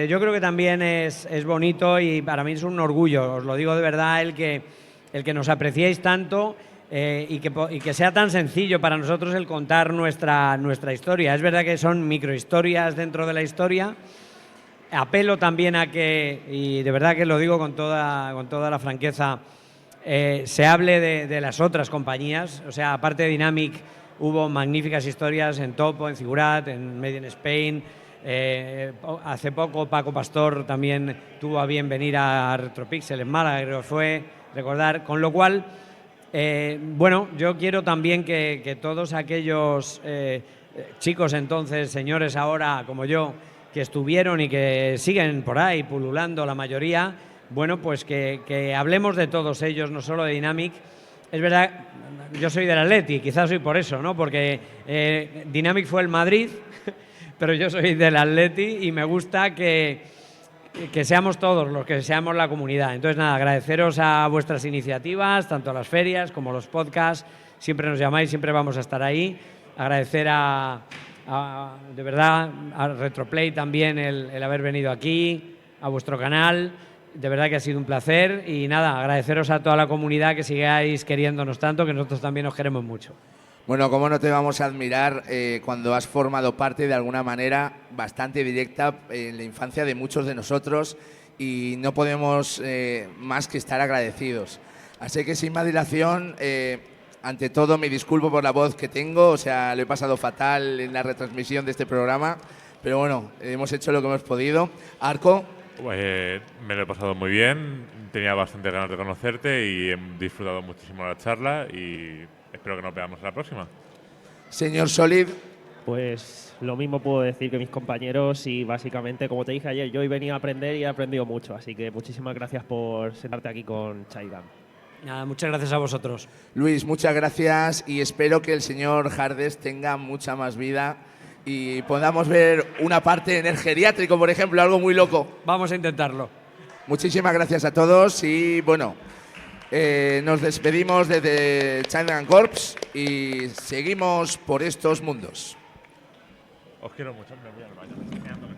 yo creo que también es bonito y para mí es un orgullo, os lo digo de verdad, el que nos apreciéis tanto y que sea tan sencillo para nosotros el contar nuestra historia. Es verdad que son microhistorias dentro de la historia. Apelo también a que, y de verdad que lo digo con toda la franqueza, se hable de las otras compañías. O sea, aparte de Dynamic, hubo magníficas historias en Topo, en Figurat, en Made in Spain. Hace poco Paco Pastor también tuvo a bien venir a Retropixel en Málaga, creo que fue, recordar. Con lo cual, bueno, yo quiero también que todos aquellos chicos entonces, señores ahora como yo, que estuvieron y que siguen por ahí pululando la mayoría, bueno, pues que hablemos de todos ellos, no solo de Dynamic. Es verdad, yo soy del Atleti, quizás soy por eso, ¿no? Porque Dynamic fue el Madrid, pero yo soy del Atleti y me gusta que seamos todos los que seamos la comunidad. Entonces, nada, agradeceros a vuestras iniciativas, tanto a las ferias como a los podcasts. Siempre nos llamáis, siempre vamos a estar ahí. Agradecer de verdad a Retroplay también el haber venido aquí, a vuestro canal. De verdad que ha sido un placer y nada, agradeceros a toda la comunidad que sigáis queriéndonos tanto, que nosotros también os queremos mucho. Bueno, cómo no te vamos a admirar cuando has formado parte de alguna manera bastante directa en la infancia de muchos de nosotros y no podemos más que estar agradecidos. Así que sin más dilación, ante todo me disculpo por la voz que tengo, o sea, lo he pasado fatal en la retransmisión de este programa, pero bueno, hemos hecho lo que hemos podido. Arco. Me lo he pasado muy bien, tenía bastante ganas de conocerte y he disfrutado muchísimo la charla y espero que nos veamos en la próxima. Señor Solid. Pues lo mismo puedo decir que mis compañeros y básicamente, como te dije ayer, yo hoy venía a aprender y he aprendido mucho, así que muchísimas gracias por sentarte aquí con Chaigan. Nada, muchas gracias a vosotros. Luis, muchas gracias y espero que el señor Hardes tenga mucha más vida y podamos ver una parte en el geriátrico, por ejemplo, algo muy loco. Vamos a intentarlo. Muchísimas gracias a todos y bueno, nos despedimos desde Chaigan Corps y seguimos por estos mundos. Os quiero mucho, me voy al baño.